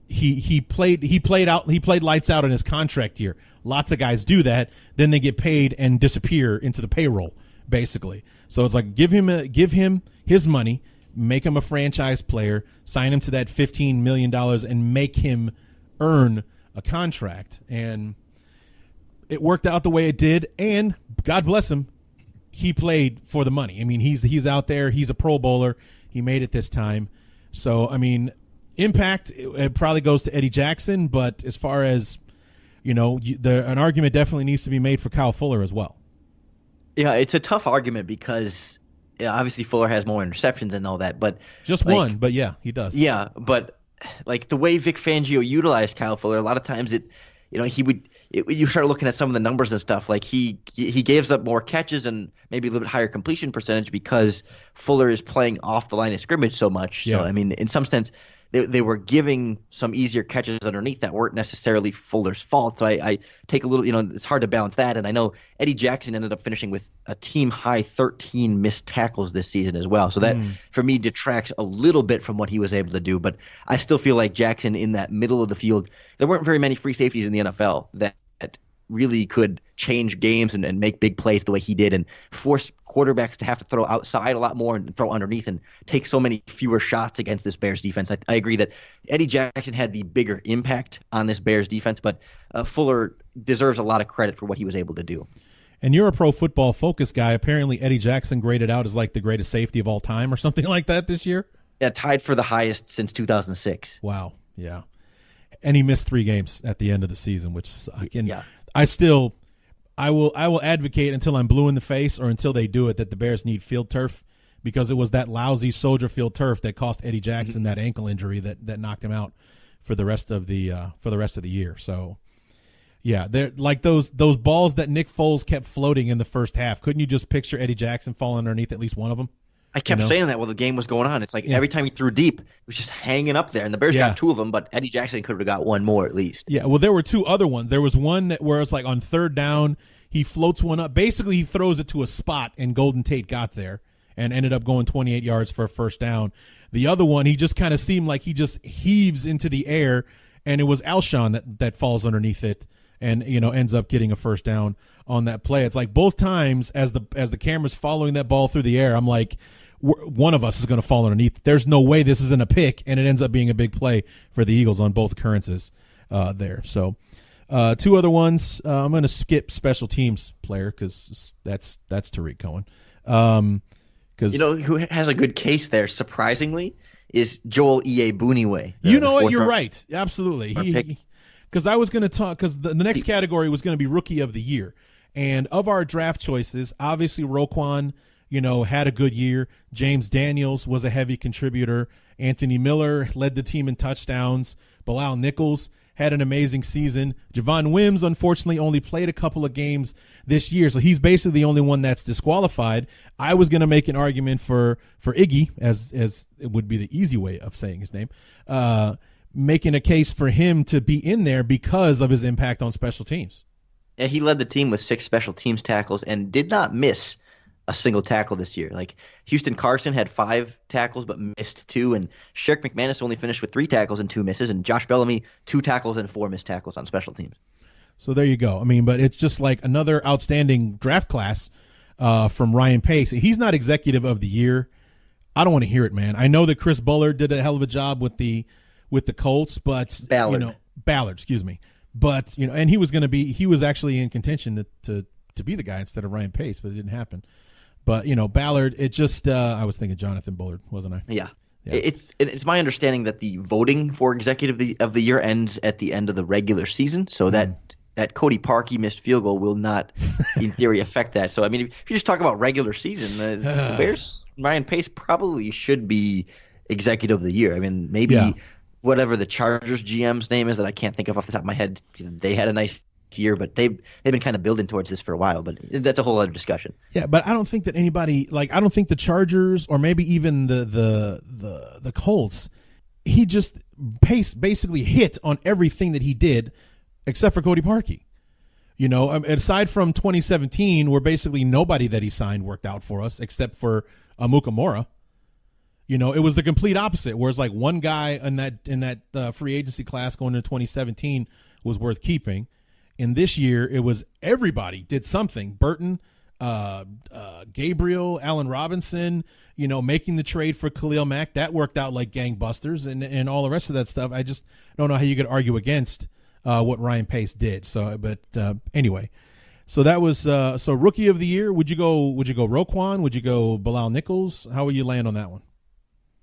S1: He played lights out in his contract year. Lots of guys do that. Then they get paid and disappear into the payroll, basically. So it's like give him his money, make him a franchise player, sign him to that $15 million, and make him earn a contract. And it worked out the way it did, and God bless him, he played for the money. I mean, he's out there. He's a Pro Bowler. He made it this time. So, I mean, impact, it probably goes to Eddie Jackson, but as far as, you know, an argument definitely needs to be made for Kyle Fuller as well.
S2: Yeah, it's a tough argument because obviously Fuller has more interceptions and all that, but
S1: just one, but yeah, he does.
S2: Yeah, but like the way Vic Fangio utilized Kyle Fuller, a lot of times you start looking at some of the numbers and stuff, like he gives up more catches and maybe a little bit higher completion percentage because Fuller is playing off the line of scrimmage so much.
S1: Yeah.
S2: So, I mean, in some sense, they were giving some easier catches underneath that weren't necessarily Fuller's fault. So I take a little, it's hard to balance that. And I know Eddie Jackson ended up finishing with a team-high 13 missed tackles this season as well. So that, for me, detracts a little bit from what he was able to do. But I still feel like Jackson in that middle of the field, there weren't very many free safeties in the NFL that really could change games and make big plays the way he did and force quarterbacks to have to throw outside a lot more and throw underneath and take so many fewer shots against this Bears defense. I agree that Eddie Jackson had the bigger impact on this Bears defense, but Fuller deserves a lot of credit for what he was able to do.
S1: And you're a Pro Football Focus guy. Apparently Eddie Jackson graded out as like the greatest safety of all time or something like that this year?
S2: Yeah, tied for the highest since 2006.
S1: Wow, yeah. And he missed 3 games at the end of the season, which, again,
S2: yeah.
S1: I will advocate until I'm blue in the face or until they do it that the Bears need field turf, because it was that lousy Soldier Field turf that cost Eddie Jackson that ankle injury that knocked him out for the rest of the year. So yeah, they're like those balls that Nick Foles kept floating in the first half. Couldn't you just picture Eddie Jackson falling underneath at least one of them?
S2: I kept saying that while the game was going on. It's like every time he threw deep, it was just hanging up there. And the Bears got 2 of them, but Eddie Jackson could have got 1 more at least.
S1: Yeah, well, there were 2 other ones. There was one where it's like on 3rd down, he floats one up. Basically, he throws it to a spot, and Golden Tate got there and ended up going 28 yards for a first down. The other one, he just kind of seemed like he just heaves into the air, and it was Alshon that falls underneath it and ends up getting a first down on that play. It's like both times as the camera's following that ball through the air, I'm like, one of us is going to fall underneath. There's no way this isn't a pick, and it ends up being a big play for the Eagles on both occurrences there. So 2 other ones. I'm going to skip special teams player because that's Tariq Cohen.
S2: Who has a good case there, surprisingly, is Joel
S1: Iyiegbuniwe. You know what? You're right. Absolutely. Because I was going to talk, because the next category was going to be Rookie of the Year. And of our draft choices, obviously Roquan, had a good year. James Daniels was a heavy contributor. Anthony Miller led the team in touchdowns. Bilal Nichols had an amazing season. Javon Wims, unfortunately, only played a couple of games this year, so he's basically the only one that's disqualified. I was going to make an argument for Iggy, as it would be the easy way of saying his name, making a case for him to be in there because of his impact on special teams.
S2: Yeah, he led the team with 6 special teams tackles and did not miss a single tackle this year. Like Houston Carson had 5 tackles but missed 2, and Sherrick McManus only finished with 3 tackles and 2 misses, and Josh Bellamy 2 tackles and 4 missed tackles on special teams.
S1: So there you go. I mean, but it's just like another outstanding draft class from Ryan Pace. He's not executive of the year. I don't want to hear it, man. I know that Chris Bullard did a hell of a job with the Colts, but Ballard, excuse me. But and he was actually in contention to be the guy instead of Ryan Pace, but it didn't happen. But Ballard, it just I was thinking Jonathan Bullard, wasn't I?
S2: Yeah. It's my understanding that the voting for executive of the year ends at the end of the regular season, so that Cody Parkey missed field goal will not, in theory, affect that. So I mean, if you just talk about regular season, the Bears, Ryan Pace probably should be executive of the year. I mean, maybe whatever the Chargers GM's name is that I can't think of off the top of my head, they had a nice year, but they've been kind of building towards this for a while. But that's a whole other discussion.
S1: Yeah, but I don't think that anybody I don't think the Chargers or maybe even the Colts. Pace basically hit on everything that he did, except for Cody Parkey. Aside from 2017, where basically nobody that he signed worked out for us except for Mukamura. It was the complete opposite. Whereas like one guy in that free agency class going into 2017 was worth keeping. And this year it was everybody did something. Burton, Gabriel, Allen Robinson, making the trade for Khalil Mack, that worked out like gangbusters, and all the rest of that stuff. I just don't know how you could argue against what Ryan Pace did. So, but anyway, so that was so rookie of the year. Would you go Roquan? Would you go Bilal Nichols? How would you land on that one?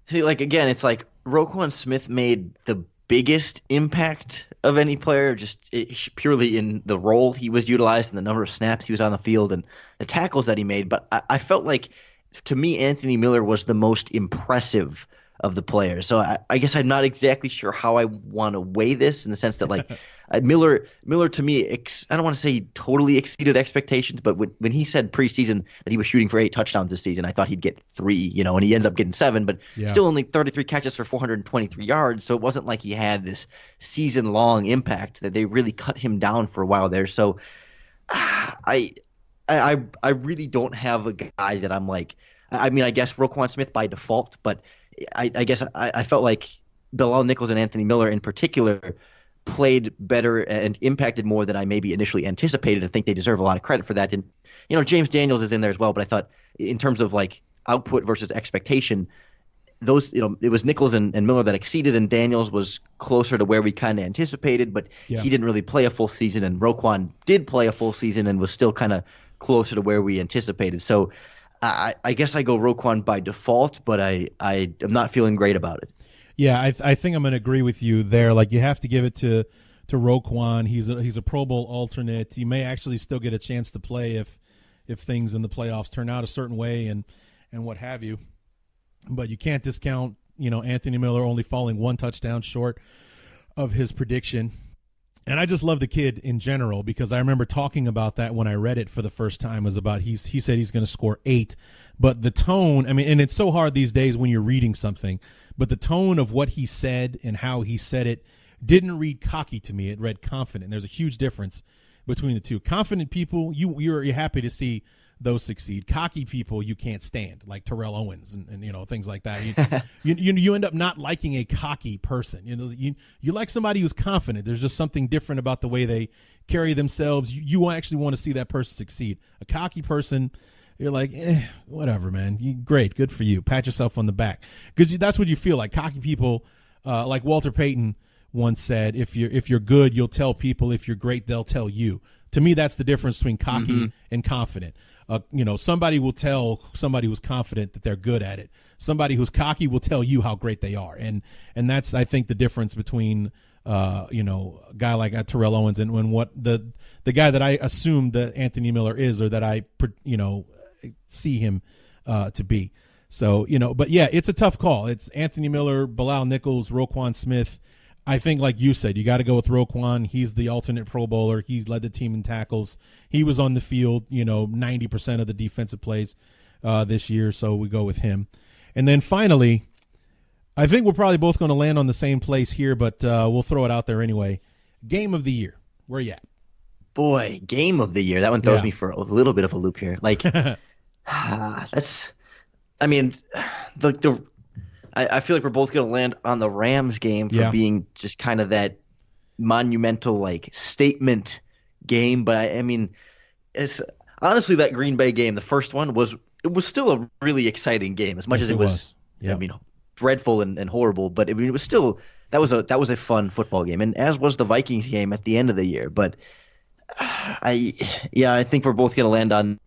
S2: See, again, it's like Roquan Smith made the biggest impact of any player, just purely in the role he was utilized and the number of snaps he was on the field and the tackles that he made. But I felt like, to me, Anthony Miller was the most impressive of the players. So I guess I'm not exactly sure how I want to weigh this, in the sense that Miller to me, I don't want to say totally exceeded expectations, but when he said preseason that he was shooting for 8 touchdowns this season, I thought he'd get 3, and he ends up getting 7, but still only 33 catches for 423 yards. So it wasn't like he had this season-long impact, that they really cut him down for a while there. So I really don't have a guy that I'm like, I mean, I guess Roquan Smith by default, but I guess I felt like Bilal Nichols and Anthony Miller in particular played better and impacted more than I maybe initially anticipated. I think they deserve a lot of credit for that. And, James Daniels is in there as well, but I thought in terms of output versus expectation, those, it was Nichols and Miller that exceeded, and Daniels was closer to where we kind of anticipated, but he didn't really play a full season, and Roquan did play a full season and was still kind of closer to where we anticipated. So I guess I go Roquan by default, but I am not feeling great about it.
S1: Yeah, I think I'm going to agree with you there. You have to give it to Roquan. He's a Pro Bowl alternate. He may actually still get a chance to play if things in the playoffs turn out a certain way and what have you. But you can't discount Anthony Miller only falling 1 touchdown short of his prediction. And I just love the kid in general, because I remember talking about that when I read it for the first time. Was about he said he's going to score 8, but the tone. I mean, and it's so hard these days when you're reading something, but the tone of what he said and how he said it didn't read cocky to me. It read confident. There's a huge difference between the two. Confident people, you're happy to see those succeed. Cocky people you can't stand, like Terrell Owens and things like that. You end up not liking a cocky person. You like somebody who's confident. There's just something different about the way they carry themselves. You actually want to see that person succeed. A cocky person, you're like, whatever, man. Great, good for you. Pat yourself on the back, because that's what you feel like. Cocky people, like Walter Payton once said, if you're good, you'll tell people. If you're great, they'll tell you. To me, that's the difference between cocky and confident. Somebody will tell somebody who's confident that they're good at it. Somebody who's cocky will tell you how great they are, and that's, I think, the difference between a guy like Terrell Owens and what the guy that I assume that Anthony Miller is, or that I see him to be. So but yeah, it's a tough call. It's Anthony Miller, Bilal Nichols, Roquan Smith. I think, like you said, you got to go with Roquan. He's the alternate Pro Bowler. He's led the team in tackles. He was on the field, 90% of the defensive plays this year, so we go with him. And then finally, I think we're probably both going to land on the same place here, but we'll throw it out there anyway. Game of the year. Where you at?
S2: Boy, game of the year. That one throws me for a little bit of a loop here. That's – I mean, I feel like we're both going to land on the Rams game for being just kind of that monumental statement game, but I mean, it's honestly that Green Bay game, the first one was still a really exciting game as much as it was.
S1: Yep.
S2: I mean, dreadful and horrible, but I mean, it was still that was a fun football game, and as was the Vikings game at the end of the year. But I think we're both going to land on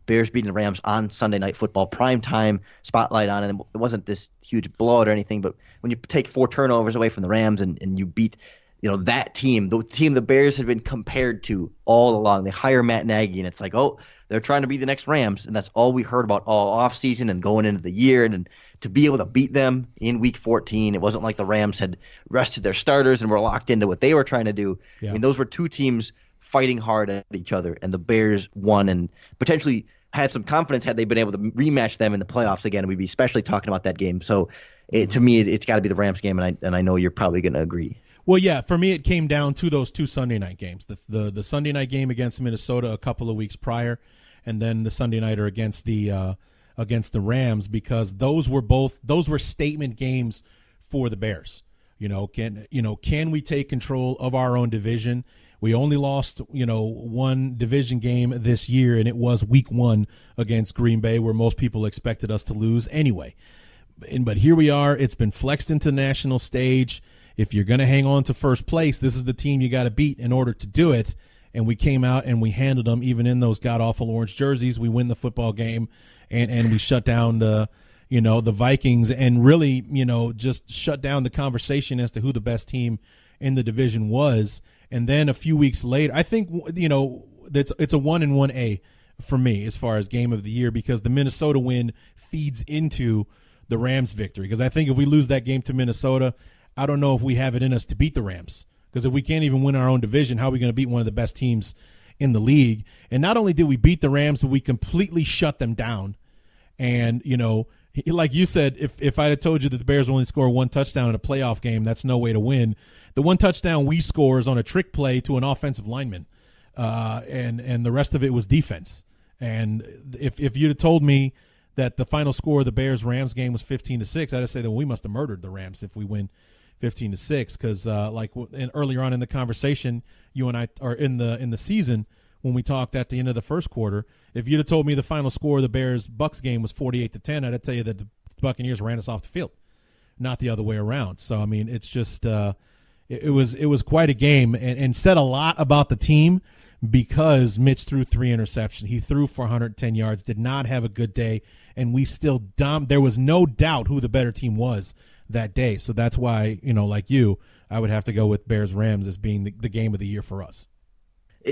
S2: Bears beating the Rams on Sunday Night Football, prime time, spotlight on it. And it wasn't this huge blowout or anything, but when you take 4 turnovers away from the Rams and you beat, that team, the team the Bears had been compared to all along. They hire Matt Nagy, and it's like, oh, they're trying to be the next Rams, and that's all we heard about all offseason and going into the year. And to be able to beat them in Week 14, it wasn't like the Rams had rested their starters and were locked into what they were trying to do. Yeah. I mean, those were two teams fighting hard at each other, and the Bears won and potentially had some confidence had they been able to rematch them in the playoffs again. We'd be especially talking about that game. So to me, it's got to be the Rams game, and I know you're probably going to agree.
S3: Well, yeah, for me it came down to those 2 Sunday night games. The Sunday night game against Minnesota a couple of weeks prior, and then the Sunday nighter against the Rams, because those were statement games for the Bears. Can we take control of our own division? We only lost, one division game this year, and it was Week 1 against Green Bay, where most people expected us to lose anyway. But here we are. It's been flexed into the national stage. If you're going to hang on to first place, this is the team you got to beat in order to do it. And we came out and we handled them, even in those god-awful orange jerseys. We win the football game, and we shut down the Vikings, and really, just shut down the conversation as to who the best team in the division was. And then a few weeks later, I think, it's a 1 and 1A for me as far as game of the year, because the Minnesota win feeds into the Rams victory. Because I think if we lose that game to Minnesota, I don't know if we have it in us to beat the Rams. Because if we can't even win our own division, how are we going to beat one of the best teams in the league? And not only did we beat the Rams, but we completely shut them down. And, like you said, if I had told you that the Bears only score 1 touchdown in a playoff game, that's no way to win. The 1 touchdown we score is on a trick play to an offensive lineman, and the rest of it was defense. And if you'd have told me that the final score of the Bears-Rams game was 15-6, I'd have said that we must have murdered the Rams if we win 15-6. Because earlier on in the conversation, you and I are in the season when we talked at the end of the first quarter. If you'd have told me the final score of the Bears-Bucks game was 48-10, I'd tell you that the Buccaneers ran us off the field, not the other way around. So I mean, it's just it was quite a game, and said a lot about the team, because Mitch threw 3 interceptions. He threw for 110 yards, did not have a good day, and we still there was no doubt who the better team was that day. So that's why, like you, I would have to go with Bears-Rams as being the game of the year for us.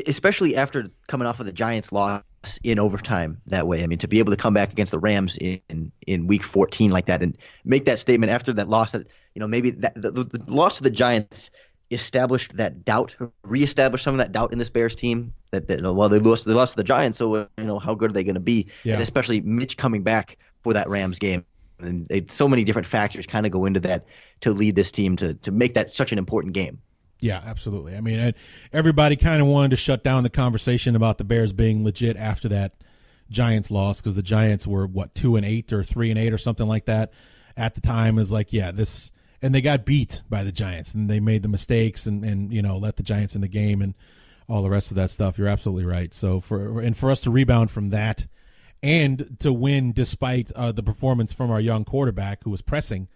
S2: Especially after coming off of the Giants' loss in overtime that way. I mean, to be able to come back against the Rams in Week 14 like that and make that statement after that loss, that maybe the loss to the Giants established that doubt, reestablished some of that doubt in this Bears team. That they lost to the Giants, so how good are they going to be? Yeah. And especially Mitch coming back for that Rams game. And so many different factors kind of go into that to lead this team to make that such an important game.
S3: Yeah, absolutely. I mean, everybody kind of wanted to shut down the conversation about the Bears being legit after that Giants loss, because the Giants were 2-8 or 3-8 or something like that at the time. Is like, yeah, this, and they got beat by the Giants, and they made the mistakes and let the Giants in the game and all the rest of that stuff. You're absolutely right. So for us to rebound from that and to win despite the performance from our young quarterback who was pressing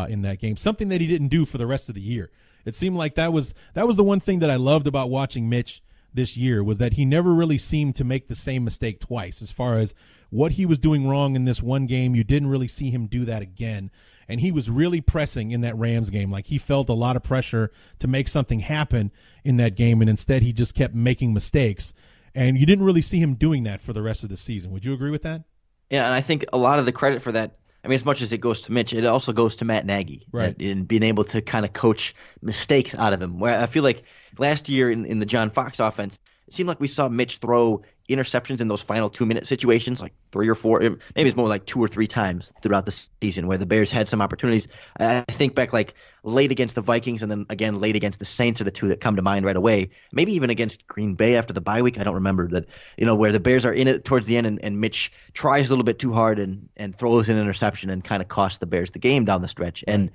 S3: in that game, something that he didn't do for the rest of the year. It seemed like that was the one thing that I loved about watching Mitch this year, was that he never really seemed to make the same mistake twice. As far as what he was doing wrong in this one game, you didn't really see him do that again. And he was really pressing in that Rams game. Like, he felt a lot of pressure to make something happen in that game, and instead he just kept making mistakes. And you didn't really see him doing that for the rest of the season. Would you agree with that?
S2: Yeah, and I think a lot of the credit for that, I mean, as much as it goes to Mitch, it also goes to Matt Nagy,
S3: right,
S2: in being able to kind of coach mistakes out of him. Where I feel like last year in the John Fox offense, it seemed like we saw Mitch throw interceptions in those final 2-minute situations, like 3 or 4, maybe it's more like 2 or 3 times throughout the season where the Bears had some opportunities. I think back like late against the Vikings, and then again late against the Saints are the two that come to mind right away. Maybe even against Green Bay after the bye week. I don't remember that, where the Bears are in it towards the end, and Mitch tries a little bit too hard and throws an interception and kind of costs the Bears the game down the stretch. And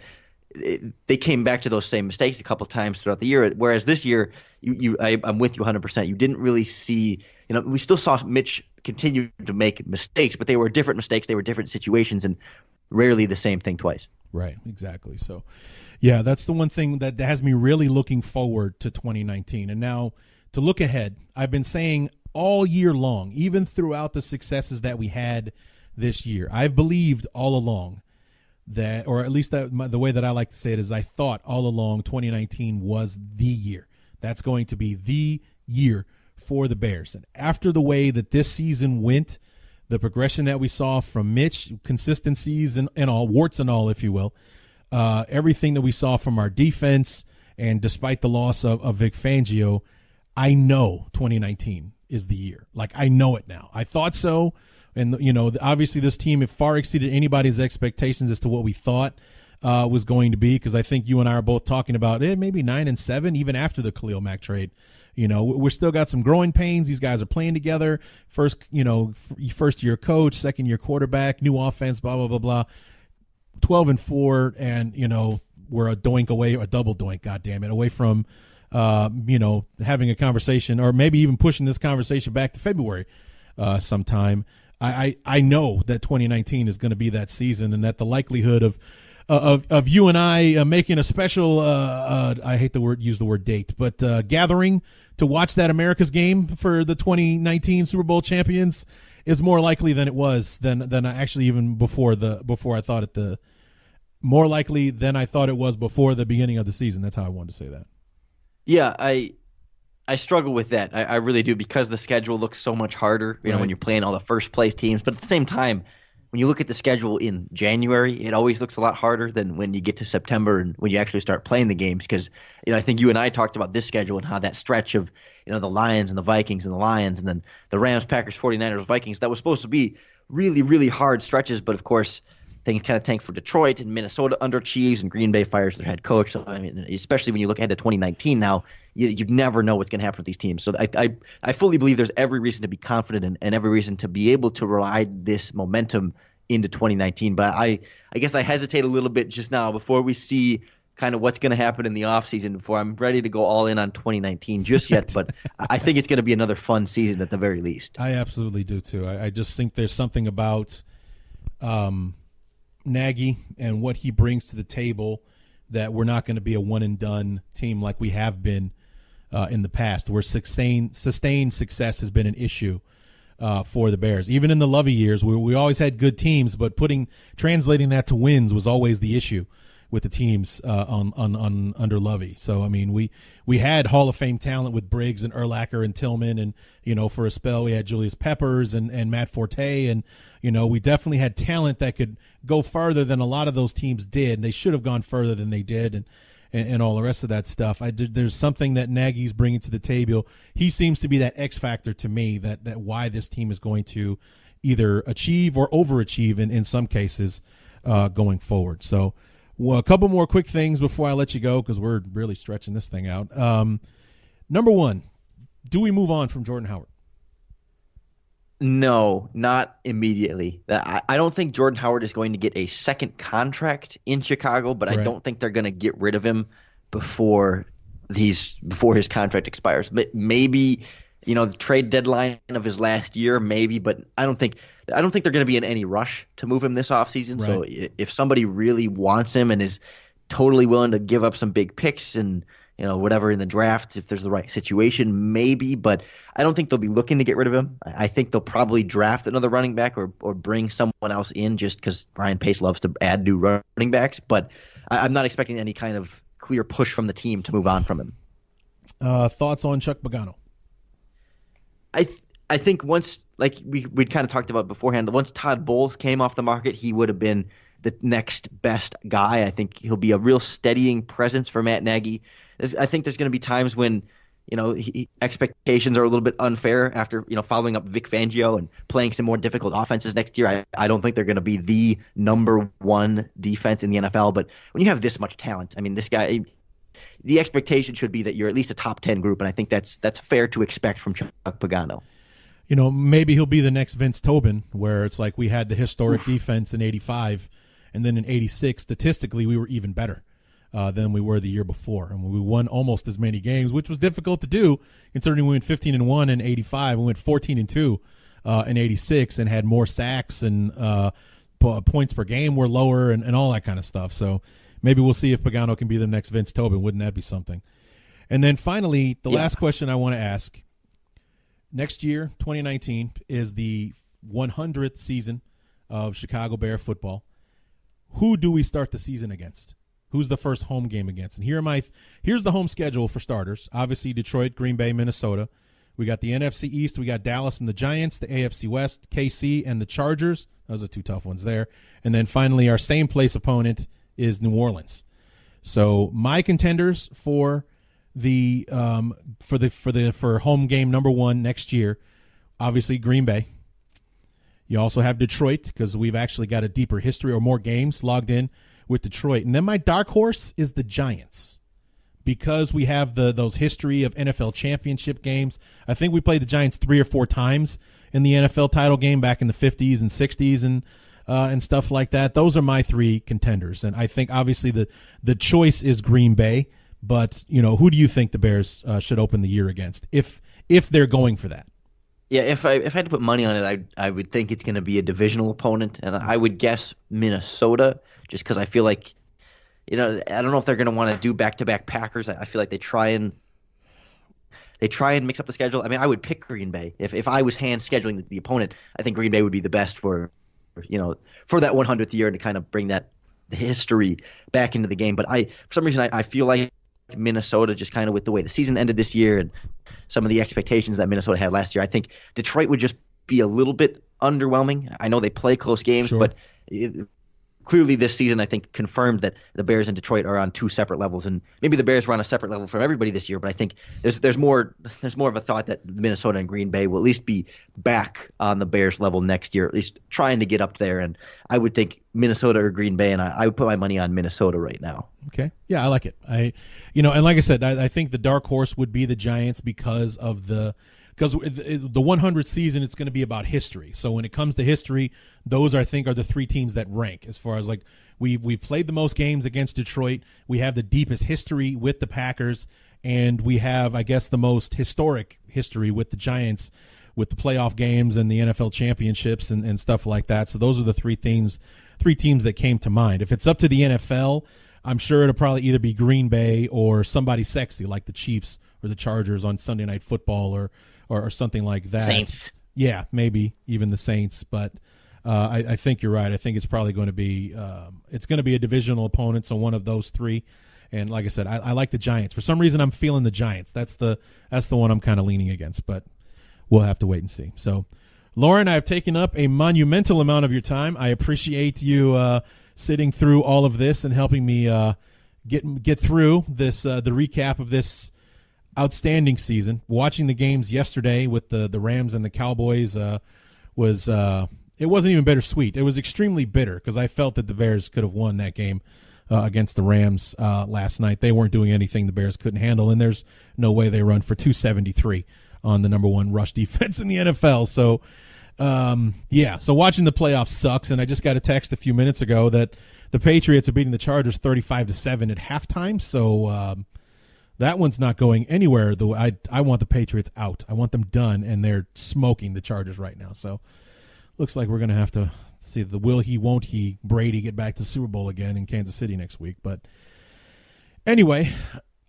S2: they came back to those same mistakes a couple of times throughout the year. Whereas this year, I'm with you 100%. You didn't really see, we still saw Mitch continue to make mistakes, but they were different mistakes. They were different situations, and rarely the same thing twice.
S3: Right, exactly. So, yeah, that's the one thing that has me really looking forward to 2019. And now to look ahead, I've been saying all year long, even throughout the successes that we had this year, I've believed all along that, or at least the way that I like to say it is, I thought all along 2019 was the year. That's going to be the year for the Bears. And after the way that this season went, the progression that we saw from Mitch, consistencies and all, warts and all, if you will, everything that we saw from our defense, and despite the loss of Vic Fangio, I know 2019 is the year. Like, I know it now. I thought so. And, obviously this team, it far exceeded anybody's expectations as to what we thought was going to be, because I think you and I are both talking about maybe 9-7, even after the Khalil Mack trade. We're still got some growing pains. These guys are playing together. First year coach, second year quarterback, new offense, blah, blah, blah, blah. 12-4, and, we're a doink away, a double doink, goddammit, away from, having a conversation, or maybe even pushing this conversation back to February sometime. I know that 2019 is going to be that season, and that the likelihood of you and I making a special I hate use the word date, but gathering to watch that America's game for the 2019 Super Bowl champions is more likely than it was than I actually even before I thought it more likely than I thought it was before the beginning of the season. That's how I wanted to say that.
S2: Yeah, I struggle with that. I really do, because the schedule looks so much harder,
S3: Right.
S2: when you're playing all the first place teams. But at the same time, when you look at the schedule in January, it always looks a lot harder than when you get to September and when you actually start playing the games. Because, I think you and I talked about this schedule and how that stretch of, the Lions and the Vikings and the Lions, and then the Rams, Packers, 49ers, Vikings, that was supposed to be really, really hard stretches. But of course, things kind of tanked for Detroit, and Minnesota underachieves, and Green Bay fires their head coach. So, especially when you look ahead to 2019 now, you never know what's going to happen with these teams. So I fully believe there's every reason to be confident and every reason to be able to ride this momentum into 2019. But I guess I hesitate a little bit just now before we see kind of what's going to happen in the offseason, before I'm ready to go all in on 2019 just yet. But I think it's going to be another fun season at the very least.
S3: I absolutely do too. I just think there's something about Nagy and what he brings to the table that we're not going to be a one and done team like we have been in the past, where sustained success has been an issue for the Bears. Even in the Lovey years, we always had good teams, but translating that to wins was always the issue with the teams under Lovey. So we had Hall of Fame talent with Briggs and Urlacher and Tillman, and for a spell we had Julius Peppers and Matt Forte, and we definitely had talent that could go farther than a lot of those teams did. They should have gone further than they did, and all the rest of that stuff. There's something that Nagy's bringing to the table. He seems to be that X factor to me, that why this team is going to either achieve or overachieve in some cases going forward. So, well, a couple more quick things before I let you go, because we're really stretching this thing out. Number one, do we move on from Jordan Howard?
S2: No, not immediately. I don't think Jordan Howard is going to get a second contract in Chicago, but
S3: Right.
S2: I don't think they're going to get rid of him before his contract expires. But maybe, the trade deadline of his last year, maybe, but I don't think they're going to be in any rush to move him this offseason.
S3: Right.
S2: So if somebody really wants him and is totally willing to give up some big picks and whatever in the draft, if there's the right situation, maybe. But I don't think they'll be looking to get rid of him. I think they'll probably draft another running back or bring someone else in, just because Ryan Pace loves to add new running backs. But I'm not expecting any kind of clear push from the team to move on from him.
S3: Thoughts on Chuck Pagano?
S2: I think once, like we'd kind of talked about beforehand, once Todd Bowles came off the market, he would have been the next best guy. I think he'll be a real steadying presence for Matt Nagy. I think there's going to be times when, expectations are a little bit unfair after, following up Vic Fangio and playing some more difficult offenses next year. I don't think they're going to be the number one defense in the NFL. But when you have this much talent, this guy, the expectation should be that you're at least a top 10 group. And I think that's fair to expect from Chuck Pagano.
S3: Maybe he'll be the next Vince Tobin, where it's like we had the historic defense in '85, and then in '86, statistically, we were even better. than we were the year before, and we won almost as many games, which was difficult to do considering we went 15-1 in '85. We went 14-2 in '86, and had more sacks, and points per game were lower, and all that kind of stuff. So maybe we'll see if Pagano can be the next Vince Tobin. Wouldn't that be something? And then finally, the last question I want to ask. Next year, 2019, is the 100th season of Chicago Bear football. Who do we start the season against? Who's the first home game against? And here's the home schedule for starters. Obviously, Detroit, Green Bay, Minnesota. We got the NFC East. We got Dallas and the Giants, the AFC West, KC and the Chargers. Those are two tough ones there. And then finally, our same place opponent is New Orleans. So my contenders for the for home game number 1 next year, obviously Green Bay. You also have Detroit, because we've actually got a deeper history or more games logged in with Detroit. And then my dark horse is the Giants, because we have those history of NFL championship games. I think we played the Giants 3 or 4 times in the NFL title game back in the 50s and 60s and stuff like that. Those are my 3 contenders. And I think obviously the choice is Green Bay, but who do you think the Bears should open the year against if they're going for that?
S2: Yeah, if I had to put money on it, I would think it's going to be a divisional opponent, and I would guess Minnesota, just because I feel like, I don't know if they're going to want to do back-to-back Packers. I feel like they try and mix up the schedule. I mean, I would pick Green Bay if I was hand scheduling the opponent. I think Green Bay would be the best for that 100th year, and to kind of bring the history back into the game. But for some reason, I feel like Minnesota, just kind of with the way the season ended this year and some of the expectations that Minnesota had last year, I think Detroit would just be a little bit underwhelming. I know they play close games,
S3: sure,
S2: but clearly this season I think confirmed that the Bears and Detroit are on 2 separate levels, and maybe the Bears were on a separate level from everybody this year, but I think there's more of a thought that Minnesota and Green Bay will at least be back on the Bears level next year, at least trying to get up there. And I would think Minnesota or Green Bay, and I would put my money on Minnesota right now.
S3: Okay. Yeah, I like it. And like I said, I think the dark horse would be the Giants because the 100th season, it's going to be about history. So when it comes to history, those I think are the 3 teams that rank as far as like we've played the most games against Detroit. We have the deepest history with the Packers, and we have, I guess, the most historic history with the Giants, with the playoff games and the NFL championships and stuff like that. So those are the 3 teams that came to mind. If it's up to the NFL, I'm sure it'll probably either be Green Bay or somebody sexy like the Chiefs or the Chargers on Sunday Night Football or something like that.
S2: Saints.
S3: Yeah, maybe even the Saints. But I think you're right. I think it's probably going to be a divisional opponent, so one of those 3. And like I said, I like the Giants. For some reason, I'm feeling the Giants. That's the one I'm kind of leaning against. But we'll have to wait and see. So, Lorin, I've taken up a monumental amount of your time. I appreciate you sitting through all of this and helping me get through this the recap of this outstanding season. Watching the games yesterday with the Rams and the Cowboys it wasn't even bittersweet. It was extremely bitter because I felt that the Bears could have won that game against the Rams last night. They weren't doing anything the Bears couldn't handle, and there's no way they run for 273 on the number 1 rush defense in the NFL. So, so watching the playoffs sucks, and I just got a text a few minutes ago that the Patriots are beating the Chargers 35-7 at halftime. So that one's not going anywhere. Though I want the Patriots out. I want them done, and they're smoking the Chargers right now. So looks like we're going to have to see the will he, won't he, Brady get back to the Super Bowl again in Kansas City next week. But anyway,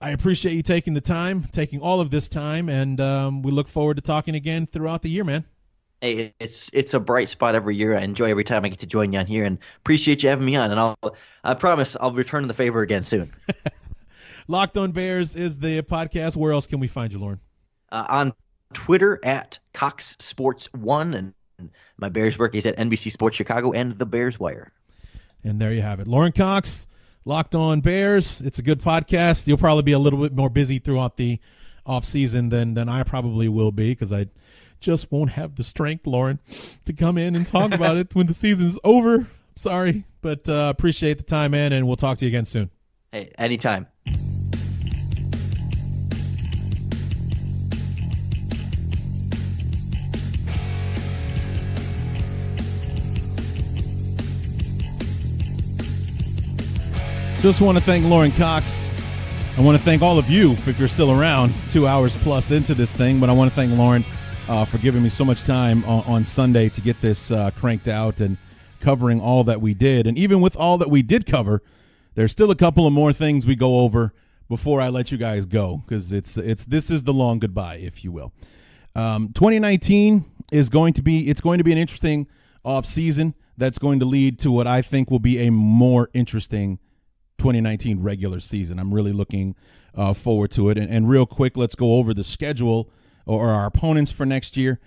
S3: I appreciate you taking all of this time, and we look forward to talking again throughout the year, man.
S2: Hey, it's a bright spot every year. I enjoy every time I get to join you on here, and appreciate you having me on. And I promise I'll return the favor again soon.
S3: Locked on Bears is the podcast. Where else can we find you, Lorin?
S2: On Twitter at Cox Sports 1, and my Bears work is at NBC Sports Chicago and the Bears Wire.
S3: And there you have it. Lorin Cox, Locked on Bears. It's a good podcast. You'll probably be a little bit more busy throughout the offseason than I probably will be, because I just won't have the strength, Lorin, to come in and talk about it when the season's over. Sorry, but appreciate the time, man, and we'll talk to you again soon.
S2: Hey, anytime.
S1: Just want to thank Lorin Cox. I want to thank all of you if you're still around 2 hours plus into this thing, but I want to thank Lorin for giving me so much time on Sunday to get this cranked out and covering all that we did. And even with all that we did cover, there's still a couple of more things we go over before I let you guys go, because this is the long goodbye, if you will. 2019 is going to be an interesting off season that's going to lead to what I think will be a more interesting 2019 regular season. I'm really looking forward to it. And real quick, let's go over the schedule or our opponents for next year.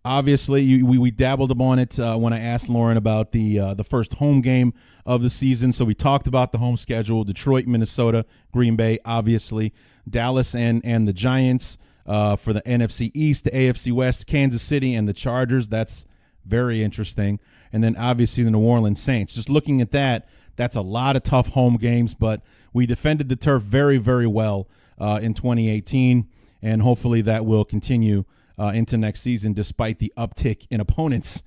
S1: Obviously, we dabbled upon it when I asked Lorin about the first home game of the season. So we talked about the home schedule: Detroit, Minnesota, Green Bay, obviously, Dallas and the Giants for the NFC East, the AFC West, Kansas City, and the Chargers. That's very interesting. And then obviously the New Orleans Saints. Just looking at that, that's a lot of tough home games, but we defended the turf very, very well in 2018, and hopefully that will continue into next season despite the uptick in opponents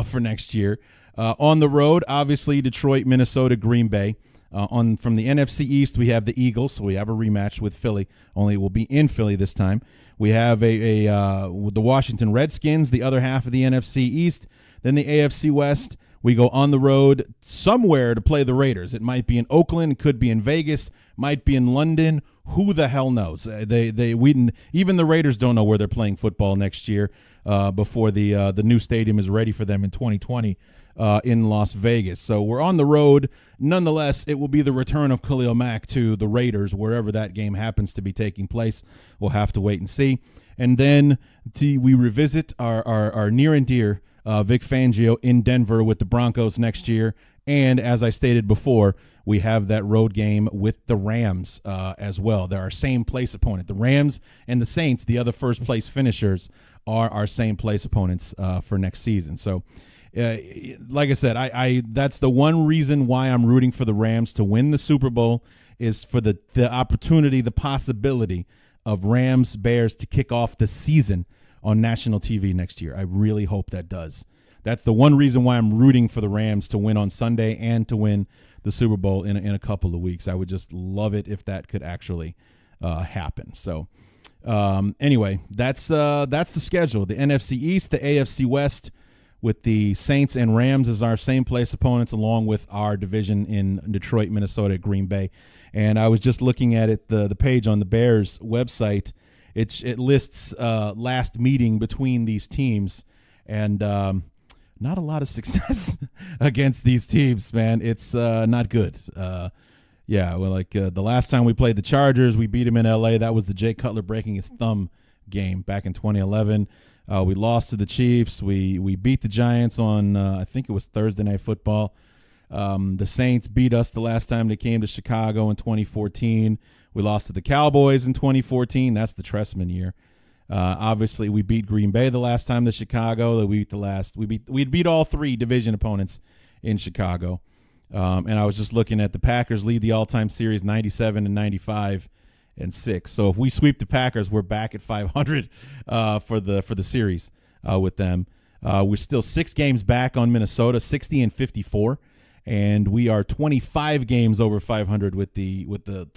S1: for next year. On the road, obviously Detroit, Minnesota, Green Bay. From the NFC East, we have the Eagles, so we have a rematch with Philly, only it will be in Philly this time. We have the Washington Redskins, the other half of the NFC East. Then the AFC West, we go on the road somewhere to play the Raiders. It might be in Oakland, it could be in Vegas, might be in London. Who the hell knows? Even the Raiders don't know where they're playing football next year before the new stadium is ready for them in 2020 in Las Vegas. So we're on the road. Nonetheless, it will be the return of Khalil Mack to the Raiders, wherever that game happens to be taking place. We'll have to wait and see. And then we revisit our near and dear Vic Fangio in Denver with the Broncos next year. And as I stated before, we have that road game with the Rams as well. They're our same place opponent. The Rams and the Saints, the other first place finishers, are our same place opponents for next season. So, like I said, I that's the one reason why I'm rooting for the Rams to win the Super Bowl, is for the opportunity, the possibility of Rams Bears to kick off the season on national TV next year. I really hope that does. That's the one reason why I'm rooting for the Rams to win on Sunday and to win the Super Bowl in a couple of weeks. I would just love it if that could actually happen. So anyway, that's the schedule. The NFC East, the AFC West, with the Saints and Rams as our same place opponents, along with our division in Detroit, Minnesota, Green Bay. And I was just looking at it, the page on the Bears website. It lists last meeting between these teams, and not a lot of success against these teams, man. It's not good. Yeah, well, like the last time we played the Chargers, we beat them in L.A. That was the Jay Cutler breaking his thumb game back in 2011. We lost to the Chiefs. We beat the Giants on, I think it was Thursday Night Football. The Saints beat us the last time they came to Chicago in 2014. We lost to the Cowboys in 2014. That's the Tressman year. Obviously, we beat Green Bay the last time to Chicago. We beat all three division opponents in Chicago. And I was just looking at the Packers lead the all-time series 97 and 95 and 6. So if we sweep the Packers, we're back at 500 for the series with them. We're still 6 games back on Minnesota, 60 and 54. And we are 25 games over 500 with the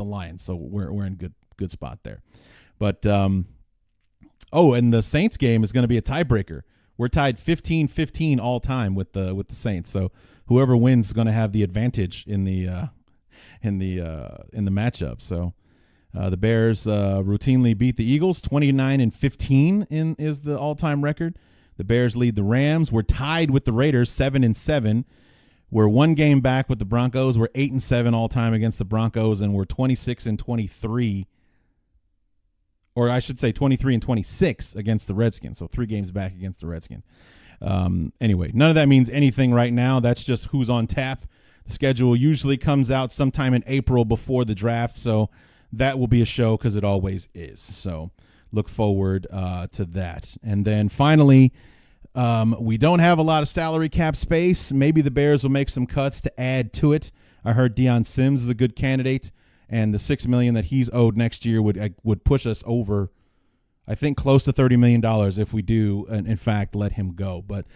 S1: Lions, so we're in good spot there. But and the Saints game is going to be a tiebreaker. We're tied 15-15 all time with the Saints, so whoever wins is going to have the advantage in the matchup. So the Bears routinely beat the Eagles 29-15 is the all time record. The Bears lead the Rams. We're tied with the Raiders 7-7. We're 1 game back with the Broncos. We're 8-7 all time against the Broncos, and we're 26-23, or I should say 23-26 against the Redskins. So 3 games back against the Redskins. Anyway, none of that means anything right now. That's just who's on tap. The schedule usually comes out sometime in April before the draft, so that will be a show because it always is. So look forward to that. And then finally, we don't have a lot of salary cap space. Maybe the Bears will make some cuts to add to it. I heard Deion Sims is a good candidate, and the $6 million that he's owed next year would push us over, I think, close to $30 million if we do, in fact, let him go. But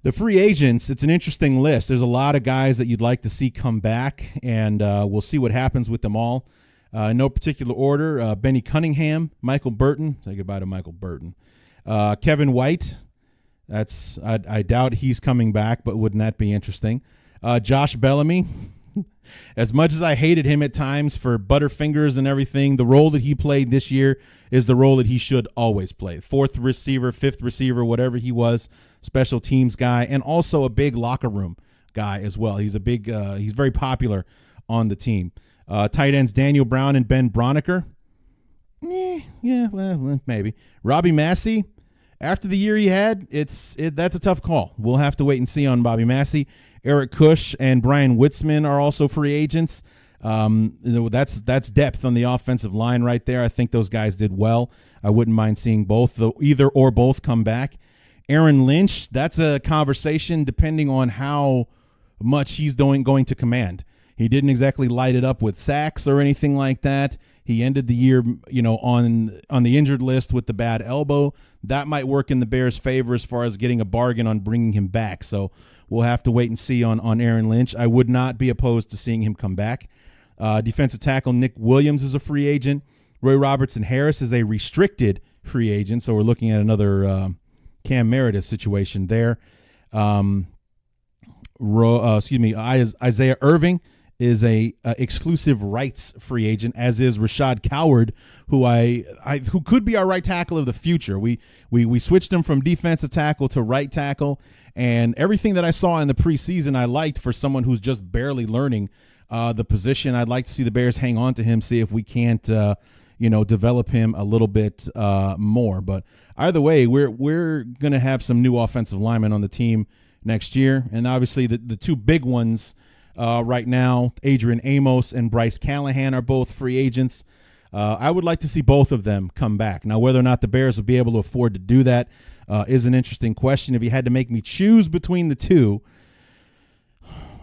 S1: The free agents, it's an interesting list. There's a lot of guys that you'd like to see come back, and we'll see what happens with them all. In no particular order, Benny Cunningham, Michael Burton. Say goodbye to Michael Burton. Kevin White. I doubt he's coming back, but wouldn't that be interesting? Josh Bellamy. As much as I hated him at times for Butterfingers and everything, the role that he played this year is the role that he should always play. Fourth receiver, fifth receiver, whatever he was, special teams guy, and also a big locker room guy as well. He's he's very popular on the team. Tight ends Daniel Brown and Ben Broniker. Well, maybe. Robbie Massey, after the year he had, that's a tough call. We'll have to wait and see on Bobby Massey. Eric Kush and Brian Witzman are also free agents. That's depth on the offensive line right there. I think those guys did well. I wouldn't mind seeing either or both come back. Aaron Lynch, that's a conversation depending on how much he's going to command. He didn't exactly light it up with sacks or anything like that. He ended the year, on the injured list with the bad elbow. That might work in the Bears' favor as far as getting a bargain on bringing him back. So we'll have to wait and see on Aaron Lynch. I would not be opposed to seeing him come back. Defensive tackle Nick Williams is a free agent. Roy Robertson Harris is a restricted free agent, so we're looking at another Cam Meredith situation there. Isaiah Irving is a exclusive rights free agent, as is Rashad Coward, who could be our right tackle of the future. We switched him from defensive tackle to right tackle, and everything that I saw in the preseason I liked for someone who's just barely learning the position. I'd like to see the Bears hang on to him, see if we can't develop him a little bit more. But either way, we're going to have some new offensive linemen on the team next year, and obviously the two big ones right now, Adrian Amos and Bryce Callahan, are both free agents. I would like to see both of them come back. Now, whether or not the Bears will be able to afford to do that is an interesting question. If you had to make me choose between the two,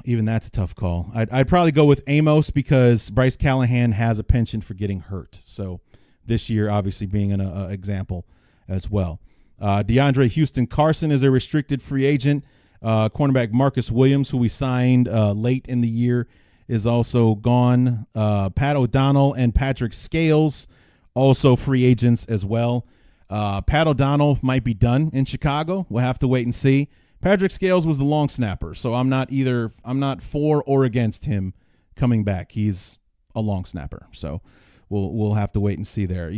S1: even that's a tough call. I'd probably go with Amos because Bryce Callahan has a penchant for getting hurt. So this year, obviously, being an example as well. DeAndre Houston Carson is a restricted free agent. Cornerback Marcus Williams, who we signed late in the year, is also gone. Pat O'Donnell and Patrick Scales, also free agents as well. Pat O'Donnell might be done in Chicago. We'll have to wait and see. Patrick Scales was the long snapper, so I'm not for or against him coming back. He's a long snapper, so we'll have to wait and see there.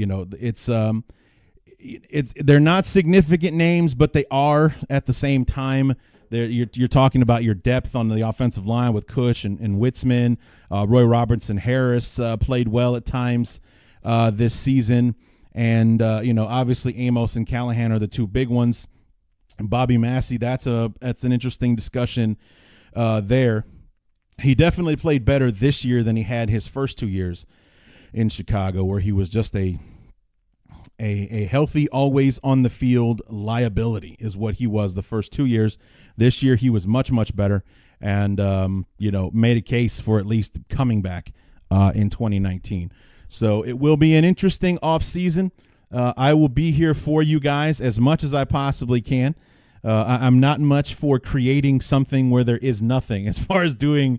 S1: They're not significant names, but they are at the same time. You're talking about your depth on the offensive line with Kush and Witzman. Roy Robertson Harris played well at times this season. And, obviously Amos and Callahan are the two big ones. Bobby Massey, that's an interesting discussion there. He definitely played better this year than he had his first 2 years in Chicago, where he was just a healthy, always on the field liability is what he was the first 2 years. This year he was much, much better and, made a case for at least coming back in 2019. So it will be an interesting offseason. I will be here for you guys as much as I possibly can. I'm not much for creating something where there is nothing as far as doing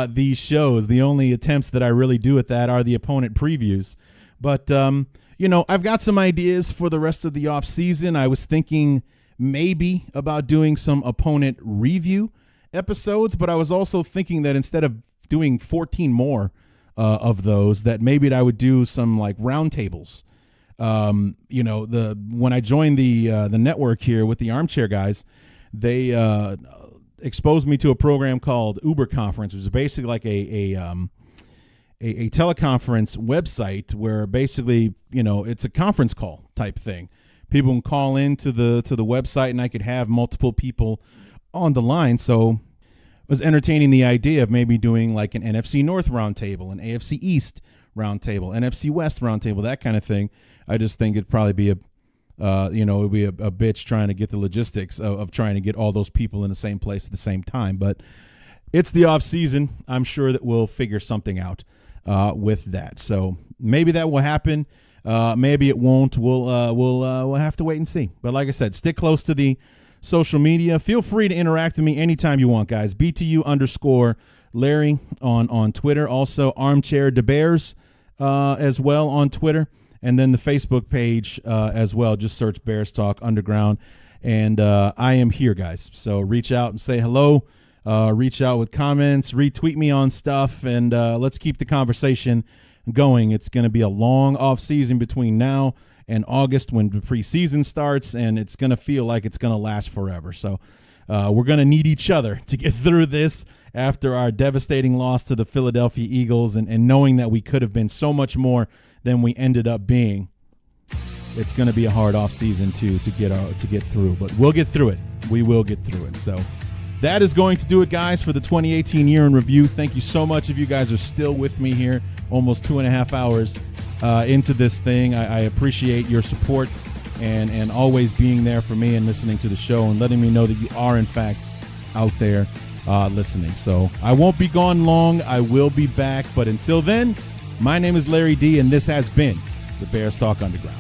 S1: these shows. The only attempts that I really do at that are the opponent previews. But, I've got some ideas for the rest of the offseason. I was thinking maybe about doing some opponent review episodes, but I was also thinking that instead of doing 14 more of those, that maybe I would do some like roundtables. When I joined the network here with the Armchair Guys, they exposed me to a program called Uber Conference, which is basically like a teleconference website where basically, it's a conference call type thing. People can call in to the website, and I could have multiple people on the line. So I was entertaining the idea of maybe doing like an NFC North roundtable, an AFC East roundtable, NFC West roundtable, that kind of thing. I just think it'd probably be it'd be a bitch trying to get the logistics of trying to get all those people in the same place at the same time. But it's the off season. I'm sure that we'll figure something out with that. So maybe that will happen. Maybe it won't. We'll have to wait and see. But like I said, stick close to the social media. Feel free to interact with me anytime you want, guys. BTU_Larry on Twitter. Also, Armchair DeBears as well on Twitter. And then the Facebook page as well. Just search Bears Talk Underground. And I am here, guys. So reach out and say hello. Reach out with comments. Retweet me on stuff. And let's keep the conversation going. It's going to be a long off season between now and August when the preseason starts, and it's going to feel like it's going to last forever. So we're going to need each other to get through this after our devastating loss to the Philadelphia Eagles, and knowing that we could have been so much more than we ended up being. It's going to be a hard off season to get through, but we'll get through it. We will get through it. So that is going to do it, guys, for the 2018 year in review. Thank you so much if you guys are still with me here, almost 2.5 hours into this thing. I appreciate your support and always being there for me and listening to the show and letting me know that you are, in fact, out there listening. So I won't be gone long. I will be back. But until then, my name is Larry D, and this has been the Bears Talk Underground.